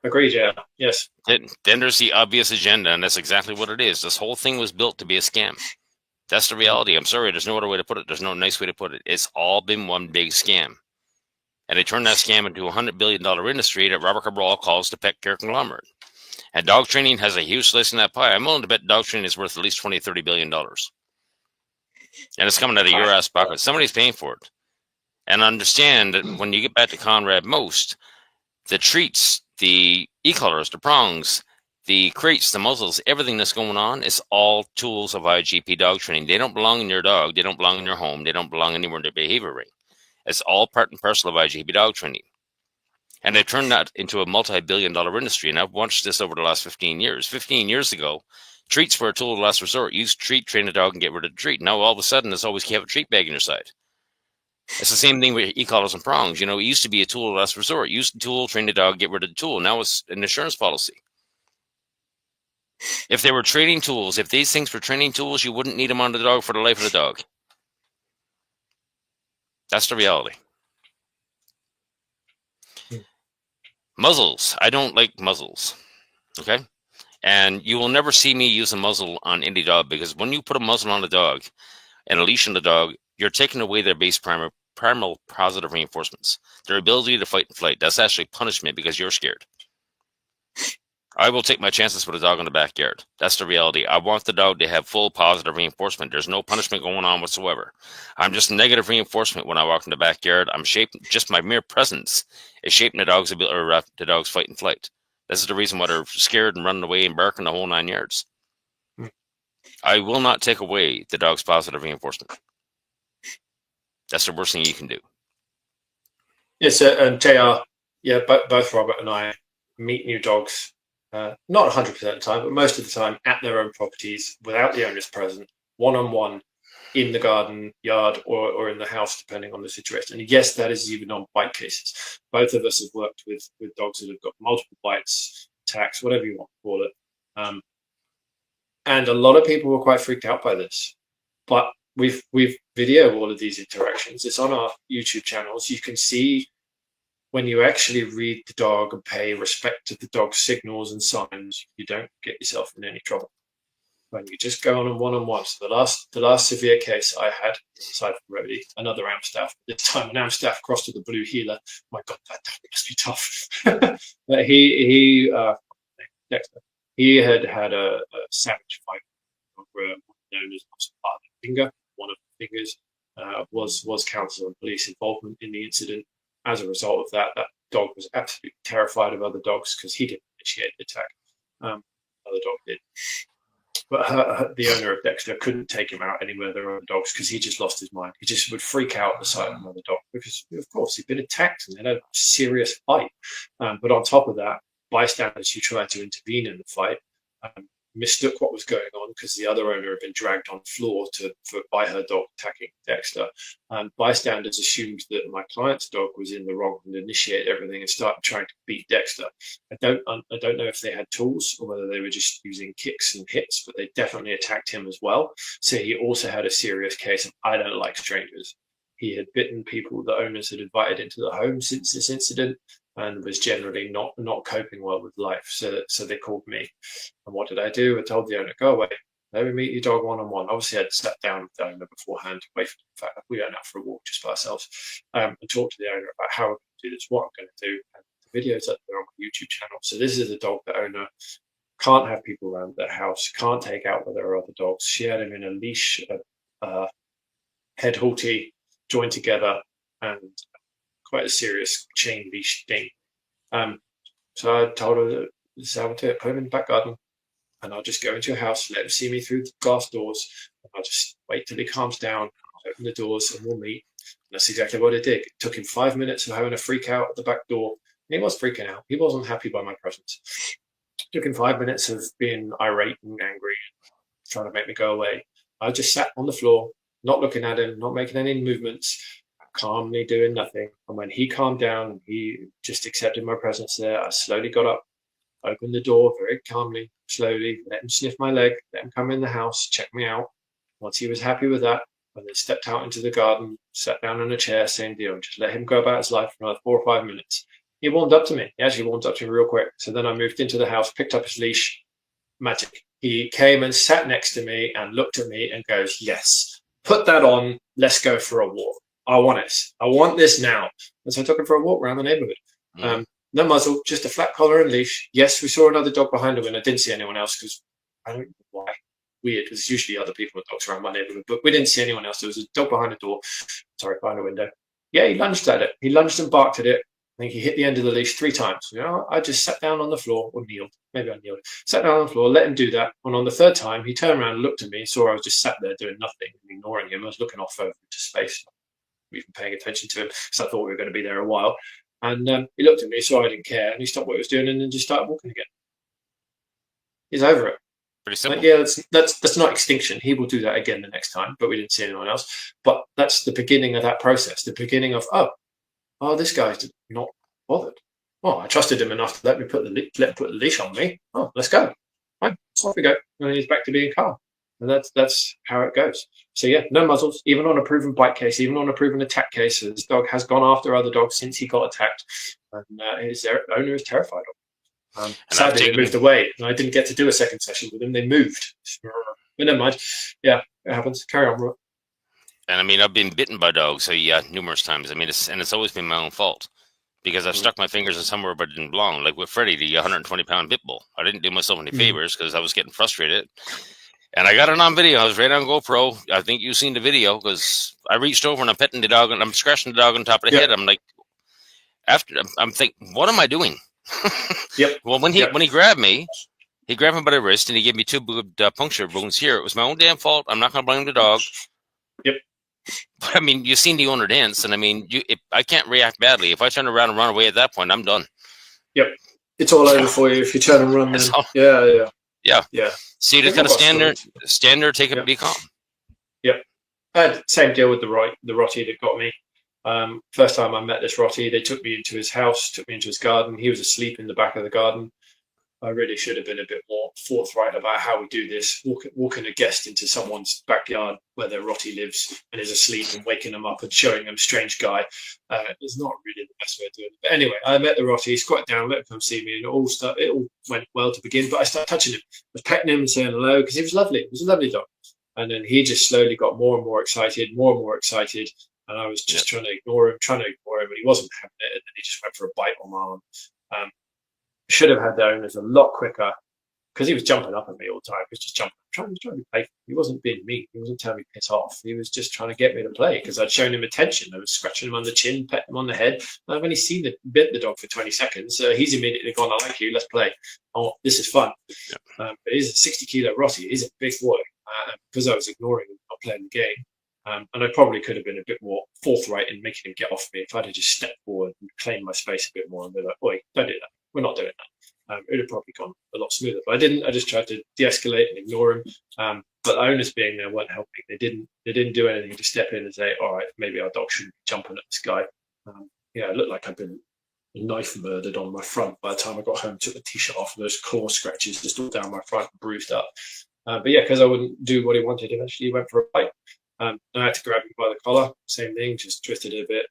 Agreed, yeah. Yes. Then there's the obvious agenda, and that's exactly what it is. This whole thing was built to be a scam. That's the reality. I'm sorry, there's no other way to put it. There's no nice way to put it. It's all been one big scam. And they turned that scam into a $100 billion industry that Robert Cabral calls the pet care conglomerate. And dog training has a huge slice in that pie. I'm willing to bet dog training is worth at least $20, $30 billion. And it's coming out of your ass pocket. Somebody's paying for it. And understand that when you get back to Conrad Most, the treats, the e-collars, the prongs, the crates, the muzzles, everything that's going on is all tools of IGP dog training. They don't belong in your dog. They don't belong in your home. They don't belong anywhere in their behavior ring. It's all part and parcel of IGP dog training. And they've turned that into a multi-billion-dollar industry. And I've watched this over the last 15 years. 15 years ago, treats were a tool of last resort. Use treat, train a dog, and get rid of the treat. Now, all of a sudden, there's always have a treat bag in your side. It's the same thing with e-collars and prongs. You know, it used to be a tool of last resort. Use the tool, train the dog, get rid of the tool. Now it's an insurance policy. If they were training tools, if these things were training tools, you wouldn't need them on the dog for the life of the dog. That's the reality. Muzzles. I don't like muzzles. Okay? And you will never see me use a muzzle on any dog, because when you put a muzzle on a dog and a leash on the dog, you're taking away their base primal positive reinforcements, their ability to fight and flight. That's actually punishment because you're scared. I will take my chances with a dog in the backyard. That's the reality. I want the dog to have full positive reinforcement. There's no punishment going on whatsoever. I'm just negative reinforcement when I walk in the backyard. I'm shaping, just my mere presence is shaping the dog's ability, or the dog's fight and flight. This is the reason why they're scared and running away and barking the whole 9 yards. I will not take away the dog's positive reinforcement. That's the worst thing you can do. Yes, and JR, yeah, both Robert and I meet new dogs, not 100% of the time, but most of the time at their own properties, without the owners present, one-on-one, in the garden, yard, or in the house, depending on the situation. And yes, that is even on bite cases. Both of us have worked with dogs that have got multiple bites, attacks, whatever you want to call it. And a lot of people were quite freaked out by this. But we've videoed all of these interactions. It's on our YouTube channels. You can see when you actually read the dog and pay respect to the dog's signals and signs, you don't get yourself in any trouble. When you just go on one-on-one. So the last severe case I had, aside from Rody, another Amstaff. This time an Amstaff crossed with a blue heeler. My God, that must be tough. But Dexter, he had a savage fight, known as part of the finger. One of the fingers was council and police involvement in the incident. As a result of that, that dog was absolutely terrified of other dogs because he didn't initiate the attack. Other dog did. But the owner of Dexter couldn't take him out anywhere there were other dogs because he just lost his mind. He just would freak out at the sight of another dog because, of course, he'd been attacked and they had a serious fight. But on top of that, bystanders who tried to intervene in the fight mistook what was going on because the other owner had been dragged on the floor by her dog attacking Dexter. Bystanders assumed that my client's dog was in the wrong and initiated everything and started trying to beat Dexter. I don't know if they had tools or whether they were just using kicks and hits, but they definitely attacked him as well. So he also had a serious case of I don't like strangers. he had bitten people the owners had invited into the home since this incident, and was generally not coping well with life. So they called me. And what did I do? I told the owner, go away. Let me meet your dog one-on-one. Obviously, I'd sat down with the owner beforehand, away from the fact that we went out for a walk just by ourselves, and talked to the owner about how I'm going to do this, what I'm going to do, and the videos up there on my YouTube channel. So this is a dog the owner can't have people around their house, can't take out where there are other dogs. She had him in a leash, head halty, joined together, and quite a serious chain leash thing. So I told her that this is how I do it. Put him in the back garden, and I'll just go into your house, let him see me through the glass doors, and I'll just wait till he calms down, open the doors, and we'll meet. And that's exactly what I did. It took him 5 minutes of having a freak out at the back door. He was freaking out. He wasn't happy by my presence. It took him 5 minutes of being irate and angry, trying to make me go away. I just sat on the floor, not looking at him, not making any movements, calmly doing nothing. And when he calmed down, he just accepted my presence there. I slowly got up, opened the door very calmly, slowly, let him sniff my leg, let him come in the house, check me out. Once he was happy with that, and then stepped out into the garden, sat down in a chair, same deal, just let him go about his life for another 4 or 5 minutes. He warmed up to me. He actually warmed up to me real quick. So then I moved into the house, picked up his leash, magic. He came and sat next to me and looked at me and goes, yes, put that on, let's go for a walk. I want it. I want this now. And so I took him for a walk around the neighborhood. No muzzle, just a flat collar and leash. Yes, we saw another dog behind him, and I didn't see anyone else because I don't know why. Weird, because usually other people with dogs around my neighborhood, but we didn't see anyone else. There was a dog behind the door, behind the window. Yeah, he lunged at it. He lunged and barked at it. I think he hit the end of the leash 3 times. You know, I just sat down on the floor, or kneeled. Maybe I kneeled. Sat down on the floor, let him do that. And on the 3rd time, he turned around and looked at me, saw I was just sat there doing nothing, ignoring him. I was looking off over into space, not even paying attention to him, because I thought we were going to be there a while. And he looked at me, saw I didn't care, and he stopped what he was doing and then just started walking again. He's over it. Pretty simple. Like, yeah, that's not extinction. He will do that again the next time, but we didn't see anyone else. But that's the beginning of that process, the beginning of, oh, this guy's not bothered. Oh, I trusted him enough to let him put the leash on me. Oh, let's go. Fine, off we go. And he's back to being calm. And that's how it goes. So yeah, no muzzles, even on a proven bite case, even on a proven attack case. This dog has gone after other dogs since he got attacked, and his owner is terrified of him. Sadly, they moved away, and I didn't get to do a second session with them. They moved. But never mind. Yeah, it happens. Carry on, bro. And I mean, I've been bitten by dogs, numerous times. I mean, it's always been my own fault because I've stuck my fingers in somewhere but it didn't belong. Like with Freddie, the 120-pound pit bull. I didn't do myself any favors because I was getting frustrated. And I got it on video. I was right on GoPro. I think you've seen the video because I reached over and I'm petting the dog and I'm scratching the dog on top of the head. I'm like, I'm thinking, what am I doing? Yep. Well, when he grabbed me by the wrist and he gave me 2 puncture wounds here. It was my own damn fault. I'm not going to blame the dog. Yep. But I mean, you've seen the owner dance, and I mean, I can't react badly. If I turn around and run away at that point, I'm done. Yep. It's all over for you if you turn and run. Then. Yeah. See, just kind of stand there, take it, be calm. Yep. I had the same deal with the Rottie that got me. First time I met this Rottie, they took me into his house, took me into his garden. He was asleep in the back of the garden. I really should have been a bit more forthright about how we do this. Walking a guest into someone's backyard where their Rottie lives and is asleep and waking them up and showing them strange guy is not really the best way of doing it. But anyway, I met the Rottie, he squatted down, let him come see me, and it all went well to begin. But I started touching him, I was petting him and saying hello because he was lovely. He was a lovely dog. And then he just slowly got more and more excited. And I was just trying to ignore him, and he wasn't having it. And then he just went for a bite on my arm. Should have had the owners a lot quicker because he was jumping up at me all the time. He was just jumping, trying to be playful. He wasn't being mean. He wasn't telling me piss off. He was just trying to get me to play because I'd shown him attention. I was scratching him on the chin, petting him on the head. I've only seen the dog for 20 seconds. He's immediately gone, I like you, let's play. Oh, this is fun. But he's a 60-kilo Rottie. He's a big boy. Because I was ignoring him, not playing the game. And I probably could have been a bit more forthright in making him get off me if I'd have just stepped forward and claimed my space a bit more and be like, oi, don't do that. We're not doing that. It would have probably gone a lot smoother. But I didn't. I just tried to de-escalate and ignore him. But the owners being there weren't helping. They didn't do anything to step in and say, all right, maybe our dog shouldn't be jumping at this guy. It looked like I'd been knife murdered on my front by the time I got home, took the t-shirt off, and those claw scratches just all down my front, bruised up. But yeah, because I wouldn't do what he wanted, eventually he went for a bite. I had to grab him by the collar. Same thing, just twisted it a bit.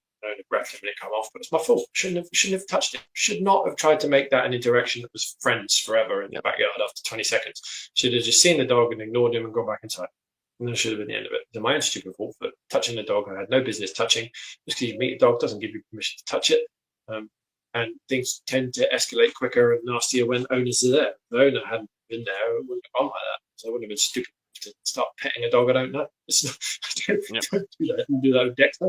Grabbed him and it come off, but it's my fault. Shouldn't have touched it. Should not have tried to make that an interaction that was friends forever in the backyard after 20 seconds. Should have just seen the dog and ignored him and gone back inside. And that should have been the end of it. It's my own stupid fault for touching the dog I had no business touching. Just because you meet a dog doesn't give you permission to touch it. And things tend to escalate quicker and nastier when owners are there. If the owner hadn't been there, it wouldn't have gone like that. So I wouldn't have been stupid to start petting a dog I don't know. It's not, don't do that. I didn't do that with Dexter.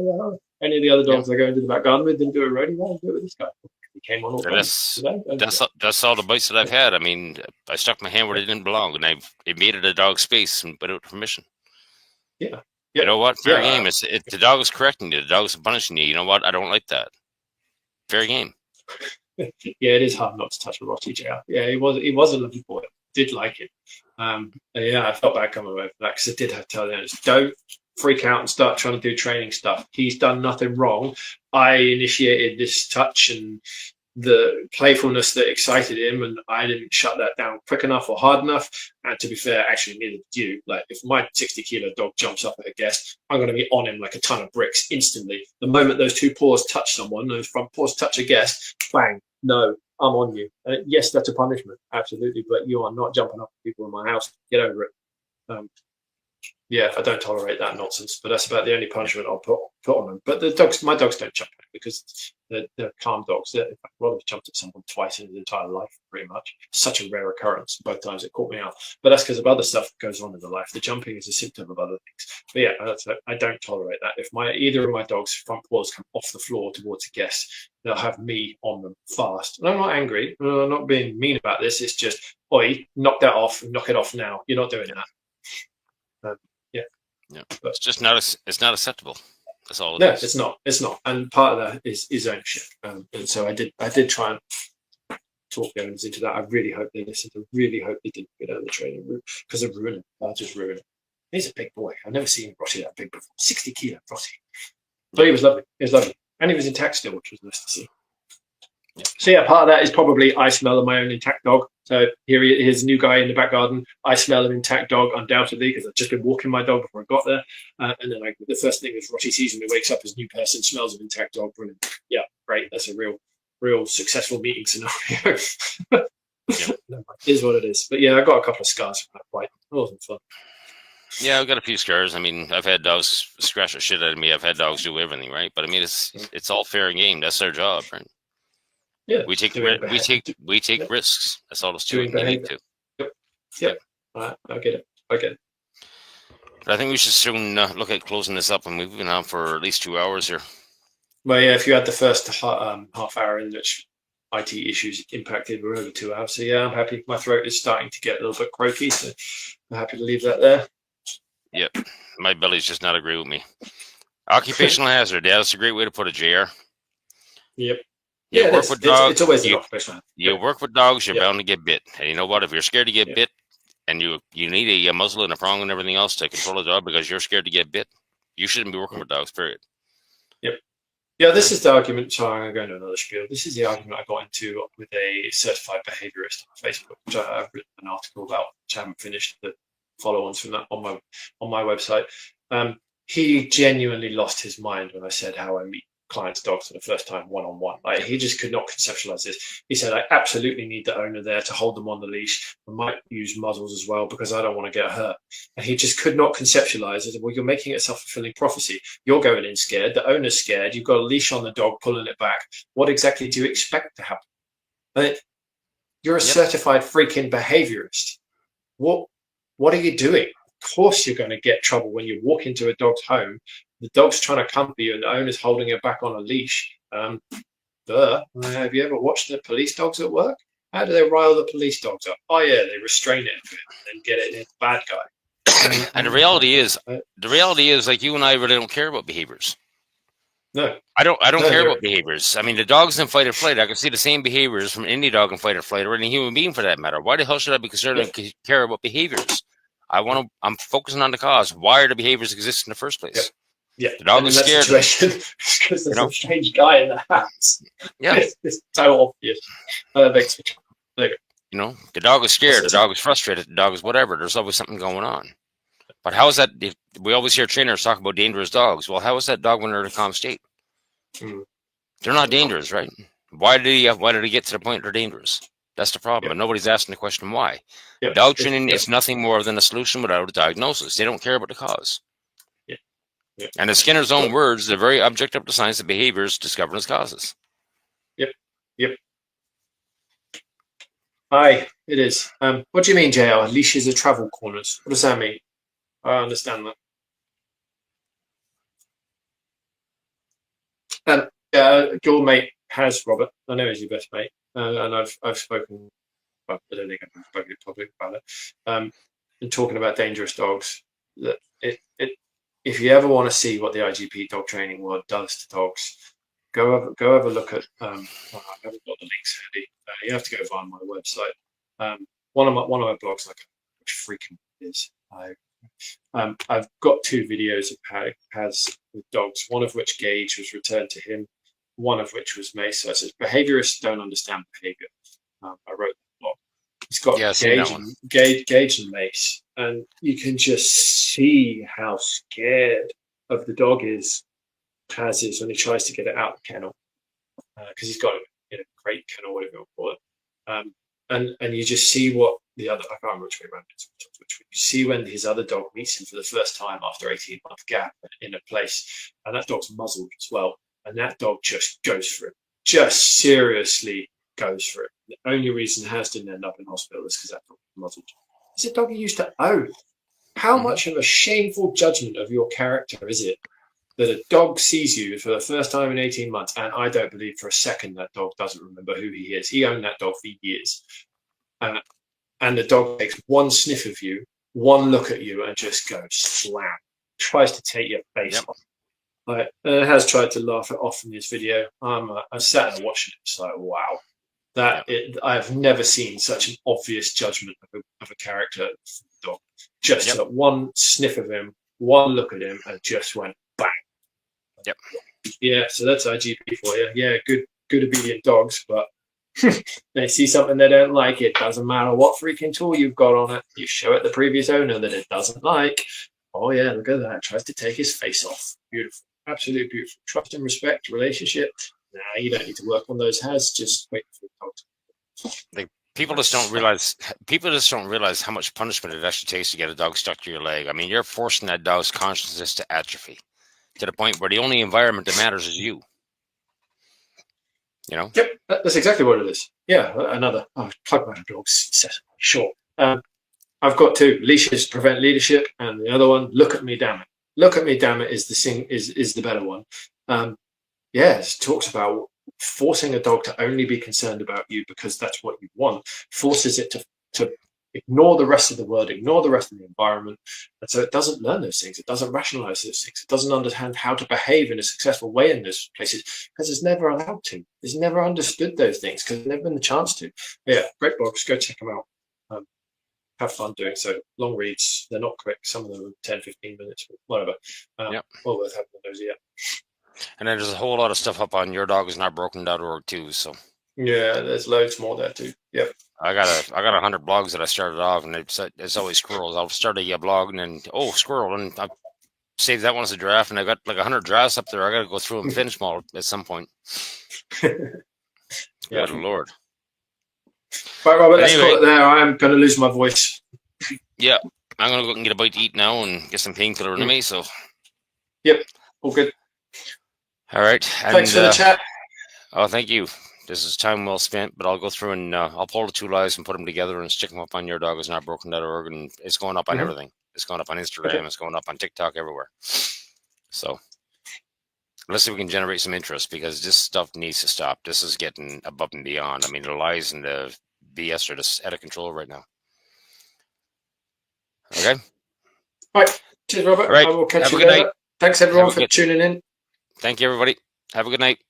Any of the other dogs I go into the back garden with didn't do it with Roddy. Well, do it with this guy. He came on all that's all the bites that I've had. I mean, I stuck my hand where it didn't belong, and I invaded a dog's space and without permission. Yeah. You know what? Fair game. The dog is correcting you. The dog is punishing you. You know what? I don't like that. Fair game. Yeah, it is hard not to touch a Rotty JR. Yeah, he was a lovely boy. Did like it. I felt bad coming away from that because I did have to tell the owners, don't freak out and start trying to do training stuff. He's done nothing wrong. I initiated this touch and the playfulness that excited him, and I didn't shut that down quick enough or hard enough. And to be fair, actually, neither did you. Like, if my 60-kilo dog jumps up at a guest, I'm going to be on him like a ton of bricks instantly. The moment those two paws touch someone, those front paws touch a guest, bang, no, I'm on you. Yes, that's a punishment, absolutely, but you are not jumping up at people in my house. Get over it. I don't tolerate that nonsense, but that's about the only punishment I'll put on them. But my dogs don't jump at because they're calm dogs. In fact, Robert jumped at someone twice in his entire life, pretty much. Such a rare occurrence. Both times it caught me out. But that's because of other stuff that goes on in the life. The jumping is a symptom of other things. But I don't tolerate that. If either of my dogs' front paws come off the floor towards a guest, they'll have me on them fast. And I'm not angry. I'm not being mean about this. It's just, oi, knock that off and knock it off now. You're not doing that. It's just not. It's not acceptable. That's all. No, it's not. It's not. And part of that is ownership. And so I did try and talk the owners into that. I really hope they listened. I really hope they didn't go down the training route because of ruining. I'll just ruin it. He's a big boy. I've never seen Rossi that big before. 60 kilo Rossi. But he was lovely. And he was intact still, which was nice to see. So part of that is probably I smell of my own intact dog. So here's a new guy in the back garden. I smell an intact dog undoubtedly because I've just been walking my dog before I got there. And then the first thing is Rossi sees when he wakes up as a new person, smells of intact dog. Brilliant. Yeah, great. That's a real successful meeting scenario. It is what it is. But I got a couple of scars from that fight. It wasn't fun. Yeah, I've got a few scars. I mean, I've had dogs scratch the shit out of me. I've had dogs do everything, right? But I mean, it's all fair game. That's their job, right? Yeah, we take risks. That's all it's doing. You need to. Yep. I get it. But I think we should soon look at closing this up, and we've been on for at least 2 hours here. Well, if you had the first half hour in which IT issues impacted, we're over 2 hours. So I'm happy. My throat is starting to get a little bit croaky, so I'm happy to leave that there. Yep, my belly's just not agree with me. Occupational hazard. Yeah, that's a great way to put it, JR. Yep. You work with dogs. It's always an occupational. You work with dogs, you're bound to get bit. And you know what? If you're scared to get bit, and you need a muzzle and a prong and everything else to control a dog because you're scared to get bit, you shouldn't be working with dogs, period. Yep. Yeah, this is the argument. Sorry, I'm going to go into another spiel. This is the argument I got into with a certified behaviorist on Facebook, which I've written an article about, which I haven't finished the follow-ons from that on my website. He genuinely lost his mind when I said how I meet clients' dogs for the first time one-on-one. Like, he just could not conceptualize this. He said, I absolutely need the owner there to hold them on the leash. I might use muzzles as well because I don't want to get hurt. And he just could not conceptualize it. Well, you're making it a self-fulfilling prophecy. You're going in scared. The owner's scared. You've got a leash on the dog pulling it back. What exactly do you expect to happen? You're a certified freaking behaviorist. What are you doing? Of course you're going to get trouble when you walk into a dog's home. The dog's trying to comfort you and the owner's holding it back on a leash. Have you ever watched the police dogs at work? How do they rile the police dogs up? Oh yeah, they restrain it a bit and then get it in the bad guy. And the reality is, like, you and I really don't care about behaviors. No, I don't care about behaviors. I mean, the dogs in fight or flight, I can see the same behaviors from any dog in fight or flight or any human being for that matter. Why the hell should I be concerned and care about behaviors? I'm focusing on the cause. Why are the behaviors exist in the first place? Yeah, the dog is scared because there's a strange guy in the house. Yeah, it's so obvious. The dog is scared. The dog is frustrated. The dog is whatever. There's always something going on. But how is that? We always hear trainers talk about dangerous dogs. Well, how is that dog when they're in a calm state? They're not dangerous, right? Why did he get to the point they're dangerous? That's the problem. But nobody's asking the question why. Dog training is nothing more than a solution without a diagnosis. They don't care about the cause. And in Skinner's own words, they're very objective to science of behaviors discovering its causes. Yep. Aye, it is. What do you mean, JL? Leashes are travel corners. What does that mean? I understand that. Your mate has, Robert. I know he's your best mate, and I've spoken. Well, I don't think I've spoken in public about it. And talking about dangerous dogs, that if you ever want to see what the IGP dog training world does to dogs, go have a look at. I haven't got the links handy. You have to go via my website. One of my blogs, like which freaking is. I've got 2 videos of how it has with dogs. One of which Gage was returned to him. One of which was Mace. So it says behaviorists don't understand behavior. I wrote that blog. It's got Gage and Mace, and you can just see how scared of the dog Paz is when he tries to get it out of the kennel, because he's got it in a crate kennel, whatever you call it. And you just see what the other, I can't remember which way around it is, you see when his other dog meets him for the first time after 18-month gap in a place, and that dog's muzzled as well, and that dog just goes for it, just seriously goes for it. The only reason Has didn't end up in hospital is because that dog was muzzled. It's a dog you used to own. How much of a shameful judgment of your character is it that a dog sees you for the first time in 18 months, and I don't believe for a second that dog doesn't remember who he is. He owned that dog for years. And the dog takes one sniff of you, one look at you, and just goes slam. Tries to take your face off. Has tried to laugh it off in this video. I sat and watched it. It's like, wow. I've never seen such an obvious judgment of a character from the dog. Just that one sniff of him, one look at him, and just went bang. Yeah, so that's IGP for you. Yeah, good obedient dogs, but they see something they don't like. It doesn't matter what freaking tool you've got on it. You show it the previous owner that it doesn't like. Oh yeah, look at that. Tries to take his face off. Beautiful. Absolutely beautiful. Trust and respect relationship. Nah, you don't need to work on those Has. Just wait for the dog. People just don't realize how much punishment it actually takes to get a dog stuck to your leg. I mean, you're forcing that dog's consciousness to atrophy to the point where the only environment that matters is you. You know? Yep, that's exactly what it is. Yeah, another plug my dogs. Sure. I've got 2 leashes prevent leadership, and the other one, look at me, damn it. Look at me, damn it is the better one. It talks about forcing a dog to only be concerned about you because that's what you want, forces it to ignore the rest of the world, ignore the rest of the environment. And so it doesn't learn those things. It doesn't rationalize those things. It doesn't understand how to behave in a successful way in those places because it's never allowed to. It's never understood those things because it's never been the chance to. Yeah, great blogs. Go check them out. Have fun doing so. Long reads. They're not quick. Some of them are 10, 15 minutes, whatever. Well worth having those, And then there's a whole lot of stuff up on yourdogIsNotBroken.org too. So yeah, there's loads more there too. Yep. I got 100 blogs that I started off, and it's always squirrels. I'll start a blog and then squirrel, and I save that one as a draft, and I got like 100 drafts up there. I got to go through and finish them all at some point. Good Lord. Right, Robert, let's call it there. I am going to lose my voice. Yeah, I'm going to go and get a bite to eat now and get some painkiller into me. So. Yep, all good. All right. Thanks for the chat. Oh, thank you. This is time well spent, but I'll go through and I'll pull the 2 lives and put them together and stick them up on yourdogIsNotBroken.org, and it's going up on everything. It's going up on Instagram. It's going up on TikTok, everywhere. So let's see if we can generate some interest, because this stuff needs to stop. This is getting above and beyond. I mean, the lies and the BS are just out of control right now. Okay. All right. Cheers, Robert. All right. I will catch Have you a good later. night. Thanks, everyone, for tuning in. Thank you, everybody. Have a good night.